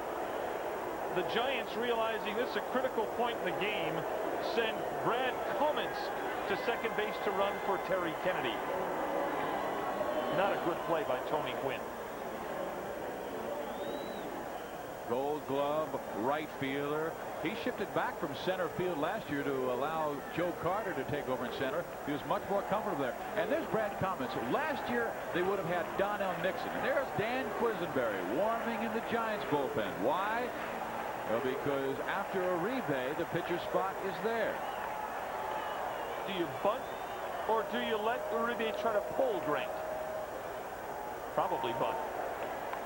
The Giants, realizing this is a critical point in the game, send Brad Cummins to second base to run for Terry Kennedy. Not a good play by Tony Gwynn. Gold Glove, right fielder. He shifted back from center field last year to allow Joe Carter to take over in center. He was much more comfortable there. And there's Brad Cummins. Last year, they would have had Donnell Nixon. And there's Dan Quisenberry warming in the Giants bullpen. Why? Well, because after Uribe, the pitcher spot is there. Do you bunt, or do you let Uribe try to pull Grant? Probably bunt.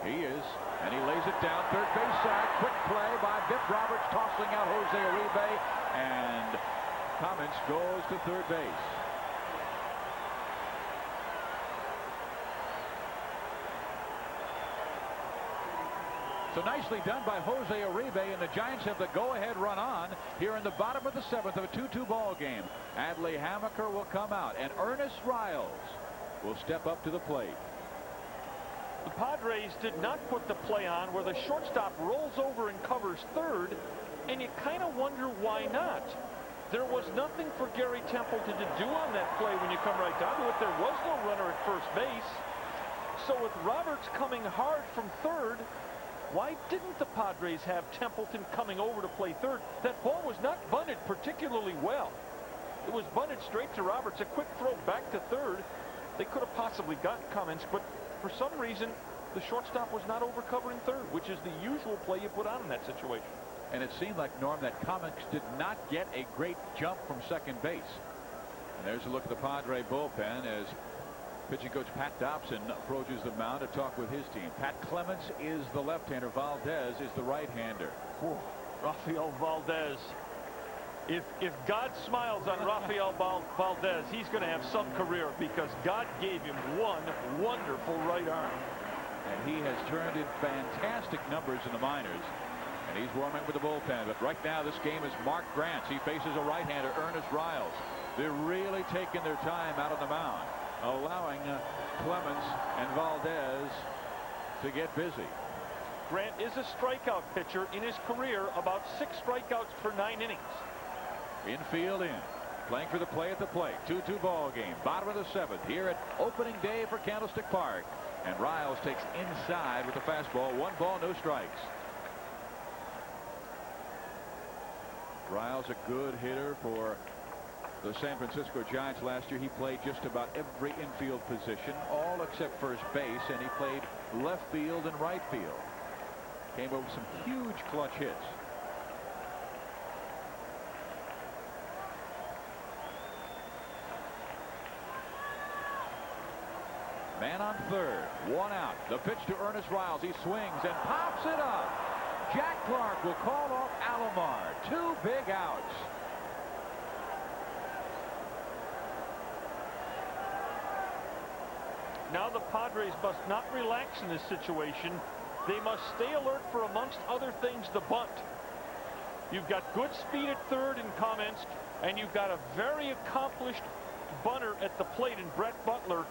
He is, and he lays it down third base side. Quick play by Biff Roberts, tossing out Jose Uribe, and Cummins goes to third base. So nicely done by Jose Uribe, and the Giants have the go-ahead run on here in the bottom of the seventh of a 2-2 ball game. Adley Hammaker will come out, and Ernest Riles will step up to the plate. The Padres did not put the play on where the shortstop rolls over and covers third, and you kind of wonder why not. There was nothing for Gary Templeton to do on that play when you come right down to it. There was no runner at first base. So with Roberts coming hard from third, why didn't the Padres have Templeton coming over to play third? That ball was not bunted particularly well. It was bunted straight to Roberts, a quick throw back to third. They could have possibly gotten Cummins, but for some reason, the shortstop was not over covering third, which is the usual play you put on in that situation. And it seemed like, Norm, that Cummins did not get a great jump from second base. And there's a look at the Padre bullpen as Pitching coach Pat Dobson approaches the mound to talk with his team. Pat Clements is the left-hander. Valdez is the right-hander. Rafael Valdez. If God smiles on Rafael Valdez, he's going to have some career, because God gave him one wonderful right arm. And he has turned in fantastic numbers in the minors. And he's warming with the bullpen. But right now, this game is Mark Grant's. He faces a right-hander, Ernest Riles. They're really taking their time out on the mound, allowing Clements and Valdez to get busy. Grant is a strikeout pitcher in his career, about 6 strikeouts per 9 innings. Infield in. Playing for the play at the plate. 2-2 ball game. Bottom of the 7th here at opening day for Candlestick Park. And Riles takes inside with the fastball. 1 ball, no strikes. Riles, a good hitter for the San Francisco Giants last year. He played just about every infield position, all except first base, and he played left field and right field. Came over some huge clutch hits. Man on third, 1 out. The pitch to Ernest Riles. He swings and pops it up. Jack Clark will call off Alomar. 2 big outs. Now the Padres must not relax in this situation. They must stay alert for, amongst other things, the bunt. You've got good speed at third in Kamensk, and you've got a very accomplished bunter at the plate in Brett Butler,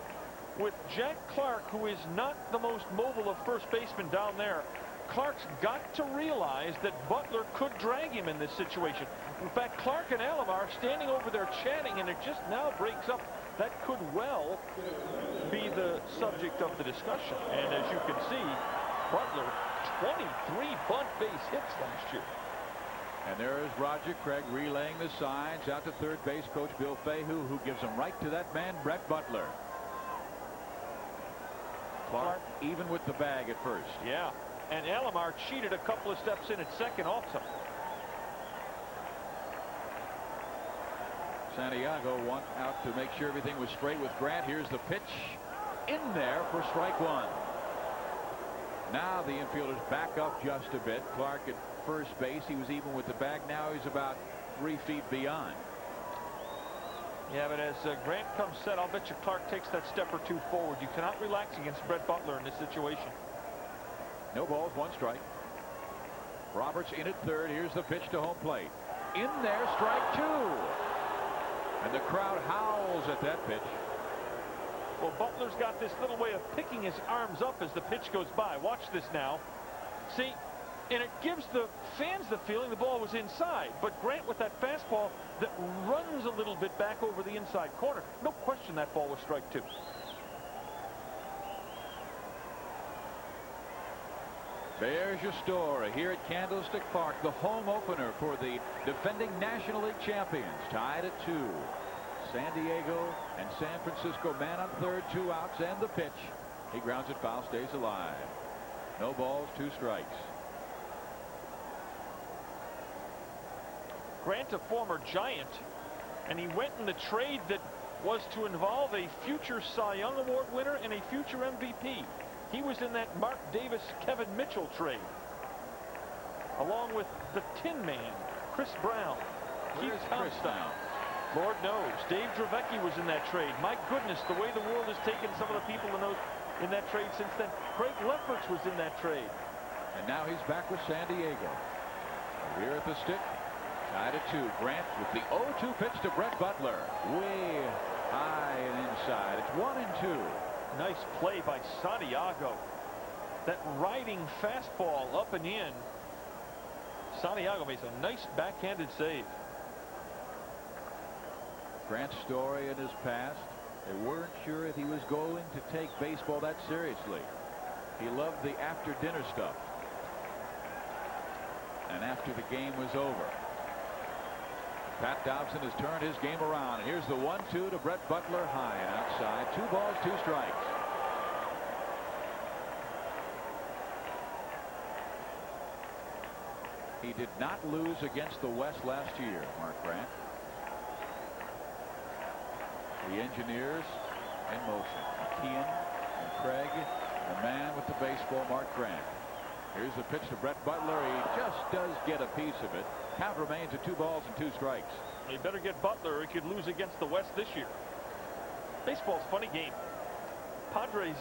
with Jack Clark, who is not the most mobile of first basemen down there. Clark's got to realize that Butler could drag him in this situation. In fact, Clark and Alomar standing over there chatting, and it just now breaks up. That could well be the subject of the discussion. And as you can see, Butler, 23 bunt base hits last year. And there is Roger Craig relaying the signs out to third base coach Bill Fahey, who gives them right to that man, Brett Butler. Clark even with the bag at first. Yeah, and Alomar cheated a couple of steps in at second also. Santiago went out to make sure everything was straight with Grant. Here's the pitch in there for strike 1. Now the infielders back up just a bit. Clark at first base. He was even with the bag. Now he's about 3 feet beyond. Yeah, but as Grant comes set, I'll bet you Clark takes that step or 2 forward. You cannot relax against Brett Butler in this situation. No balls, 1 strike. Roberts in at third. Here's the pitch to home plate. In there, strike 2. And the crowd howls at that pitch. Well, Butler's got this little way of picking his arms up as the pitch goes by. Watch this now. See, and it gives the fans the feeling the ball was inside. But Grant with that fastball that runs a little bit back over the inside corner. No question that ball was strike 2. There's your story here at Candlestick Park, the home opener for the defending National League champions. Tied at 2. San Diego and San Francisco, man on third, 2 outs, and the pitch. He grounds it foul, stays alive. No balls, 2 strikes. Grant, a former Giant, and he went in the trade that was to involve a future Cy Young Award winner and a future MVP. He was in that Mark Davis, Kevin Mitchell trade, along with the Tin Man, Chris Brown. Where's Chris now? Lord knows. Dave Dravecki was in that trade. My goodness, the way the world has taken some of the people in that trade since then. Craig Lefferts was in that trade. And now he's back with San Diego. Here at the stick, tied at 2. Grant with the 0-2 pitch to Brett Butler. Way high and inside. It's 1-2. Nice play by Santiago. That riding fastball up and in. Santiago makes a nice backhanded save. Grant's story in his past, they weren't sure if he was going to take baseball that seriously. He loved the after-dinner stuff. And after the game was over, Pat Dobson has turned his game around. Here's the 1-2 to Brett Butler, high and outside. 2 balls, 2 strikes. He did not lose against the West last year, Mark Grant. The Engineers in motion. Keane and Craig, the man with the baseball, Mark Grant. Here's the pitch to Brett Butler. He just does get a piece of it. Count remains at 2 balls and 2 strikes. They better get Butler or he could lose against the West this year. Baseball's a funny game. Padres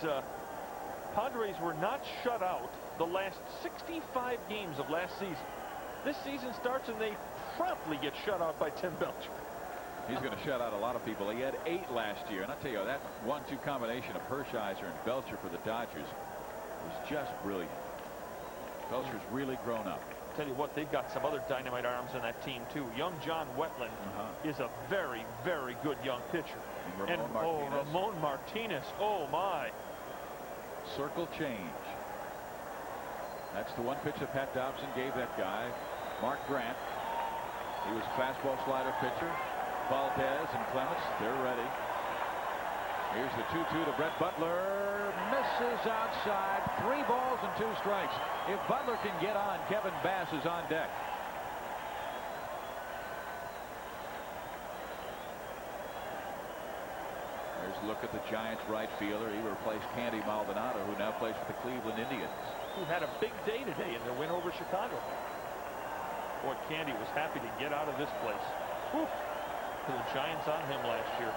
were not shut out the last 65 games of last season. This season starts and they promptly get shut out by Tim Belcher. He's going to shut out a lot of people. He had 8 last year, and I tell you, that 1-2 combination of Hershiser and Belcher for the Dodgers was just brilliant. Belcher's really grown up. Tell you what, they've got some other dynamite arms in that team too. Young John Wetland is a very, very good young pitcher. And Ramon Martinez, oh my. Circle change. That's the one pitch that Pat Dobson gave that guy, Mark Grant. He was a fastball slider pitcher. Valdez and Clements, they're ready. Here's the 2-2 to Brett Butler. Misses outside. 3 balls and 2 strikes. If Butler can get on, Kevin Bass is on deck. There's a look at the Giants right fielder. He replaced Candy Maldonado, who now plays for the Cleveland Indians. Who had a big day today in their win over Chicago. Boy, Candy was happy to get out of this place. Whew. The Giants on him last year.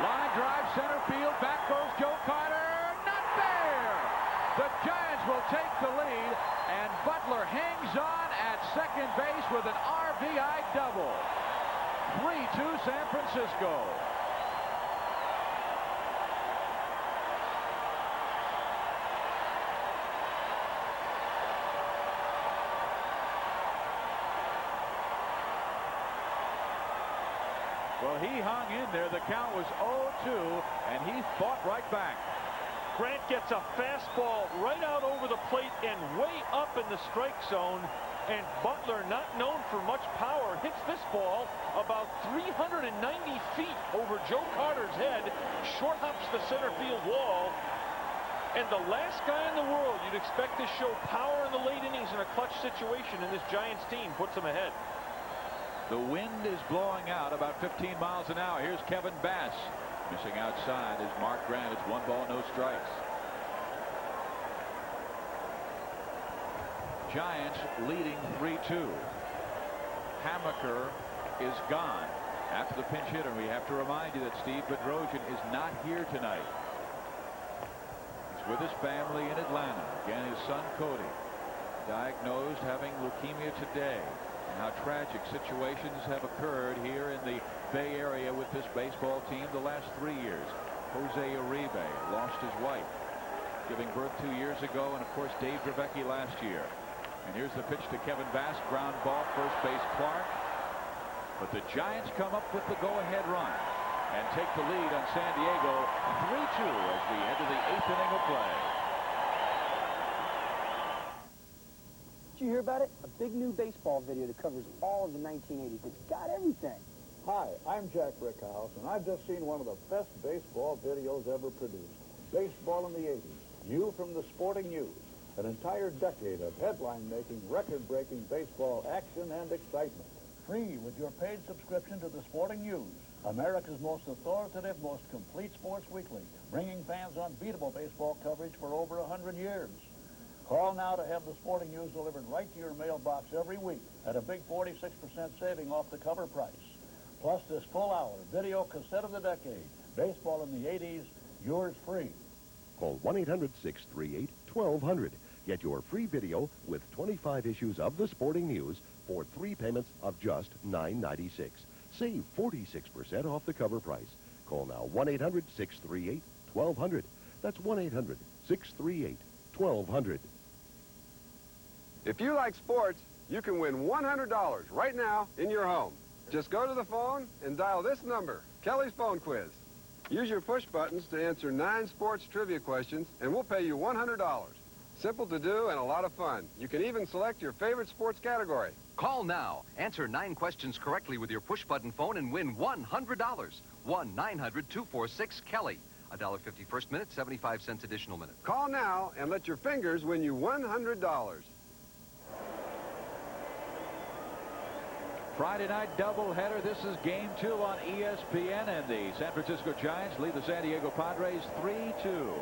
Line drive, center field. Back goes Joe Carter. Not there. The Giants will take the lead, and Butler hangs on at second base with an RBI double. 3-2 San Francisco. Well, he hung in there. The count was 0-2, and he fought right back. Grant gets a fastball right out over the plate and way up in the strike zone. And Butler, not known for much power, hits this ball about 390 feet over Joe Carter's head, short hops the center field wall. And the last guy in the world you'd expect to show power in the late innings in a clutch situation in this Giants team puts him ahead. The wind is blowing out about 15 miles an hour. Here's Kevin Bass. Missing outside is Mark Grant. It's 1 ball, no strikes. Giants leading 3-2. Hammaker is gone after the pinch hitter. We have to remind you that Steve Bedrosian is not here tonight. He's with his family in Atlanta. Again, his son Cody, diagnosed having leukemia today. And how tragic situations have occurred here in the Bay Area with this baseball team the last 3 years. Jose Uribe lost his wife, giving birth 2 years ago, and of course Dave Dravecky last year. And here's the pitch to Kevin Bass. Ground ball, first base Clark. But the Giants come up with the go-ahead run and take the lead on San Diego 3-2 as we enter the 8th inning of play. Did you hear about it? A big new baseball video that covers all of the 1980s. It's got everything. Hi, I'm Jack Brickhouse, and I've just seen one of the best baseball videos ever produced. Baseball in the 80s. You from the Sporting News. An entire decade of headline-making, record-breaking baseball action and excitement. Free with your paid subscription to the Sporting News. America's most authoritative, most complete sports weekly, bringing fans unbeatable baseball coverage for over 100 years. Call now to have the Sporting News delivered right to your mailbox every week at a big 46% saving off the cover price. Plus this full-hour video cassette of the decade, Baseball in the 80s, yours free. Call 1-800-638-1200. Get your free video with 25 issues of the Sporting News for 3 payments of just $9.96. Save 46% off the cover price. Call now 1-800-638-1200. That's 1-800-638-1200. If you like sports, you can win $100 right now in your home. Just go to the phone and dial this number, Kelly's Phone Quiz. Use your push buttons to answer 9 sports trivia questions, and we'll pay you $100. Simple to do and a lot of fun. You can even select your favorite sports category. Call now. Answer 9 questions correctly with your push-button phone and win $100. 1-900-246-KELLY. $1.50 first minute, 75 cents additional minute. Call now and let your fingers win you $100. Friday night doubleheader. This is game 2 on ESPN, and the San Francisco Giants lead the San Diego Padres 3-2.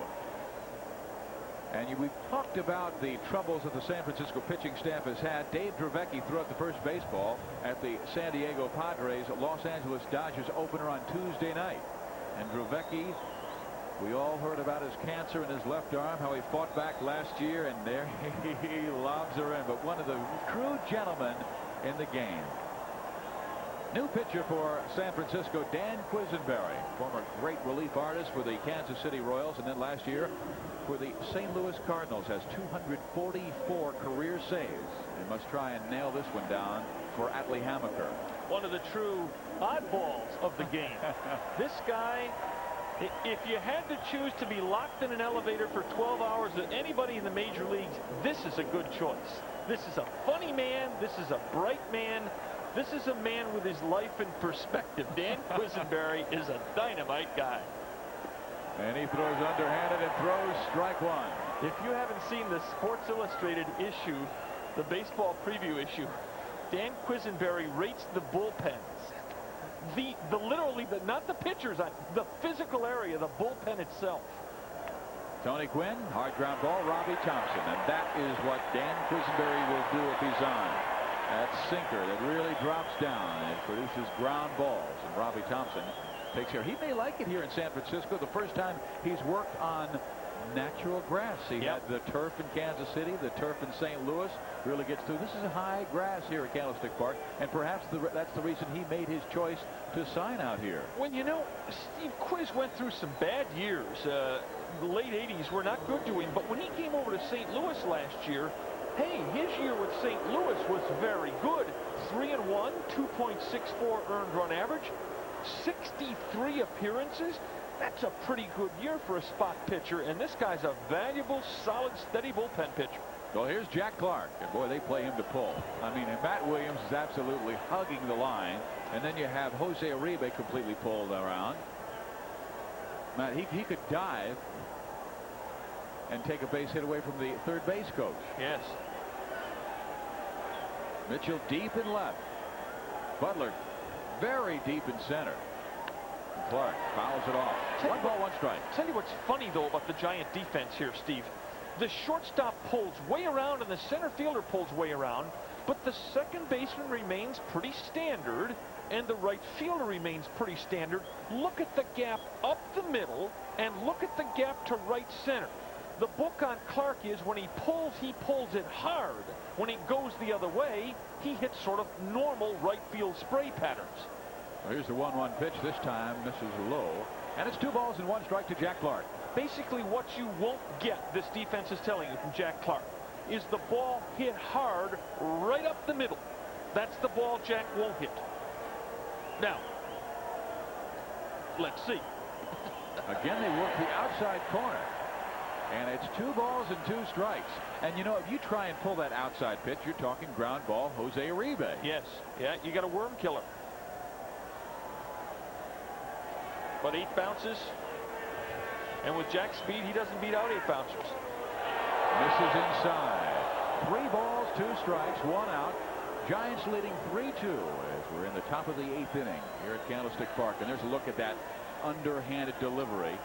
And we've talked about the troubles that the San Francisco pitching staff has had. Dave Dravecky threw out the first baseball at the San Diego Padres Los Angeles Dodgers opener on Tuesday night. And Dravecky, we all heard about his cancer in his left arm, how he fought back last year, and there he lobs her in. But one of the true gentlemen in the game. New pitcher for San Francisco, Dan Quisenberry, former great relief artist for the Kansas City Royals, and then last year for the St. Louis Cardinals, has 244 career saves, and must try and nail this one down for Atlee Hammaker. One of the true oddballs of the game. This guy, if you had to choose to be locked in an elevator for 12 hours with anybody in the major leagues, this is a good choice. This is a funny man. This is a bright man. This is a man with his life in perspective. Dan Quisenberry is a dynamite guy. And he throws underhanded and throws strike one. If you haven't seen the Sports Illustrated issue, the baseball preview issue, Dan Quisenberry rates the bullpens. Literally, not the pitchers, the physical area, the bullpen itself. Tony Gwynn, hard ground ball, Robbie Thompson. And that is what Dan Quisenberry will do if he's on. That sinker that really drops down and produces ground balls. And Robbie Thompson takes care. He may like it here in San Francisco. The first time he's worked on natural grass. He had the turf in Kansas City, the turf in St. Louis. Really gets through. This is a high grass here at Candlestick Park, and perhaps that's the reason he made his choice to sign out here. Well, you know, Steve Quiz went through some bad years. The late 80s were not good to him, but when he came over to St. Louis last year, hey, his year with St. Louis was very good. 3-1, 2.64 earned run average, 63 appearances. That's a pretty good year for a spot pitcher, and this guy's a valuable, solid, steady bullpen pitcher. Well, here's Jack Clark, and boy, they play him to pull. I mean, and Matt Williams is absolutely hugging the line, and then you have Jose Uribe completely pulled around. Matt, he could dive and take a base hit away from the third base coach. Yes. Mitchell deep in left. Butler very deep in center. And Clark fouls it off. 1 ball, 1 strike. Tell you what's funny, though, about the Giant defense here, Steve. The shortstop pulls way around and the center fielder pulls way around, but the second baseman remains pretty standard and the right fielder remains pretty standard. Look at the gap up the middle and look at the gap to right center. The book on Clark is when he pulls it hard. When he goes the other way, he hits sort of normal right field spray patterns. Well, here's the 1-1 pitch. This time misses low. And it's 2 balls and 1 strike to Jack Clark. Basically, what you won't get, this defense is telling you from Jack Clark, is the ball hit hard right up the middle. That's the ball Jack won't hit. Now, let's see. Again, they work the outside corner. And it's 2 balls and 2 strikes. And, you know, if you try and pull that outside pitch, you're talking ground ball Jose Uribe. Yes. Yeah, you got a worm killer. But 8 bounces. And with Jack's speed, he doesn't beat out 8 bouncers. Misses inside. 3 balls, 2 strikes, 1 out. Giants leading 3-2 as we're in the top of the 8th inning here at Candlestick Park. And there's a look at that underhanded delivery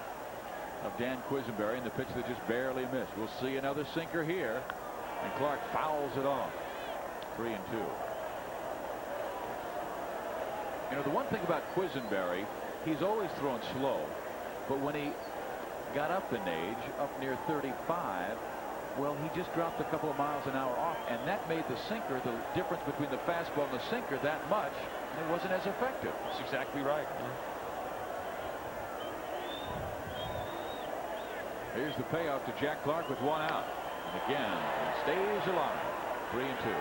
of Dan Quisenberry, and the pitch that just barely missed. We'll see another sinker here, and Clark fouls it off. 3-2. You know, the one thing about Quisenberry, he's always thrown slow, but when he got up in age, up near 35, well, he just dropped a couple of miles an hour off, and that made the sinker, the difference between the fastball and the sinker, that much, and it wasn't as effective. That's exactly right. Here's the payoff to Jack Clark with 1 out. And again, he stays alive. 3-2.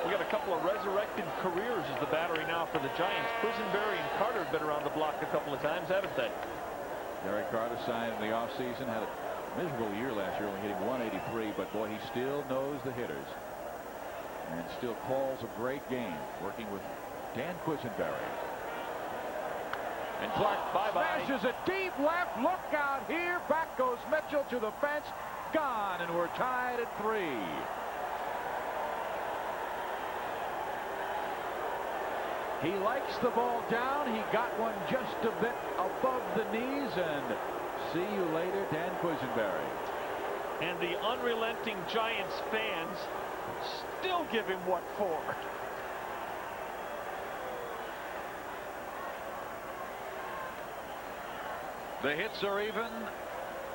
We got a couple of resurrected careers as the battery now for the Giants. Quisenberry and Carter have been around the block a couple of times, haven't they? Gary Carter signed in the offseason, had a miserable year last year, only hitting 183, but boy, he still knows the hitters and still calls a great game, working with Dan Quisenberry. And Clark smashes it deep left. Look out here. Back goes Mitchell to the fence. Gone, and we're tied at 3. He likes the ball down. He got one just a bit above the knees, and see you later, Dan Quisenberry. And the unrelenting Giants fans still give him what for. The hits are even.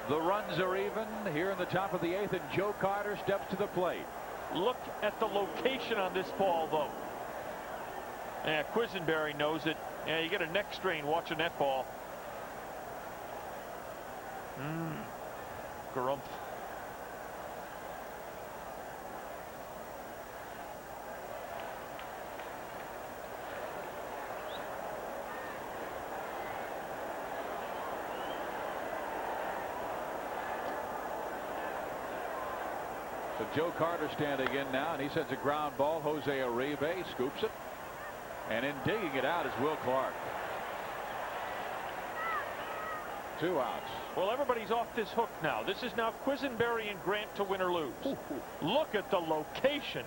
The runs are even here in the top of the 8th, and Joe Carter steps to the plate. Look at the location on this ball, though. Yeah, Quisenberry knows it. Yeah, you get a neck strain watching that ball. Grumph. So Joe Carter standing in now, and he sends a ground ball. Jose Uribe scoops it. And in digging it out is Will Clark. 2 outs. Well, everybody's off this hook now. This is now Quisenberry and Grant to win or lose. Look at the location.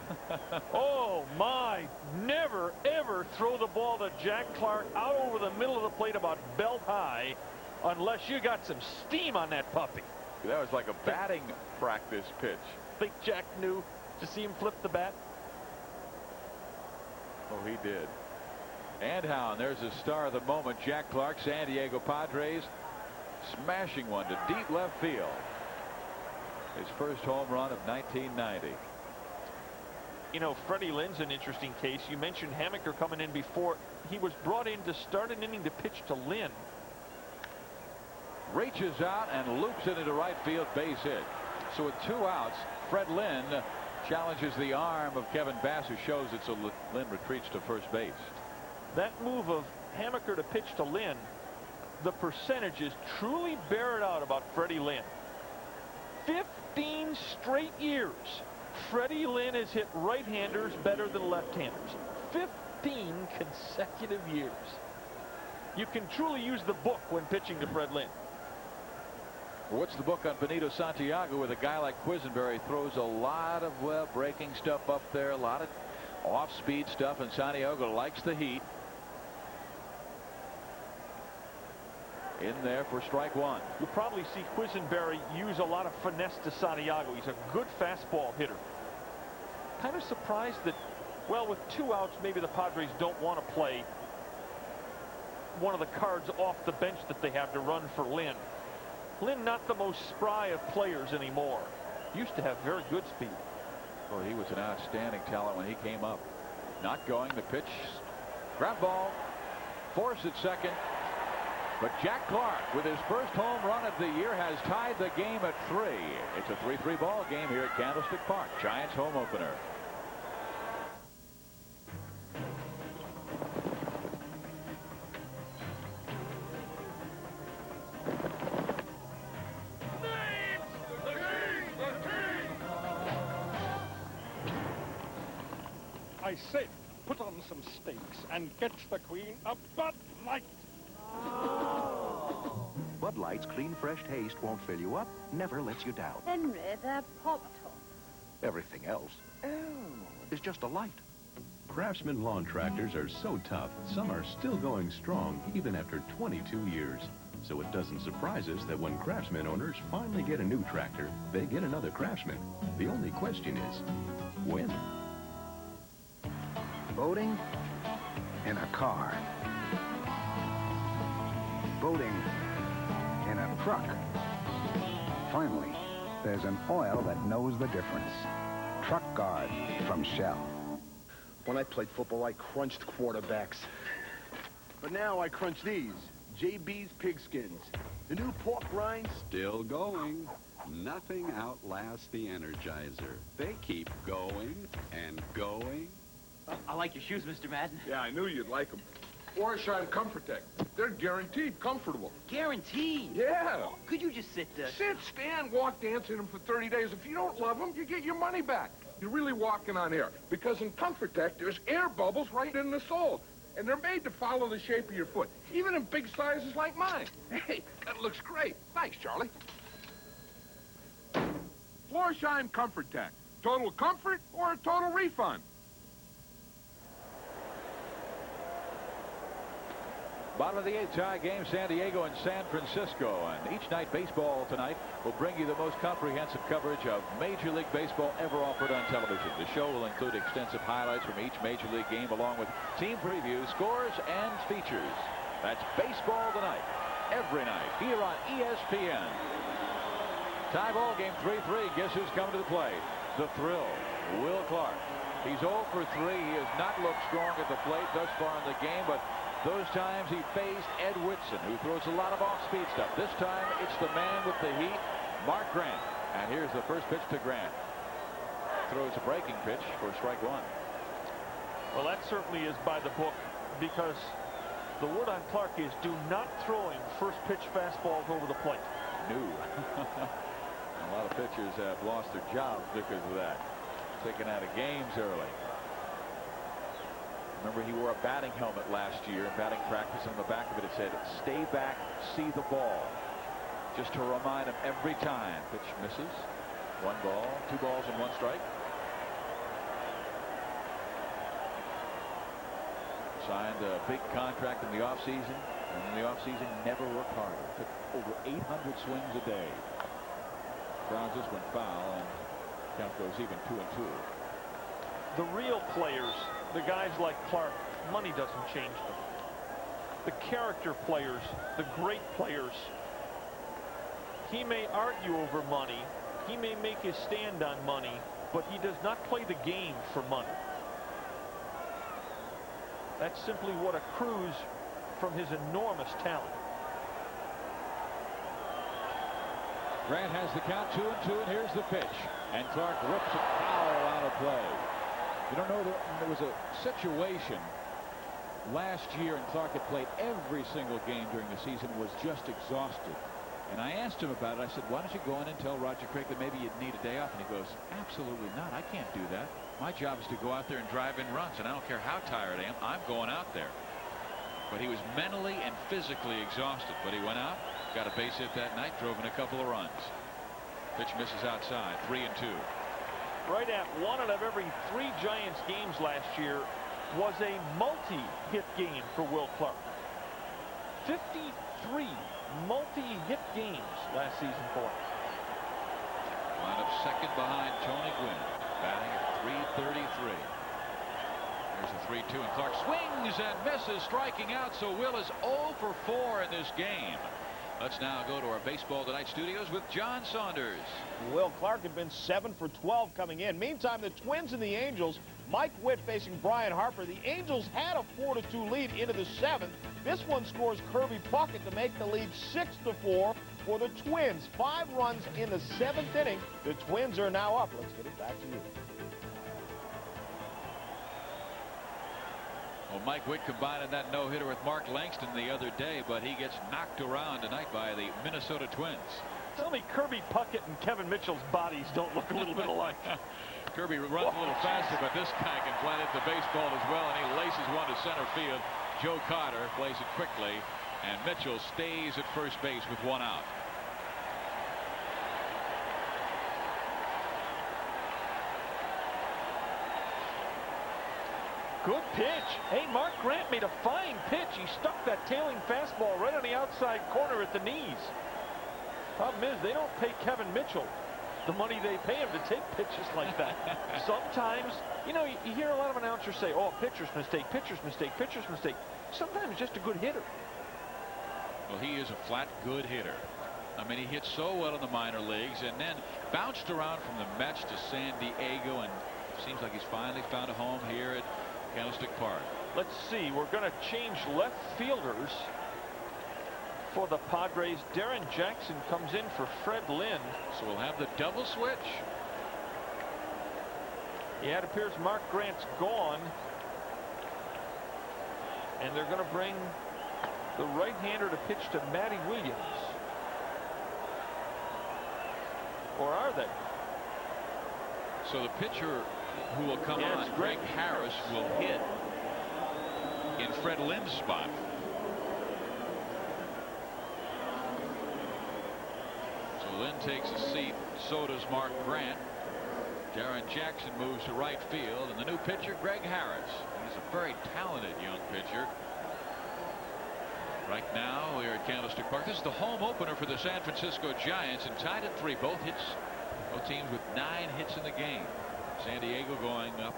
Oh, my. Never, ever throw the ball to Jack Clark out over the middle of the plate about belt high unless you got some steam on that puppy. That was like a batting practice pitch. Think Jack knew to see him flip the bat? Oh, he did. And Hound, there's a star of the moment. Jack Clark, San Diego Padres, smashing one to deep left field. His first home run of 1990. You know, Freddie Lynn's an interesting case. You mentioned Hammaker coming in before. He was brought in to start an inning to pitch to Lynn. Reaches out and loops it into right field, base hit. So with 2 outs, Fred Lynn challenges the arm of Kevin Bass, who shows it, so Lynn retreats to first base. That move of Hammaker to pitch to Lynn, the percentages truly bear it out about Freddie Lynn. 15 straight years, Freddie Lynn has hit right-handers better than left-handers. 15 consecutive years. You can truly use the book when pitching to Fred Lynn. What's the book on Benito Santiago, with a guy like Quisenberry throws a lot of breaking stuff up there, a lot of off-speed stuff, and Santiago likes the heat. In there for strike 1. You'll probably see Quisenberry use a lot of finesse to Santiago. He's a good fastball hitter. Kind of surprised that, well, with 2 outs, maybe the Padres don't want to play one of the cards off the bench that they have to run for Lynn. Lynn, not the most spry of players anymore. Used to have very good speed. Well, he was an outstanding talent when he came up. Not going, the pitch. Ground ball. Force at second. But Jack Clark, with his first home run of the year, has tied the game at 3. It's a 3-3 ball game here at Candlestick Park. Giants home opener. I say, put on some steaks and get the Queen a Bud Light. Bud Light's clean, fresh taste won't fill you up, never lets you down. Henry, they're Pop-Tarts. Everything else is just a light. Craftsman lawn tractors are so tough, some are still going strong even after 22 years. So it doesn't surprise us that when Craftsman owners finally get a new tractor, they get another Craftsman. The only question is, when? Boating in a car. Boating in a truck. Finally, there's an oil that knows the difference. Truck Guard from Shell. When I played football, I crunched quarterbacks. But now I crunch these. JB's Pigskins. The new pork rinds. Still going. Nothing outlasts the Energizer. They keep going and going. I like your shoes, Mr. Madden. Yeah, I knew you'd like them. Florsheim Comfortech. They're guaranteed comfortable. Guaranteed? Yeah. Could you just sit there? Sit, stand, walk, dance in them for 30 days. If you don't love them, you get your money back. You're really walking on air. Because in Comfortech, there's air bubbles right in the sole. And they're made to follow the shape of your foot, even in big sizes like mine. Hey, that looks great. Thanks, Charlie. Florsheim Comfortech. Total comfort or a total refund? Bottom of the 8th, tie game, San Diego and San Francisco. And each night, baseball tonight will bring you the most comprehensive coverage of Major League Baseball ever offered on television. The show will include extensive highlights from each Major League game, along with team previews, scores, and features. That's Baseball Tonight, every night, here on ESPN. Tie ball game 3-3. Guess who's coming to the plate? The thrill, Will Clark. He's 0 for 3. He has not looked strong at the plate thus far in the game, but those times he faced Ed Whitson, who throws a lot of off-speed stuff. This time it's the man with the heat, Mark Grant. And here's the first pitch to Grant. Throws a breaking pitch for strike one. Well, that certainly is by the book, because the word on Clark is do not throw him first pitch fastballs over the plate. No. A lot of pitchers have lost their jobs because of that. Taken out of games early. Remember, he wore a batting helmet last year in batting practice. On the back of it, it said, "Stay back, see the ball." Just to remind him every time. Pitch misses. 1 ball, 2 balls, and 1 strike. Signed a big contract in the offseason. And in the offseason, never worked harder. Took over 800 swings a day. Grounds this one foul, and count goes even 2-2. The real players, the guys like Clark, money doesn't change them. The character players, the great players, he may argue over money, he may make his stand on money, but he does not play the game for money. That's simply what accrues from his enormous talent. Grant has the count, 2-2, and here's the pitch. And Clark rips it foul out of play. You don't know, there was a situation last year, and Clark had played every single game during the season, was just exhausted. And I asked him about it. I said, why don't you go in and tell Roger Craig that maybe you'd need a day off? And he goes, absolutely not. I can't do that. My job is to go out there and drive in runs, and I don't care how tired I am. I'm going out there. But he was mentally and physically exhausted. But he went out, got a base hit that night, drove in a couple of runs. Pitch misses outside, 3-2. Right at 1 out of every 3 Giants games last year was a multi-hit game for Will Clark. 53 multi-hit games last season for him. Line up second behind Tony Gwynn, batting at 333. There's a 3-2, and Clark swings and misses, striking out, so Will is 0 for 4 in this game. Let's now go to our Baseball Tonight studios with John Saunders. Will Clark had been 7 for 12 coming in. Meantime, the Twins and the Angels, Mike Witt facing Brian Harper. The Angels had a 4-2 lead into the 7th. This one scores Kirby Puckett to make the lead 6-4 for the Twins. 5 runs in the 7th inning. The Twins are now up. Let's get it back to you. Well, Mike Witt combining that no-hitter with Mark Langston the other day, but he gets knocked around tonight by the Minnesota Twins. Tell me Kirby Puckett and Kevin Mitchell's bodies don't look a little bit alike. Kirby runs a little faster, but this guy can flat hit the baseball as well, and he laces one to center field. Joe Carter plays it quickly, and Mitchell stays at first base with 1 out. Good pitch. Hey, Mark Grant made a fine pitch. He stuck that tailing fastball right on the outside corner at the knees. Problem is, they don't pay Kevin Mitchell the money they pay him to take pitches like that. Sometimes, you know, you hear a lot of announcers say, oh, pitcher's mistake, pitcher's mistake, pitcher's mistake. Sometimes just a good hitter. Well, he is a flat good hitter. I mean, he hit so well in the minor leagues and then bounced around from the Mets to San Diego, and seems like he's finally found a home here at Candlestick Park. Let's see. We're going to change left fielders for the Padres. Darren Jackson comes in for Fred Lynn. So we'll have the double switch. Yeah, it appears Mark Grant's gone. And they're going to bring the right-hander to pitch to Matty Williams. Or are they? So the pitcher who will come on, Greg Harris, will hit in Fred Lynn's spot. So Lynn takes a seat. So does Mark Grant. Darren Jackson moves to right field, and the new pitcher, Greg Harris. He's a very talented young pitcher. Right now, we're at Candlestick Park. This is the home opener for the San Francisco Giants, and tied at 3. Both teams with 9 hits in the game. San Diego going up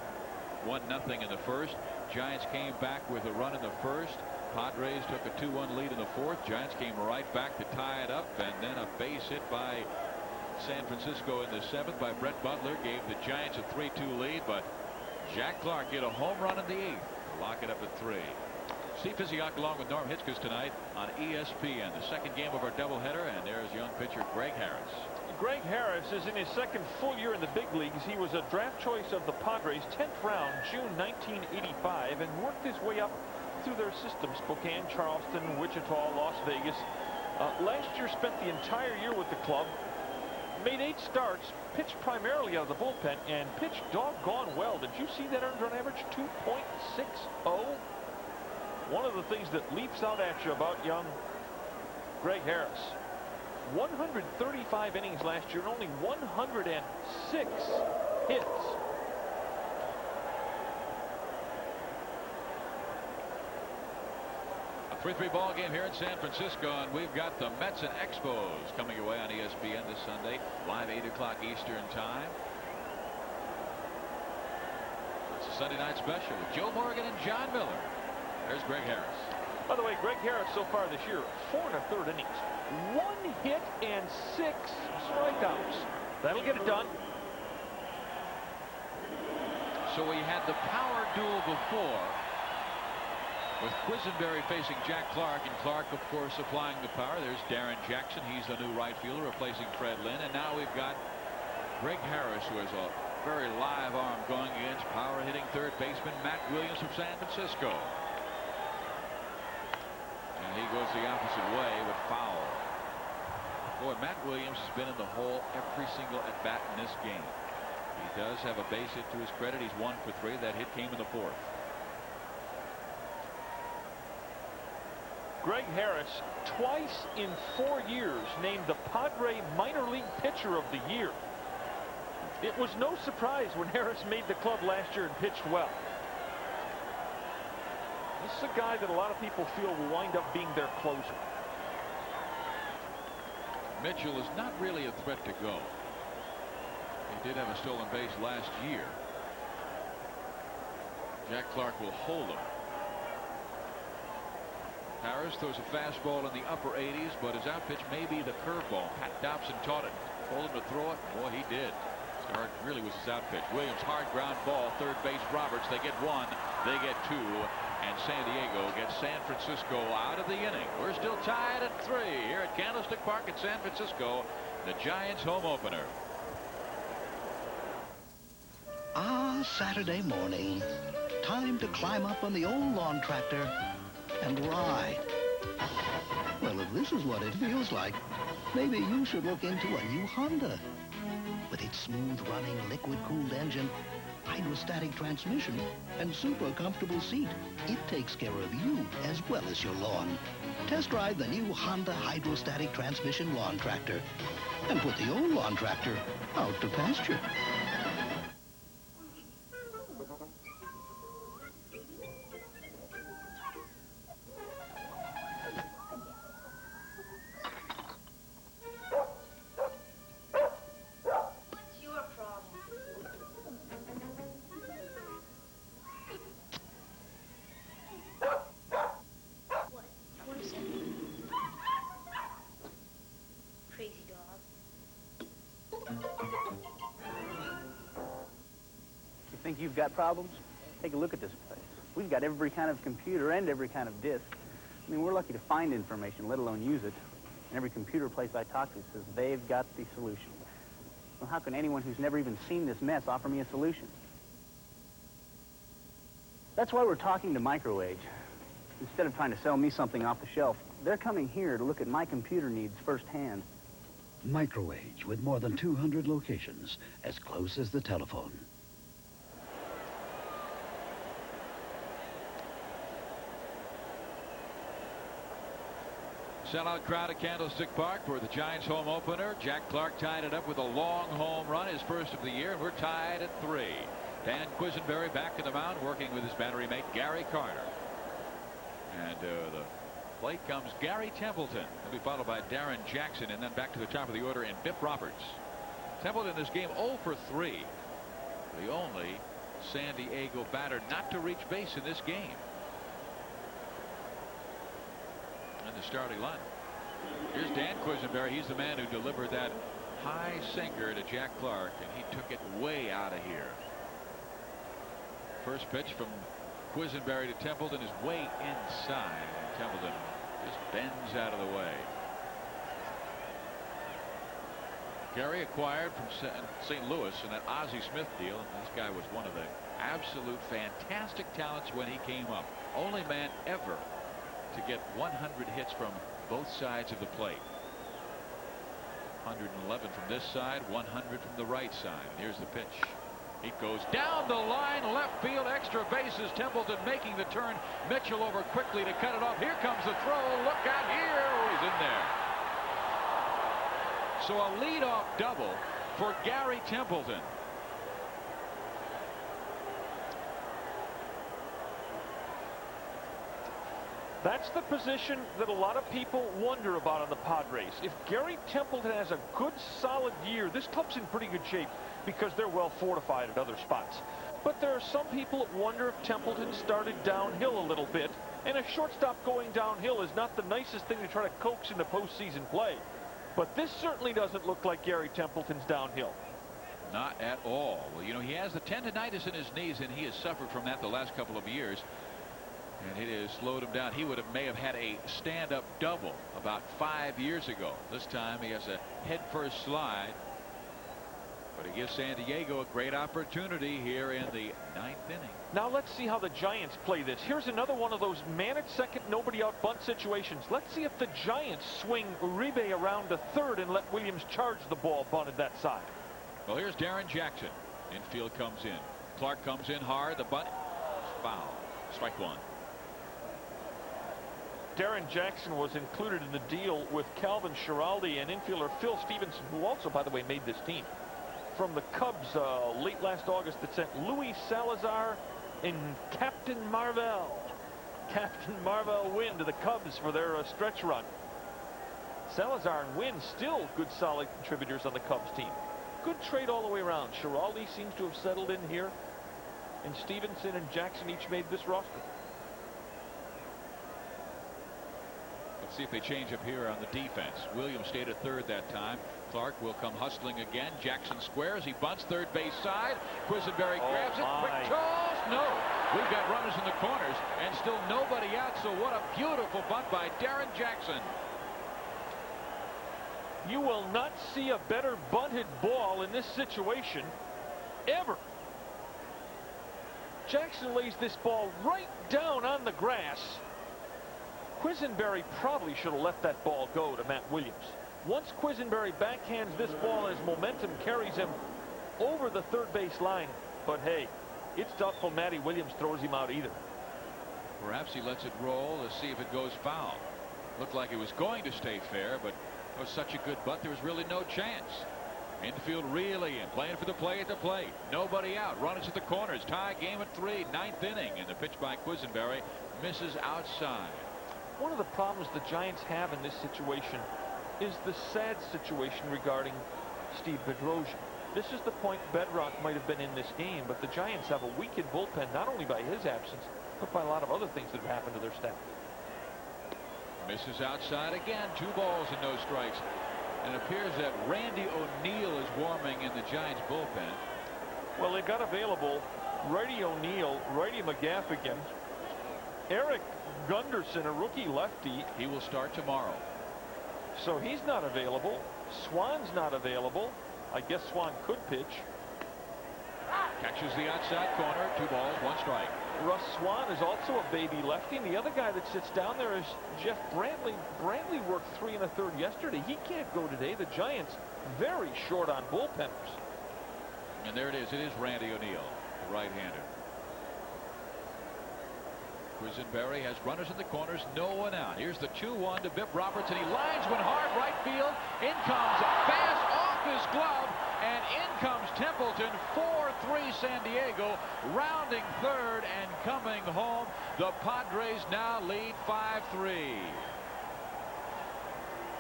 1-0 in the first. Giants came back with a run in the first. Padres took a 2-1 lead in the fourth. Giants came right back to tie it up, and then a base hit by San Francisco in the 7th by Brett Butler gave the Giants a 3-2 lead, but Jack Clark hit a home run in the 8th to lock it up at 3. Steve Physiok along with Norm Hitzges tonight on ESPN. The second game of our doubleheader, and there's young pitcher Greg Harris. Greg Harris is in his second full year in the big leagues. He was a draft choice of the Padres, 10th round, June 1985, and worked his way up through their system. Spokane, Charleston, Wichita, Las Vegas. Last year spent the entire year with the club. Made 8 starts, pitched primarily out of the bullpen, and pitched doggone well. Did you see that earned run average? 2.60. One of the things that leaps out at you about young Greg Harris. 135 innings last year and only 106 hits. A 3-3 ball game here in San Francisco, and we've got the Mets and Expos coming away on ESPN this Sunday, live 8 o'clock Eastern time. It's a Sunday night special with Joe Morgan and John Miller. There's Greg Harris. By the way, Greg Harris so far this year, 4 1/3 innings, 1 hit and 6 strikeouts. That'll get it done. So we had the power duel before, with Quisenberry facing Jack Clark, and Clark, of course, supplying the power. There's Darren Jackson. He's the new right fielder replacing Fred Lynn. And now we've got Greg Harris, who has a very live arm, going against power hitting third baseman Matt Williams from San Francisco. And he goes the opposite way with foul. Boy, Matt Williams has been in the hole every single at bat in this game. He does have a base hit to his credit. He's 1 for 3. That hit came in the 4th. Greg Harris, twice in 4 years, named the Padre Minor League Pitcher of the Year. It was no surprise when Harris made the club last year and pitched well. This is a guy that a lot of people feel will wind up being their closer. Mitchell is not really a threat to go. He did have a stolen base last year. Jack Clark will hold him. Harris throws a fastball in the upper 80s, but his outpitch may be the curveball. Pat Dobson taught it. Told him to throw it. Boy, he did. Start really was his outpitch. Williams, hard ground ball. Third base Roberts. They get 1. They get 2. And San Diego gets San Francisco out of the inning. We're still tied at 3 here at Candlestick Park in San Francisco. The Giants home opener. Saturday morning. Time to climb up on the old lawn tractor and ride. Well, if this is what it feels like, maybe you should look into a new Honda. With its smooth-running, liquid-cooled engine, hydrostatic transmission, and super comfortable seat, it takes care of you as well as your lawn. Test drive the new Honda hydrostatic transmission lawn tractor and put the old lawn tractor out to pasture. Think you've got problems? Take a look at this place. We've got every kind of computer and every kind of disk. I mean, we're lucky to find information, let alone use it. And every computer place I talk to says they've got the solution. Well, how can anyone who's never even seen this mess offer me a solution? That's why we're talking to Microage. Instead of trying to sell me something off the shelf, they're coming here to look at my computer needs firsthand. Microage, with more than 200 locations, as close as the telephone. Sellout crowd at Candlestick Park for the Giants home opener. Jack Clark tied it up with a long home run, his first of the year, and we're tied at 3. Dan Quisenberry back in the mound, working with his battery mate Gary Carter. And the Plate comes Gary Templeton. He'll be followed by Darren Jackson, and then back to the top of the order in Bip Roberts. Templeton this game 0 for 3. The only San Diego batter not to reach base in this game. And the starting line. Here's Dan Quisenberry. He's the man who delivered that high sinker to Jack Clark, and he took it way out of here. First pitch from Quisenberry to Templeton is way inside. Templeton just bends out of the way. Gary acquired from St. Louis in that Ozzie Smith deal. This guy was one of the absolute fantastic talents when he came up. Only man ever to get 100 hits from both sides of the plate. 111 from this side, 100 from the right side. Here's the pitch. He goes down the line, left field, extra bases. Templeton making the turn. Mitchell over quickly to cut it off. Here comes the throw. Look out here. Oh, he's in there. So a leadoff double for Gary Templeton. That's the position that a lot of people wonder about on the Padres. If Gary Templeton has a good, solid year, this club's in pretty good shape because they're well fortified at other spots. But there are some people that wonder if Templeton started downhill a little bit, and a shortstop going downhill is not the nicest thing to try to coax into postseason play. But this certainly doesn't look like Gary Templeton's downhill. Not at all. Well, you know, he has the tendonitis in his knees, and he has suffered from that the last couple of years. And it has slowed him down. He may have had a stand-up double about 5 years ago. This time he has a head-first slide. But it gives San Diego a great opportunity here in the 9th inning. Now let's see how the Giants play this. Here's another one of those man at second, nobody out bunt situations. Let's see if the Giants swing Uribe around to third and let Williams charge the ball bunted that side. Well, here's Darren Jackson. Infield comes in. Clark comes in hard. The bunt is foul. Strike one. Darren Jackson was included in the deal with Calvin Schiraldi and infielder Phil Stevenson, who also, by the way, made this team. From the Cubs late last August, that sent Luis Salazar and Captain Marvel. Captain Marvel Wynn to the Cubs for their stretch run. Salazar and Wynn still good, solid contributors on the Cubs team. Good trade all the way around. Schiraldi seems to have settled in here, and Stevenson and Jackson each made this roster. Let's see if they change up here on the defense. Williams stayed at third that time. Clark will come hustling again. Jackson squares. He bunts third base side. Quisenberry grabs it. Quick toss. No. We've got runners in the corners and still nobody out. So what a beautiful bunt by Darren Jackson. You will not see a better bunted ball in this situation ever. Jackson lays this ball right down on the grass. Quisenberry probably should have let that ball go to Matt Williams. Once Quisenberry backhands this ball, his momentum carries him over the third base line. But hey, it's doubtful Matty Williams throws him out either. Perhaps he lets it roll to see if it goes foul. Looked like it was going to stay fair, but it was such a good butt, there was really no chance. Infield really in, playing for the play at the plate. Nobody out. Runners at the corners. Tie game at 3, 9th inning. And the pitch by Quisenberry misses outside. One of the problems the Giants have in this situation is the sad situation regarding Steve Bedrosian. This is the point Bedrock might have been in this game, but the Giants have a weakened bullpen not only by his absence, but by a lot of other things that have happened to their staff. Misses outside again. 2 balls and no strikes. And it appears that Randy O'Neal is warming in the Giants bullpen. Well, they got available Righty O'Neal, Righty McGaffigan, Eric Gunderson, a rookie lefty. He will start tomorrow. So he's not available. Swan's not available. I guess Swan could pitch. Catches the outside corner. 2 balls, 1 strike. Russ Swan is also a baby lefty. And the other guy that sits down there is Jeff Brantley. Brantley worked 3 1/3 yesterday. He can't go today. The Giants very short on bullpenners. And there it is. It is Randy O'Neal, the right-hander. Quisenberry has runners in the corners, no one out. Here's the 2-1 to Bip Roberts, and he lines one hard right field. In comes a pass off his glove, and in comes Templeton. 4-3 San Diego, rounding third and coming home. The Padres now lead 5-3.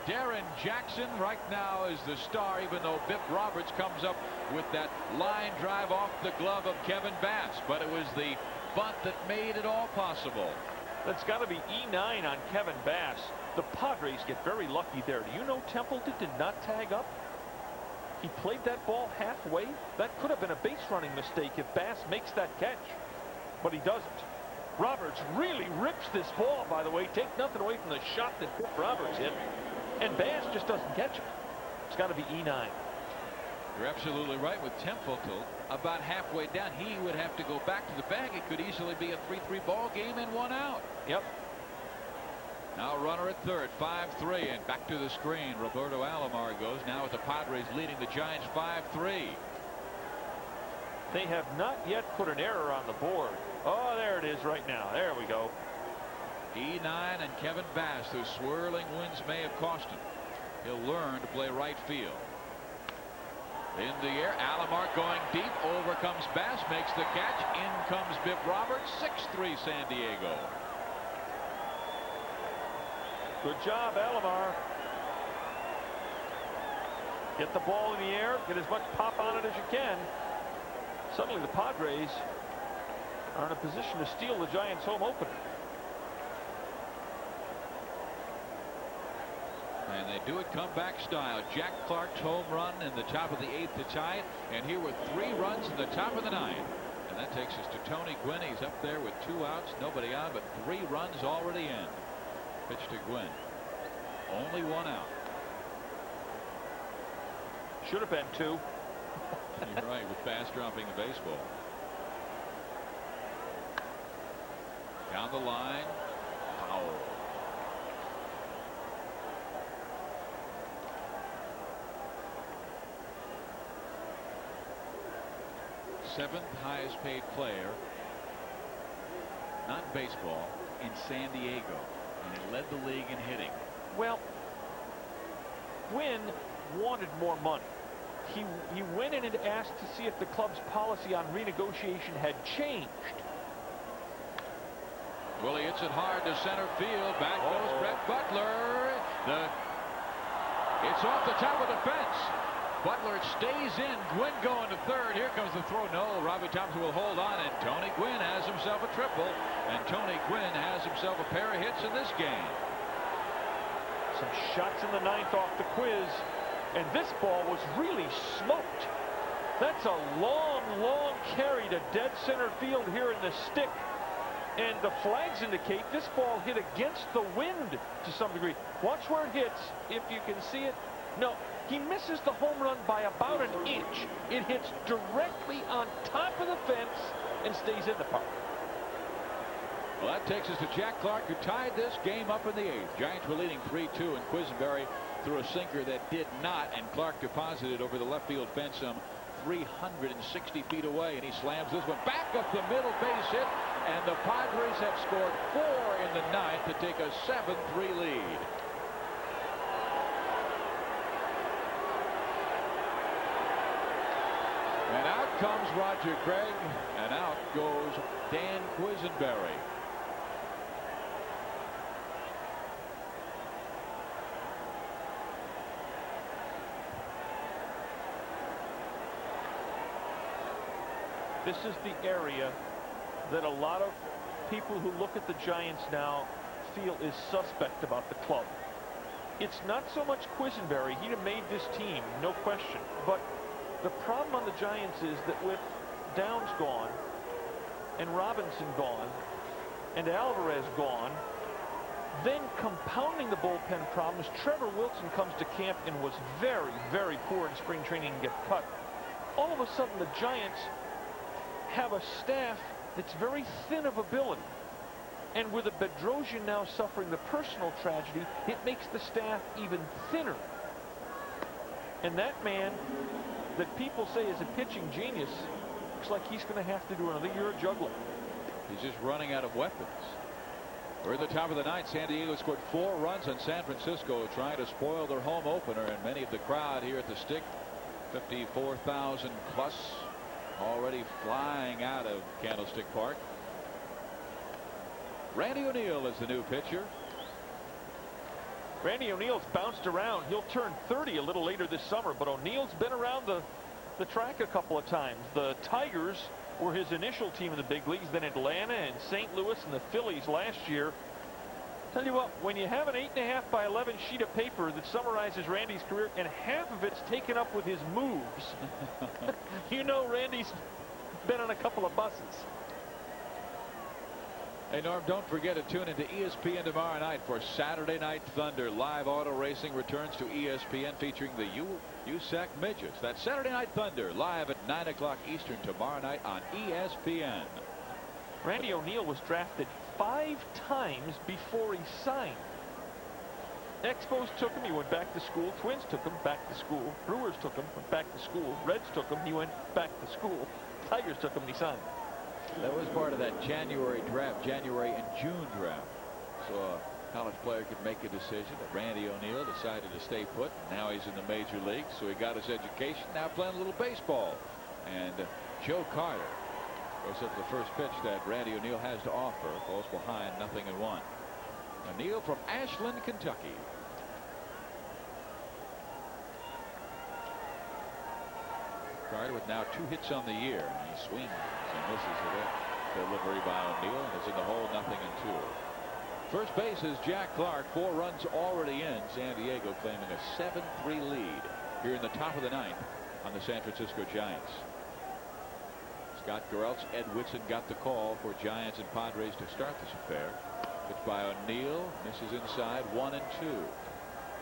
Darren Jackson right now is the star, even though Bip Roberts comes up with that line drive off the glove of Kevin Bass. But it was the bunt that made it all possible. That's got to be E9 on Kevin Bass. The Padres get very lucky there. Do you know Templeton did not tag up? He played that ball halfway. That could have been a base running mistake if Bass makes that catch. But he doesn't. Roberts really rips this ball, by the way. Take nothing away from the shot that Bip Roberts hit. And Bass just doesn't catch it. It's got to be E9. You're absolutely right with Templeton. About halfway down, he would have to go back to the bag. It could easily be a 3-3 ball game and 1 out. Yep. Now runner at third, 5-3, and back to the screen. Roberto Alomar goes now with the Padres leading the Giants 5-3. They have not yet put an error on the board. Oh, there it is right now. There we go. E9 and Kevin Bass, those swirling winds may have cost him. He'll learn to play right field. In the air, Alomar going deep. Over comes Bass, makes the catch. In comes Bip Roberts. 6-3 San Diego. Good job, Alomar. Get the ball in the air. Get as much pop on it as you can. Suddenly the Padres are in a position to steal the Giants' home opener. And they do it comeback style. Jack Clark's home run in the top of the 8th to tie it. And here were 3 runs in the top of the 9th. And that takes us to Tony Gwynn. He's up there with 2 outs, nobody on, but 3 runs already in. Pitch to Gwynn. Only 1 out. Should have been 2. You're right, with Bass dropping the baseball. Down the line. Foul. Seventh highest paid player, not baseball, in San Diego, and he led the league in hitting. Well, Gwynn wanted more money. He went in and asked to see if the club's policy on renegotiation had changed. Well, he hits it hard to center field. Back goes Brett Butler. It's off the top of the fence. Butler stays in. Gwynn going to third. Here comes the throw. No, Robbie Thompson will hold on, and Tony Gwynn has himself a triple. And Tony Gwynn has himself a pair of hits in this game. Some shots in the 9th off the quiz. And this ball was really smoked. That's a long, long carry to dead center field here in the stick. And the flags indicate this ball hit against the wind to some degree. Watch where it hits, if you can see it. No. He misses the home run by about an inch. It hits directly on top of the fence and stays in the park. Well, that takes us to Jack Clark, who tied this game up in the 8th. Giants were leading 3-2, and Quisenberry threw a sinker that did not, and Clark deposited over the left field fence some 360 feet away, and he slams this one back up the middle, base hit, and the Padres have scored 4 in the 9th to take a 7-3 lead. And out comes Roger Craig, and out goes Dan Quisenberry. This is the area that a lot of people who look at the Giants now feel is suspect about the club. It's not so much Quisenberry. He'd have made this team, no question. But the problem on the Giants is that with Downs gone, and Robinson gone, and Alvarez gone, then compounding the bullpen problems, Trevor Wilson comes to camp and was very, very poor in spring training and get cut. All of a sudden, the Giants have a staff that's very thin of ability. And with a Bedrosian now suffering the personal tragedy, it makes the staff even thinner. And that man that people say is a pitching genius looks like he's going to have to do another year of juggling. He's just running out of weapons. We're at the top of the 9th. San Diego scored 4 runs on San Francisco, trying to spoil their home opener, and many of the crowd here at the Stick 54,000 plus already flying out of Candlestick Park. Randy O'Neal is the new pitcher. Randy O'Neal's bounced around. He'll turn 30 a little later this summer, but O'Neal's been around the track a couple of times. The Tigers were his initial team in the big leagues, then Atlanta and St. Louis and the Phillies last year. Tell you what, when you have an 8.5 by 11 sheet of paper that summarizes Randy's career and half of it's taken up with his moves, you know Randy's been on a couple of buses. Hey, Norm, don't forget to tune into ESPN tomorrow night for Saturday Night Thunder. Live auto racing returns to ESPN featuring the USAC Midgets. That's Saturday Night Thunder, live at 9 o'clock Eastern tomorrow night on ESPN. Randy O'Neal was drafted 5 times before he signed. Expos took him, he went back to school. Twins took him, back to school. Brewers took him, went back to school. Reds took him, he went back to school. Tigers took him, and he signed. That was part of that January draft, January and June draft. So a college player could make a decision. But Randy O'Neal decided to stay put. Now he's in the major leagues, so he got his education. Now playing a little baseball. And Joe Carter goes up to the first pitch that Randy O'Neal has to offer. Falls behind 0-1. O'Neal from Ashland, Kentucky. Carter with now 2 hits on the year. He swings and misses a delivery by O'Neal and is in the hole, 0-2. First base is Jack Clark. 4 runs already in. San Diego claiming a 7-3 lead here in the top of the 9th on the San Francisco Giants. Scott Geraltz, Ed Whitson got the call for Giants and Padres to start this affair. Pitch by O'Neal, misses inside, 1-2.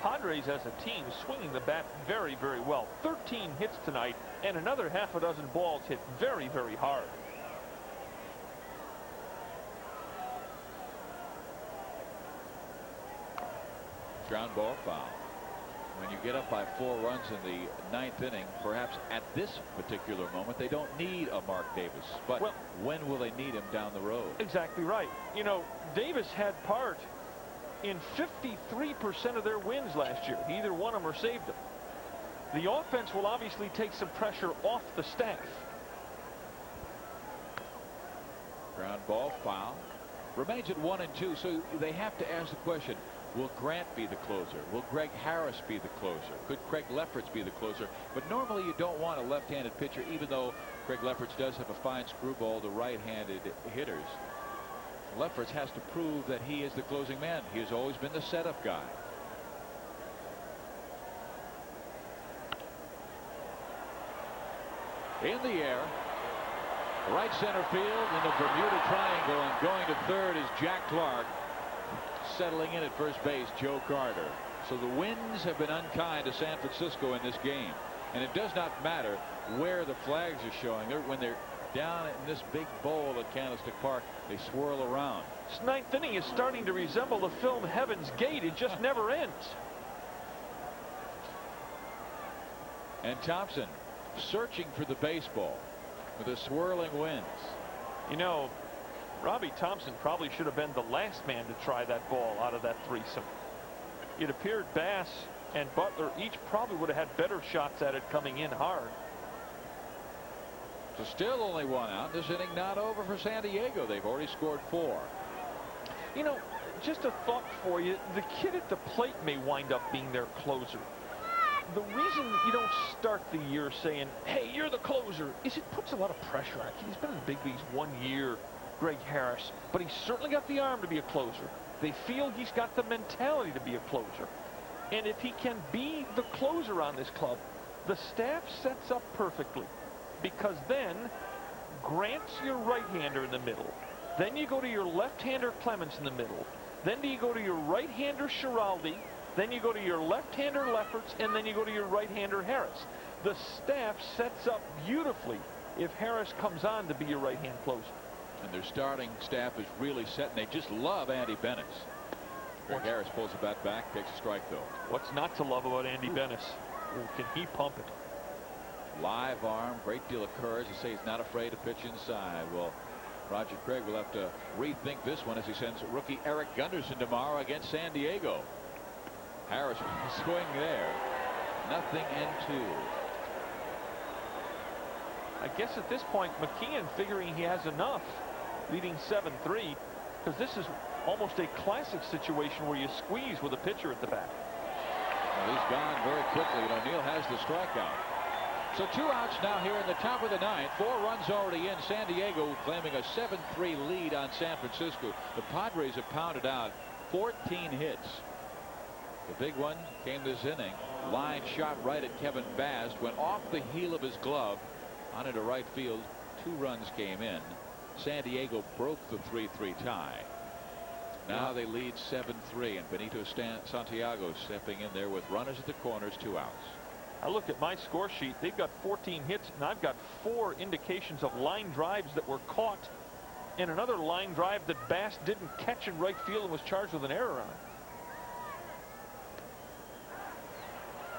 Padres as a team swinging the bat very, very well. 13 hits tonight and another half a dozen balls hit very, very hard. Ground ball, foul. When you get up by 4 runs in the 9th inning, perhaps at this particular moment, they don't need a Mark Davis. But well, when will they need him down the road? Exactly right. You know, Davis had part in 53% of their wins last year. He either won them or saved them. The offense will obviously take some pressure off the staff. Ground ball, foul. Remains at 1-2, so they have to ask the question, will Grant be the closer? Will Greg Harris be the closer? Could Craig Lefferts be the closer? But normally you don't want a left-handed pitcher, even though Craig Lefferts does have a fine screwball to right-handed hitters. Lefferts has to prove that he is the closing man. He has always been the setup guy. In the air, right center field in the Bermuda Triangle, and going to third is Jack Clark. Settling in at first base, Joe Carter. So the winds have been unkind to San Francisco in this game, and it does not matter where the flags are showing. When they're down in this big bowl at Candlestick Park, they swirl around. This 9th inning is starting to resemble the film Heaven's Gate. It just never ends. And Thompson searching for the baseball with the swirling winds. You know, Robbie Thompson probably should have been the last man to try that ball out of that threesome. It appeared Bass and Butler each probably would have had better shots at it coming in hard. So still only 1 out. This inning not over for San Diego. They've already scored 4. You know, just a thought for you. The kid at the plate may wind up being their closer. The reason you don't start the year saying, hey, you're the closer, is it puts a lot of pressure on him. He's been in the big leagues 1 year, Greg Harris, but he's certainly got the arm to be a closer. They feel he's got the mentality to be a closer. And if he can be the closer on this club, the staff sets up perfectly. Because then Grant's your right-hander in the middle. Then you go to your left-hander Clemens in the middle. Then you go to your right-hander Schiraldi. Then you go to your left-hander Lefferts, and then you go to your right-hander Harris. The staff sets up beautifully if Harris comes on to be your right-hand closer. And their starting staff is really set, and they just love Andy Bennis. Greg Harris pulls the bat back, takes a strike, though. What's not to love about Andy Bennis? Can he pump it? Live arm, great deal of courage. To say he's not afraid to pitch inside. Well, Roger Craig will have to rethink this one as he sends rookie Eric Gunderson tomorrow against San Diego. Harris swing there. 0-2. I guess at this point, McKeon figuring he has enough, leading 7-3, because this is almost a classic situation where you squeeze with a pitcher at the bat. Well, he's gone very quickly, and O'Neill has the strikeout. So 2 outs now here in the top of the 9th. 4 runs already in. San Diego claiming a 7-3 lead on San Francisco. The Padres have pounded out 14 hits. The big one came this inning. Line shot right at Kevin Bast, went off the heel of his glove on into right field. 2 runs came in. San Diego broke the 3-3 tie. Now they lead 7-3, and Benito Santiago stepping in there with runners at the corners, 2 outs. I look at my score sheet. They've got 14 hits, and I've got 4 indications of line drives that were caught, and another line drive that Bass didn't catch in right field and was charged with an error on.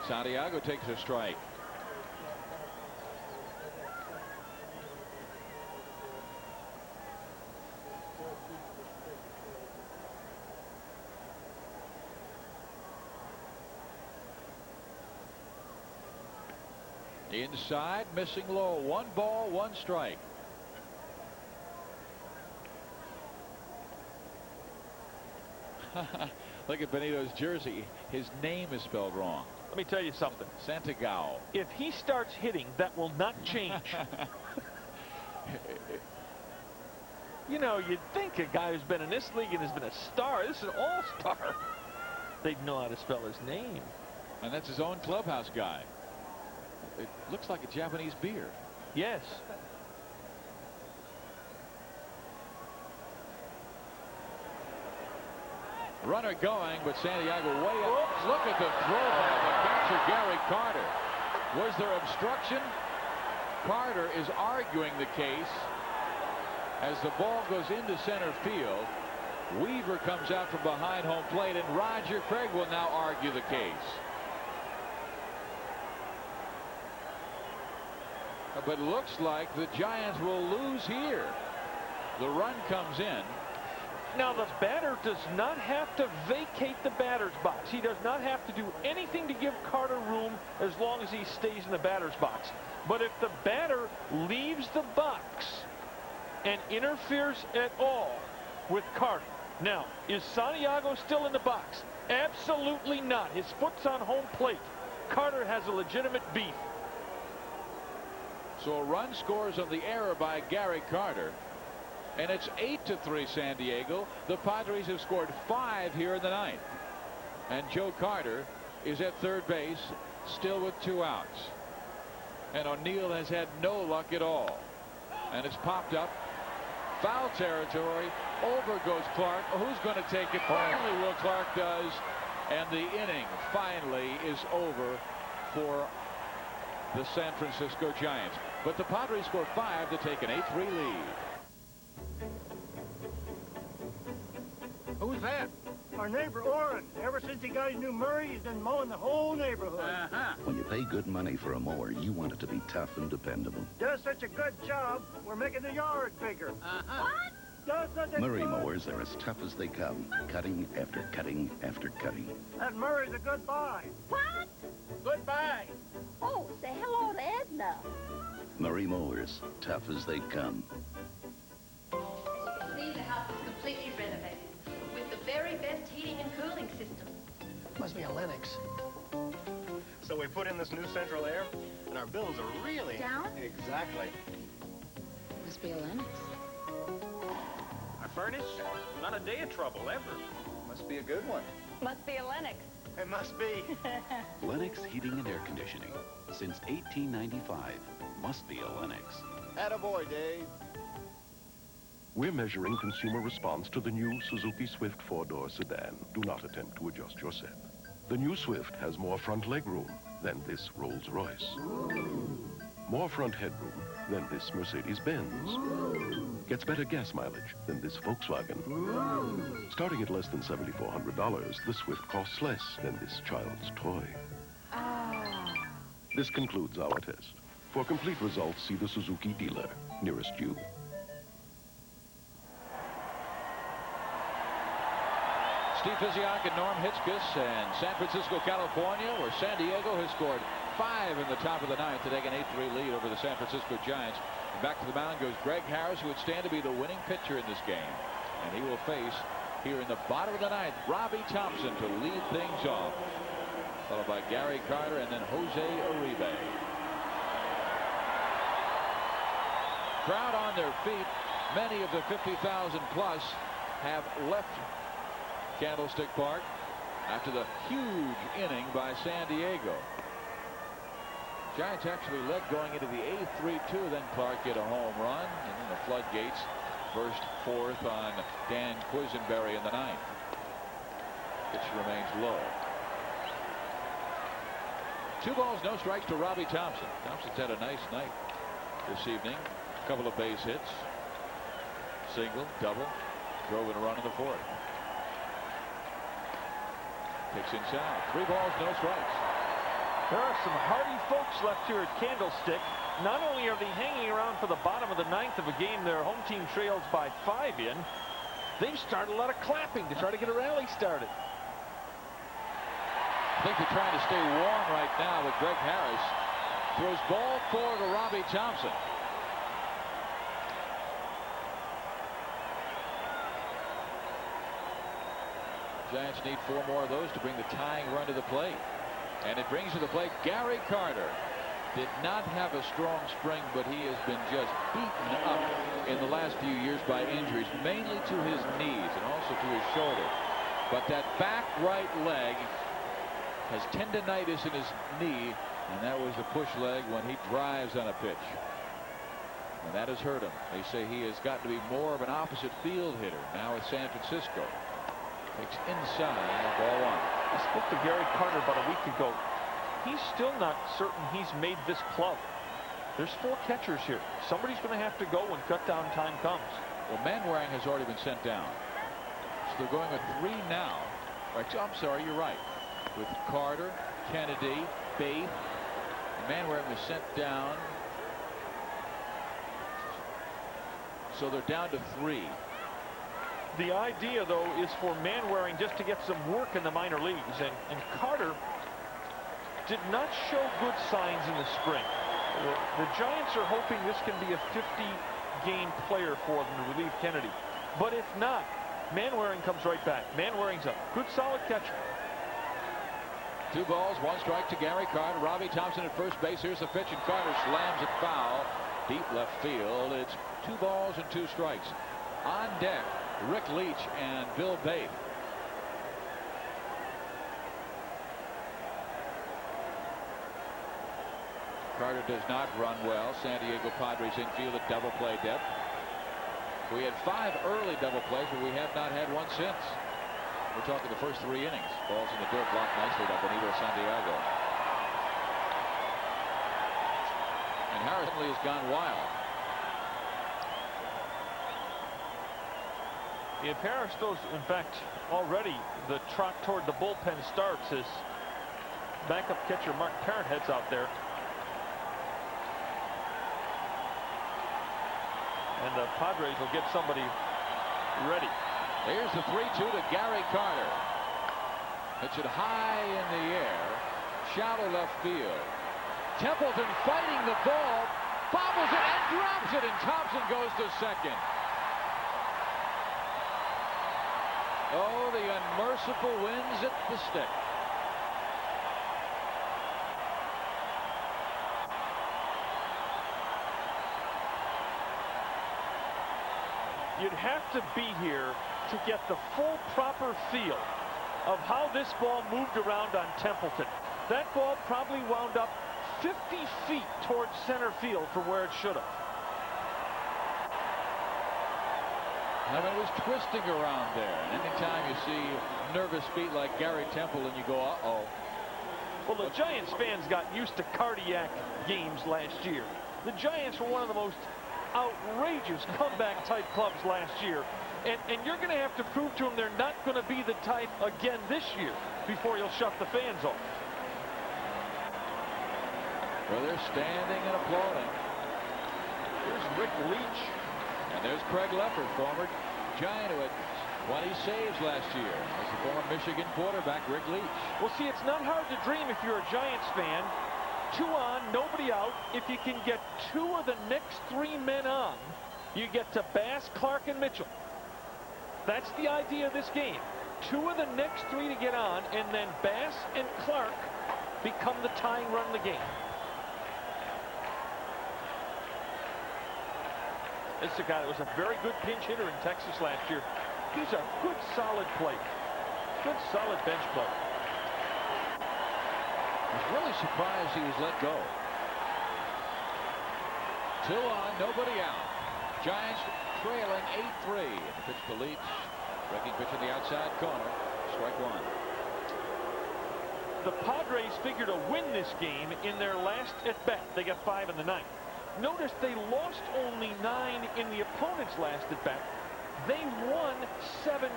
Santiago takes a strike. Inside, missing low. 1 ball, 1 strike. Look at Benito's jersey. His name is spelled wrong. Let me tell you something. Santiago. If he starts hitting, that will not change. You know, you'd think a guy who's been in this league and has been a star, this is an all-star, they'd know how to spell his name. And that's his own clubhouse guy. It looks like a Japanese beer. Yes. Runner going, but Santiago way up. Look at the throw by the catcher, Gary Carter. Was there obstruction? Carter is arguing the case as the ball goes into center field. Weaver comes out from behind home plate, and Roger Craig will now argue the case. But looks like the Giants will lose here. The run comes in. Now, the batter does not have to vacate the batter's box. He does not have to do anything to give Carter room as long as he stays in the batter's box. But if the batter leaves the box and interferes at all with Carter. Now, is Santiago still in the box? Absolutely not. His foot's on home plate. Carter has a legitimate beef. So a run scores on the error by Gary Carter. And it's 8-3 San Diego. The Padres have scored 5 here in the 9th. And Joe Carter is at third base, still with 2 outs. And O'Neill has had no luck at all. And it's popped up. Foul territory. Over goes Clark. Who's going to take it? Finally, Will Clark does. And the inning finally is over for the San Francisco Giants. But the Padres score 5 to take an 8-3 lead. Who's that? Our neighbor Orrin. Ever since he got his new Murray, he's been mowing the whole neighborhood. When you pay good money for a mower, you want it to be tough and dependable. Does such a good job, we're making the yard bigger. What? Does such a Murray mowers are as tough as they come, cutting after cutting after cutting. That Murray's a good buy. What? Goodbye. Oh, say hello to Edna. Murray mowers, tough as they come. See, the house is completely renovated with the very best heating and cooling system. Must be a Lennox. So we put in this new central air, and our bills are really... Down? Exactly. Must be a Lennox. Our furnace? Not a day of trouble, ever. Must be a good one. Must be a Lennox. It must be. Lennox Heating and Air Conditioning. Since 1895. Must be a Lennox. Attaboy, Dave. We're measuring consumer response to the new Suzuki Swift 4-door sedan. Do not attempt to adjust your set. The new Swift has more front legroom than this Rolls-Royce. More front headroom than this Mercedes-Benz. Gets better gas mileage than this Volkswagen. Starting at less than $7,400, the Swift costs less than this child's toy. This concludes our test. For complete results, see the Suzuki dealer nearest you. Steve Physiak and Norm Hitzges in San Francisco, California, where San Diego has scored 5 in the top of the ninth to take an 8-3 lead over the San Francisco Giants. And back to the mound goes Greg Harris, who would stand to be the winning pitcher in this game. And he will face, here in the bottom of the ninth, Robbie Thompson to lead things off, followed by Gary Carter and then Jose Uribe. Crowd on their feet. Many of the 50,000 plus have left Candlestick Park after the huge inning by San Diego. Giants actually led going into the 8th, 3-2. Then Clark hit a home run, and then the floodgates burst forth on Dan Quisenberry in the 9th. Pitch remains low. 2 balls, no strikes to Robbie Thompson. Thompson's had a nice night this evening. A couple of base hits. Single, double, drove in a run in the 4th. Kicks inside. 3 balls, no strikes. There are some hardy folks left here at Candlestick. Not only are they hanging around for the bottom of the 9th of a game their home team trails by 5 in, they've started a lot of clapping to try to get a rally started. I think they're trying to stay warm right now, but Greg Harris throws ball 4 to Robbie Thompson. Giants need 4 more of those to bring the tying run to the plate. And it brings to the plate Gary Carter. Did not have a strong spring, but he has been just beaten up in the last few years by injuries, mainly to his knees and also to his shoulder. But that back right leg has tendonitis in his knee, and that was the push leg when he drives on a pitch. And that has hurt him. They say he has got to be more of an opposite field hitter now at San Francisco. Takes inside, ball 1. I spoke to Gary Carter about a week ago. He's still not certain he's made this club. There's 4 catchers here. Somebody's going to have to go when cutdown time comes. Well, Manwaring has already been sent down. So they're going with 3 now. Right, I'm sorry, you're right. With Carter, Kennedy, Baith. Manwaring was sent down. So they're down to 3. The idea, though, is for Manwaring just to get some work in the minor leagues. And Carter did not show good signs in the spring. The Giants are hoping this can be a 50-game player for them to relieve Kennedy. But if not, Manwaring comes right back. Manwaring's a good, solid catcher. 2 balls, 1 strike to Gary Carter. Robbie Thompson at first base. Here's the pitch, and Carter slams it foul. Deep left field. It's 2 balls and 2 strikes. On deck, Rick Leach and Bill Baith. Carter does not run well. San Diego Padres infield at double play depth. We had 5 early double plays, but we have not had one since. We're talking the first 3 innings. Balls in the dirt, blocked nicely by Benito Santiago. And Harris has gone wild. If Harris goes, in fact, already the trot toward the bullpen starts as backup catcher Mark Parent heads out there. And the Padres will get somebody ready. Here's the 3-2 to Gary Carter. Pitch it high in the air. Shallow left field. Templeton fighting the ball. Bobbles it and drops it, and Thompson goes to second. Oh, the unmerciful wins at the stick. You'd have to be here to get the full proper feel of how this ball moved around on Templeton. That ball probably wound up 50 feet towards center field from where it should have. I mean, it was twisting around there. And anytime you see nervous feet like Gary Temple and you go, uh-oh. Well, the Giants fans got used to cardiac games last year. The Giants were one of the most outrageous comeback type clubs last year. And you're going to have to prove to them they're not going to be the type again this year before you'll shut the fans off. Well, they're standing and applauding. Here's Rick Leach. And there's Craig Leffert, former Giant who had 20 saves last year. As the former Michigan quarterback, Rick Leach. Well, see, it's not hard to dream if you're a Giants fan 2 on, nobody out. If you can get 2 of the next 3 men on, you get to Bass, Clark, and Mitchell. That's the idea of this game. 2 of the next 3 to get on, and then Bass and Clark become the tying run of the game. This is a guy that was a very good pinch hitter in Texas last year. He's a good, solid player. Good, solid bench player. I was really surprised he was let go. 2 on, nobody out. Giants trailing 8-3. The pitch to Leach. Breaking pitch in the outside corner. Strike 1. The Padres figure to win this game in their last at-bat. They got 5 in the 9th. Notice they lost only 9 in the opponent's last at-bat. They won 17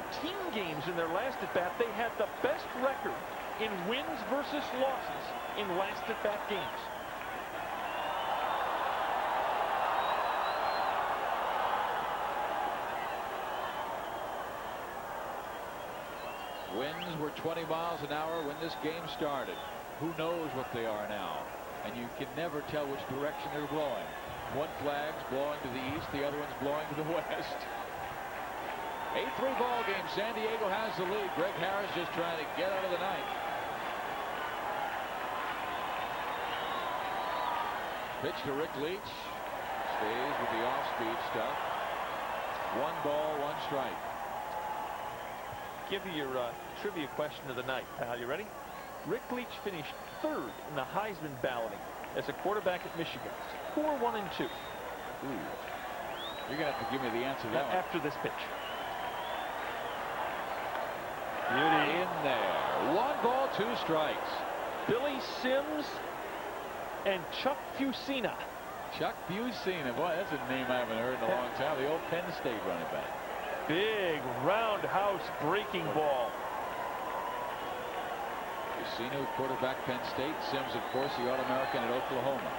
games in their last at-bat. They had the best record in wins versus losses in last at-bat games. Winds were 20 miles an hour when this game started. Who knows what they are now? And you can never tell which direction they're blowing. One flag's blowing to the east, the other one's blowing to the west. 8-3 ball game. San Diego has the lead. Greg Harris just trying to get out of the ninth. Pitch to Rick Leach. Stays with the off-speed stuff. 1 ball, 1 strike. Give you your trivia question of the night, pal. You ready? Rick Leach finished 3rd in the Heisman balloting as a quarterback at Michigan. Score 1 and 2. Ooh. You're going to have to give me the answer to that one. After this pitch. Beauty in there. 1 ball, 2 strikes. Billy Sims and Chuck Fusina. Chuck Fusina. Boy, that's a name I haven't heard in a long time. The old Penn State running back. Big roundhouse breaking ball. Fusina, quarterback Penn State. Sims, of course, the All-American at Oklahoma.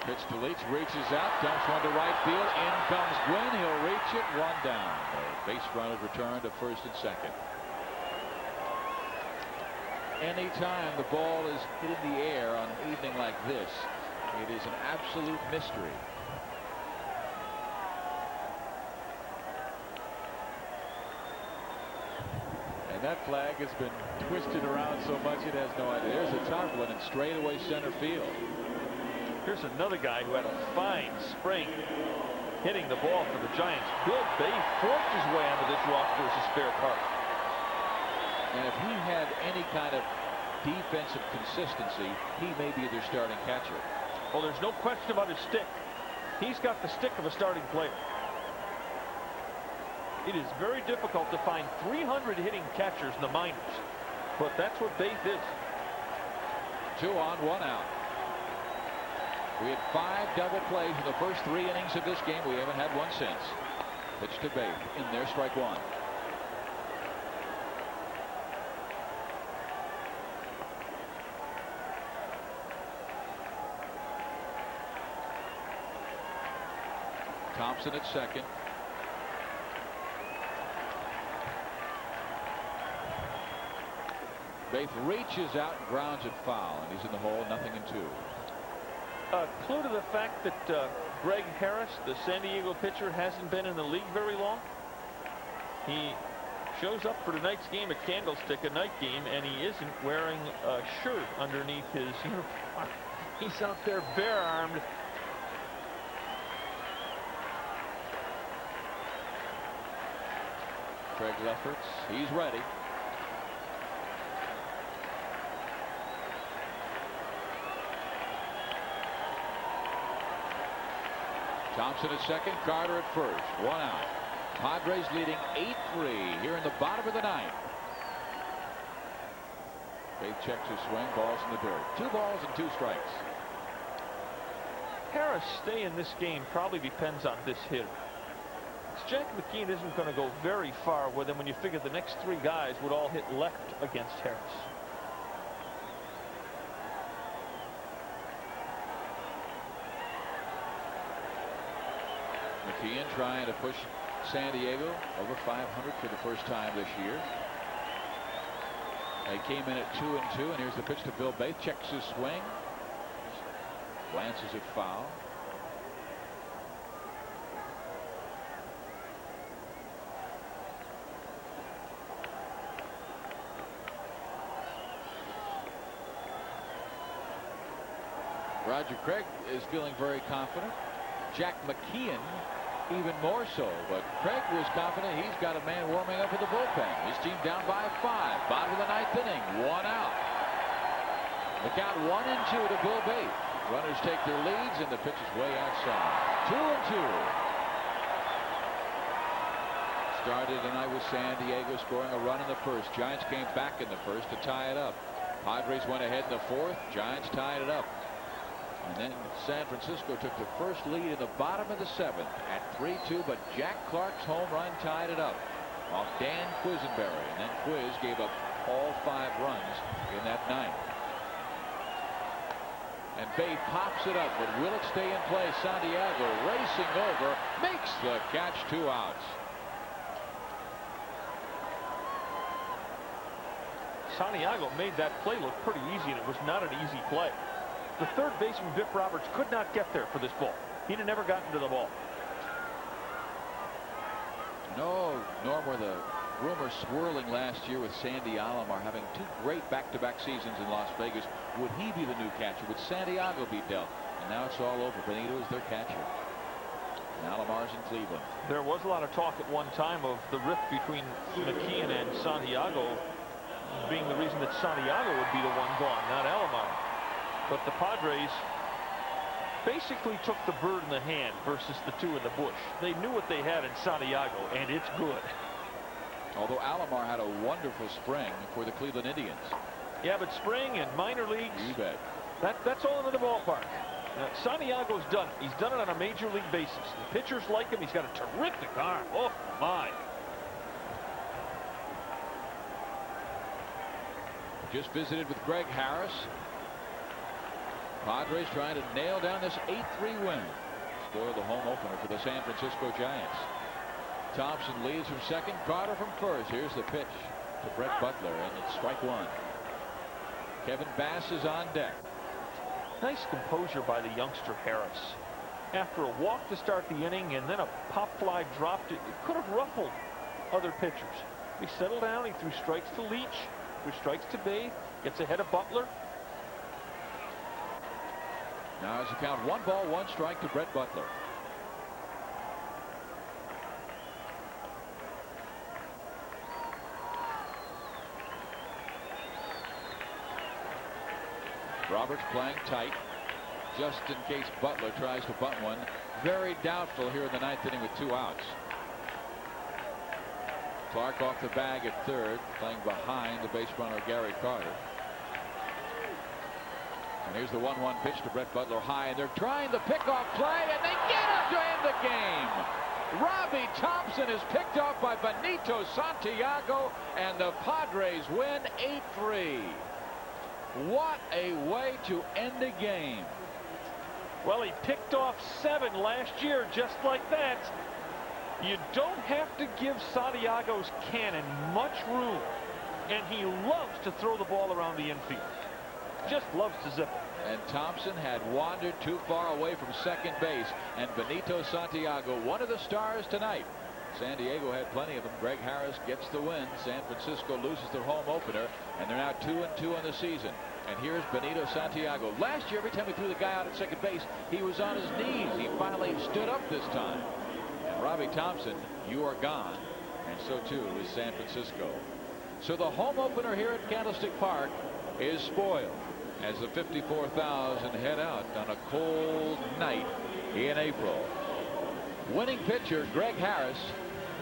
Pitch to Leach, reaches out, dumps one to right field. In comes Gwynn. He'll reach it. 1 down. The base runners return to 1st and 2nd. Anytime the ball is hit in the air on an evening like this, it is an absolute mystery. And that flag has been twisted around so much it has no idea. There's a tough one in straightaway center field. Here's another guy who had a fine spring hitting the ball for the Giants. Bill Bay forced his way onto this rock versus spare part. And if he had any kind of defensive consistency, he may be their starting catcher. Well, there's no question about his stick. He's got the stick of a starting player. It is very difficult to find 300 hitting catchers in the minors, but that's what Bates is. 2 on, 1 out. We had 5 double plays in the first 3 innings of this game. We haven't had one since. Pitch to Bates. In there, strike 1. Thompson at second. Bates reaches out and grounds it foul, and he's in the hole, 0-2. A clue to the fact that Greg Harris, the San Diego pitcher, hasn't been in the league very long. He shows up for tonight's game at Candlestick, a night game, and he isn't wearing a shirt underneath his uniform. He's out there bare-armed. Craig Lefferts, he's ready. Thompson at second, Carter at first. 1 out. Padres leading 8-3 here in the bottom of the 9th. Bates checks his swing, balls in the dirt. 2 balls and 2 strikes. Harris' stay in this game probably depends on this hitter. Jack McKeon isn't going to go very far with him when you figure the next 3 guys would all hit left against Harris. McKeon trying to push San Diego over 500 for the first time this year. They came in at 2-2, and here's the pitch to Bill Bates. Checks his swing. Glances at foul. Roger Craig is feeling very confident. Jack McKeon even more so, but Craig was confident he's got a man warming up in the bullpen. His team down by 5. Bottom of the 9th inning. 1 out. The count 1-2 to Bill Bate. Runners take their leads, and the pitch is way outside. 2-2. Started tonight with San Diego scoring a run in the first. Giants came back in the first to tie it up. Padres went ahead in the 4th. Giants tied it up. And then San Francisco took the first lead in the bottom of the 7th at 3-2, but Jack Clark's home run tied it up off Dan Quisenberry. And then Quiz gave up all 5 runs in that 9th. And Bate pops it up, but will it stay in play? Santiago racing over, makes the catch, 2 outs. Santiago made that play look pretty easy, and it was not an easy play. The third baseman, Biff Roberts, could not get there for this ball. He'd have never gotten to the ball. No, Norm, were the rumors swirling last year with Sandy Alomar having 2 great back-to-back seasons in Las Vegas. Would he be the new catcher? Would Santiago be dealt? And now it's all over. Benito is their catcher. And Alomar's in Cleveland. There was a lot of talk at one time of the rift between McKeon and Santiago being the reason that Santiago would be the one gone, not Alomar. But the Padres basically took the bird in the hand versus the 2 in the bush. They knew what they had in Santiago, and it's good. Although Alomar had a wonderful spring for the Cleveland Indians. Yeah, but spring and minor leagues, you bet. That's all into the ballpark. Santiago's done it. He's done it on a major league basis. The pitchers like him. He's got a terrific arm. Oh, my. Just visited with Greg Harris. Padres trying to nail down this 8-3 win. Spoil the home opener for the San Francisco Giants. Thompson leads from second. Carter from first. Here's the pitch to Brett Butler, and it's strike 1. Kevin Bass is on deck. Nice composure by the youngster Harris. After a walk to start the inning and then a pop fly dropped, it could have ruffled other pitchers. He settled down. He threw strikes to Leach, threw strikes to Bay, gets ahead of Butler. Now as a count, 1 ball, 1 strike to Brett Butler. Roberts playing tight, just in case Butler tries to bunt one. Very doubtful here in the 9th inning with 2 outs. Clark off the bag at third, playing behind the base runner Gary Carter. And here's the 1-1 pitch to Brett Butler high, and they're trying the pickoff play, and they get it to end the game. Robbie Thompson is picked off by Benito Santiago, and the Padres win 8-3. What a way to end a game. Well, he picked off 7 last year just like that. You don't have to give Santiago's cannon much room, and he loves to throw the ball around the infield. Just loves to zip it. And Thompson had wandered too far away from second base, and Benito Santiago, one of the stars tonight. San Diego had plenty of them. Greg Harris gets the win. San Francisco loses their home opener, and they're now 2-2 on the season. And here's Benito Santiago. Last year, every time he threw the guy out at second base, he was on his knees. He finally stood up this time. And Robbie Thompson, you are gone. And so too is San Francisco. So the home opener here at Candlestick Park is spoiled as the 54,000 head out on a cold night in April. Winning pitcher Greg Harris,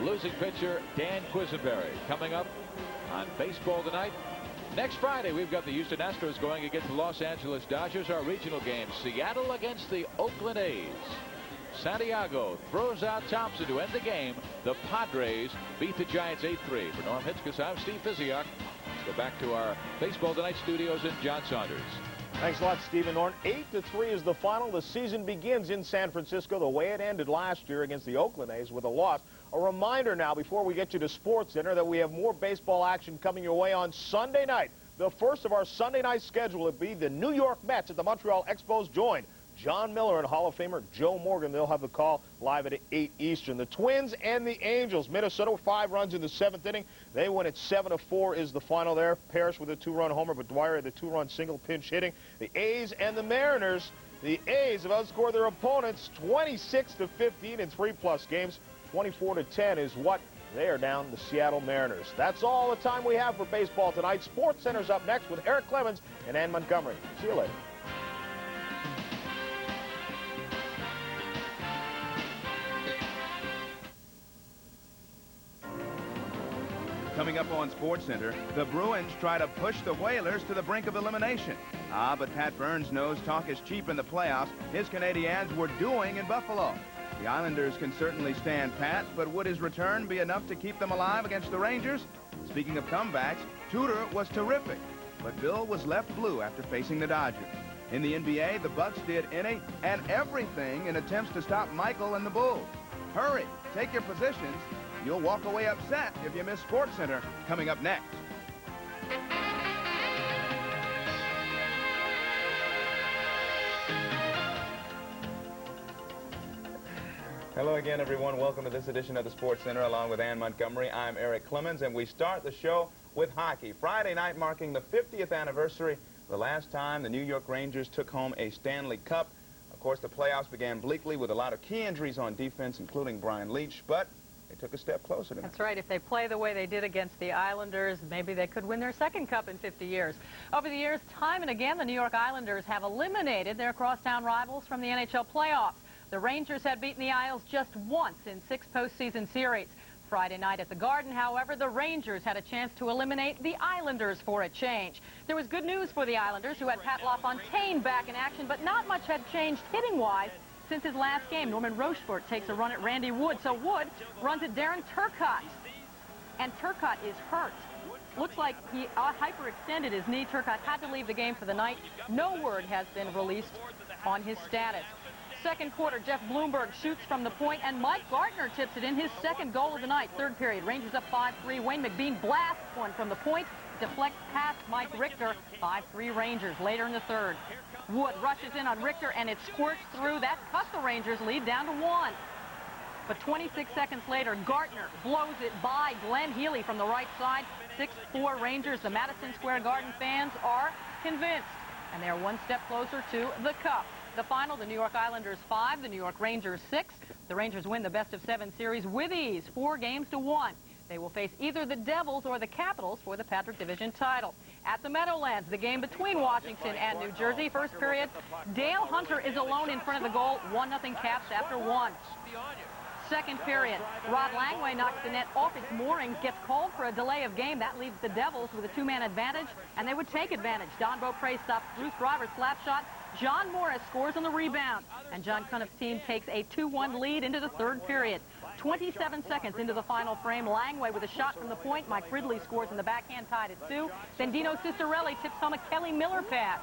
losing pitcher Dan Quisenberry. Coming up on Baseball Tonight. Next Friday, we've got the Houston Astros going against the Los Angeles Dodgers. Our regional game, Seattle against the Oakland A's. Santiago throws out Thompson to end the game. The Padres beat the Giants 8-3. For Norm Hitzges, I'm Steve Physiak. Let's go back to our Baseball Tonight studios and John Saunders. Thanks a lot, Steve and Norm. 8-3 is the final. The season begins in San Francisco the way it ended last year against the Oakland A's with a loss. A reminder now, before we get you to Sports Center, that we have more baseball action coming your way on Sunday night. The first of our Sunday night schedule will be the New York Mets at the Montreal Expos, joined John Miller and Hall of Famer Joe Morgan. They'll have the call live at 8 Eastern. The Twins and the Angels. Minnesota with 5 runs in the 7th inning. They win at 7-4 is the final there. Parrish with a 2-run homer, but Dwyer had the 2-run single pinch hitting. The A's and the Mariners. The A's have outscored their opponents 26-15 in 3+ games. 24-10 is what they are down the Seattle Mariners. That's all the time we have for baseball tonight. Sports Center's up next with Eric Clemens and Ann Montgomery. See you later. Coming up on SportsCenter, the Bruins try to push the Whalers to the brink of elimination. But Pat Burns knows talk is cheap in the playoffs. His Canadiens were doing in Buffalo. The Islanders can certainly stand pat, but would his return be enough to keep them alive against the Rangers? Speaking of comebacks, Tudor was terrific, but Bill was left blue after facing the Dodgers. In the NBA, the Bucks did any and everything in attempts to stop Michael and the Bulls. Hurry, take your positions. You'll walk away upset if you miss SportsCenter. Coming up next. Hello again, everyone. Welcome to this edition of the SportsCenter along with Ann Montgomery. I'm Eric Clemens, and we start the show with hockey. Friday night marking the 50th anniversary, the last time the New York Rangers took home a Stanley Cup. Of course, the playoffs began bleakly with a lot of key injuries on defense, including Brian Leetch, but they took a step closer tonight. That's right. If they play the way they did against the Islanders, maybe they could win their second cup in 50 years. Over the years, time and again, the New York Islanders have eliminated their crosstown rivals from the NHL playoffs. The Rangers had beaten the Isles just once in 6 postseason series. Friday night at the Garden, however, the Rangers had a chance to eliminate the Islanders for a change. There was good news for the Islanders, who had Pat LaFontaine back in action, but not much had changed hitting-wise since his last game. Norman Rochefort takes a run at Randy Wood, so Wood runs at Darren Turcotte. And Turcotte is hurt. Looks like he hyperextended his knee. Turcotte had to leave the game for the night. No word has been released on his status. Second quarter, Jeff Bloomberg shoots from the point, and Mike Gartner tips it in, his second goal of the night. Third period, Rangers up 5-3. Wayne McBean blasts one from the point, deflects past Mike Richter. 5-3 Rangers later in the third. Wood rushes in on Richter, and it squirts through. That cut the Rangers lead down to 1. But 26 seconds later, Gartner blows it by Glenn Healy from the right side. 6-4 Rangers. The Madison Square Garden fans are convinced, and they're one step closer to the cup. The final, the New York Islanders 5, the New York Rangers 6. The Rangers win the best-of-7 series with ease, 4-1. They will face either the Devils or the Capitals for the Patrick Division title. At the Meadowlands, the game between Washington and New Jersey. First period, Dale Hunter is alone in front of the goal. 1-0 Caps after 1. Second period, Rod Langway knocks the net off its moorings, gets called for a delay of game. That leaves the Devils with a 2-man advantage, and they would take advantage. Don Beaupre stops Bruce Driver's slap shot. John Morris scores on the rebound, and John Cunniff's team takes a 2-1 lead into the third period. 27 seconds into the final frame, Langway with a shot from the point. Mike Ridley scores in the backhand, tied at 2. Then Dino Cisterelli tips home a Kelly Miller pass.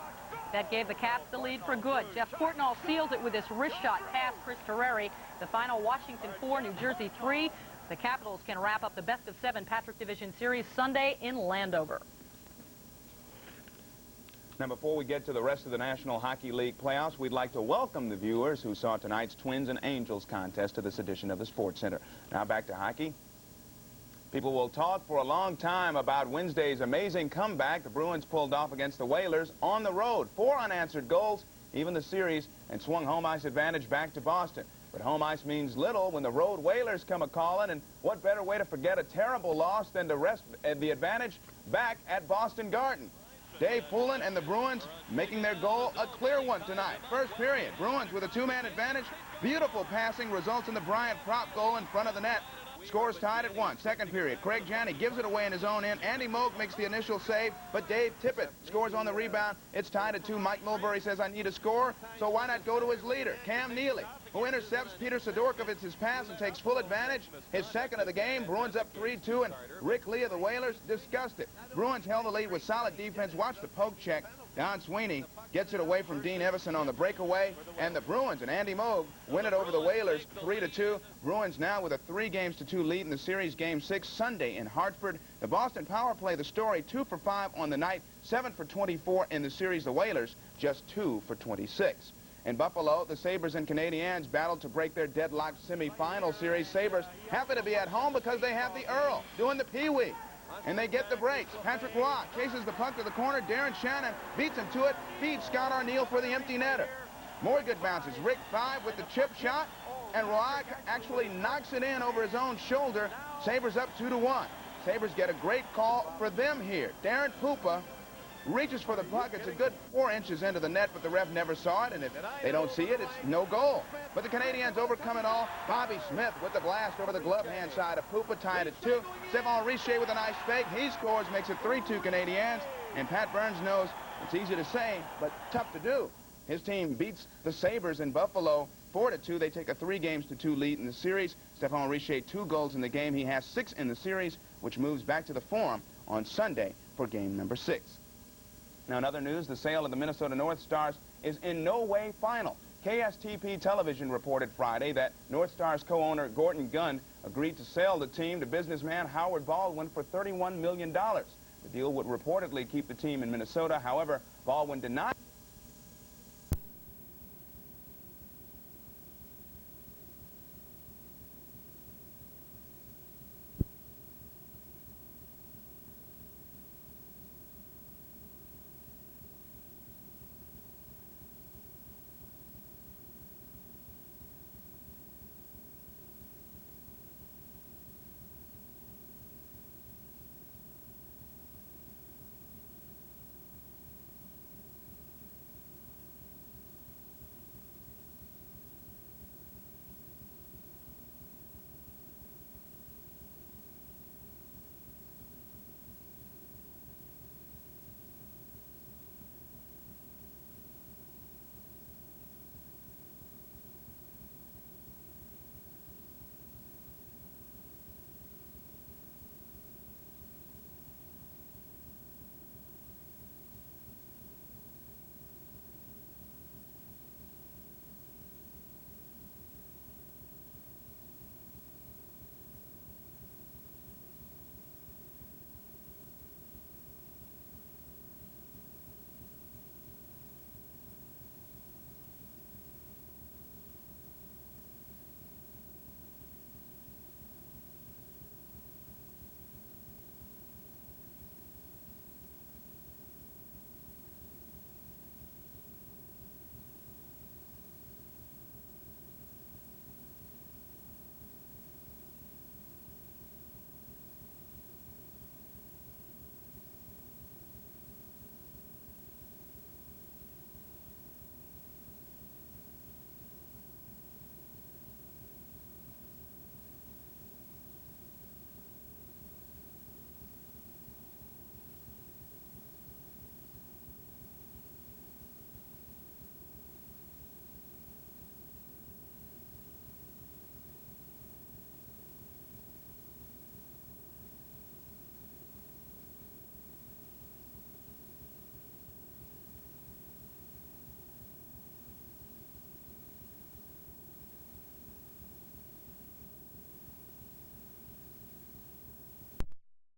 That gave the Caps the lead for good. Jeff Portnoy seals it with this wrist shot past Chris Terreri. The final, Washington 4, New Jersey 3. The Capitals can wrap up the best-of-7 Patrick Division Series Sunday in Landover. Now, before we get to the rest of the National Hockey League playoffs, we'd like to welcome the viewers who saw tonight's Twins and Angels contest to this edition of the Sports Center. Now back to hockey. People will talk for a long time about Wednesday's amazing comeback the Bruins pulled off against the Whalers on the road. 4 unanswered goals, even the series, and swung home ice advantage back to Boston. But home ice means little when the road Whalers come a-calling, and what better way to forget a terrible loss than to rest the advantage back at Boston Garden. Dave Poulin and the Bruins making their goal a clear one tonight. First period, Bruins with a 2-man advantage. Beautiful passing results in the Bryant prop goal in front of the net. Scores tied at 1. Second period, Craig Janney gives it away in his own end. Andy Moog makes the initial save, but Dave Tippett scores on the rebound. It's tied at 2. Mike Milbury says, I need a score, so why not go to his leader, Cam Neely, who intercepts Peter Sidorkovich's pass and takes full advantage. His second of the game. Bruins up 3-2, and Rick Lee of the Whalers disgusted. Bruins held the lead with solid defense. Watch the poke check. Don Sweeney gets it away from Dean Evison on the breakaway, and the Bruins and Andy Moog win it over the Whalers 3-2. Bruins now with a 3-2 lead in the series. Game 6 Sunday in Hartford. The Boston Power play the story, 2 for 5 on the night, 7 for 24 in the series. The Whalers just 2 for 26. In Buffalo, the Sabres and Canadiens battled to break their deadlocked semifinal series. Sabres happen to be at home because they have the Earl doing the Pee-wee. And they get the breaks. Patrick Roy chases the puck to the corner. Darren Shannon beats him to it, feeds Scott Arniel for the empty netter. More good bounces. Rick Five with the chip shot, and Roy actually knocks it in over his own shoulder. Sabres up 2-1. Sabres get a great call for them here. Darren Pupa reaches for the puck. It's a good 4 inches into the net, but the ref never saw it, and if they don't see it, it's no goal. But the Canadiens overcome it all. Bobby Smith with the blast over the glove hand side of Pupa, tied at 2. Stephane Richer with a nice fake. He scores, makes it 3-2 Canadiens, and Pat Burns knows it's easy to say, but tough to do. His team beats the Sabres in Buffalo 4-2. They take a 3-2 lead in the series. Stephane Richer 2 goals in the game. He has 6 in the series, which moves back to the Forum on Sunday for game number 6. Now, in other news, the sale of the Minnesota North Stars is in no way final. KSTP Television reported Friday that North Stars co-owner Gordon Gunn agreed to sell the team to businessman Howard Baldwin for $31 million. The deal would reportedly keep the team in Minnesota. However, Baldwin denied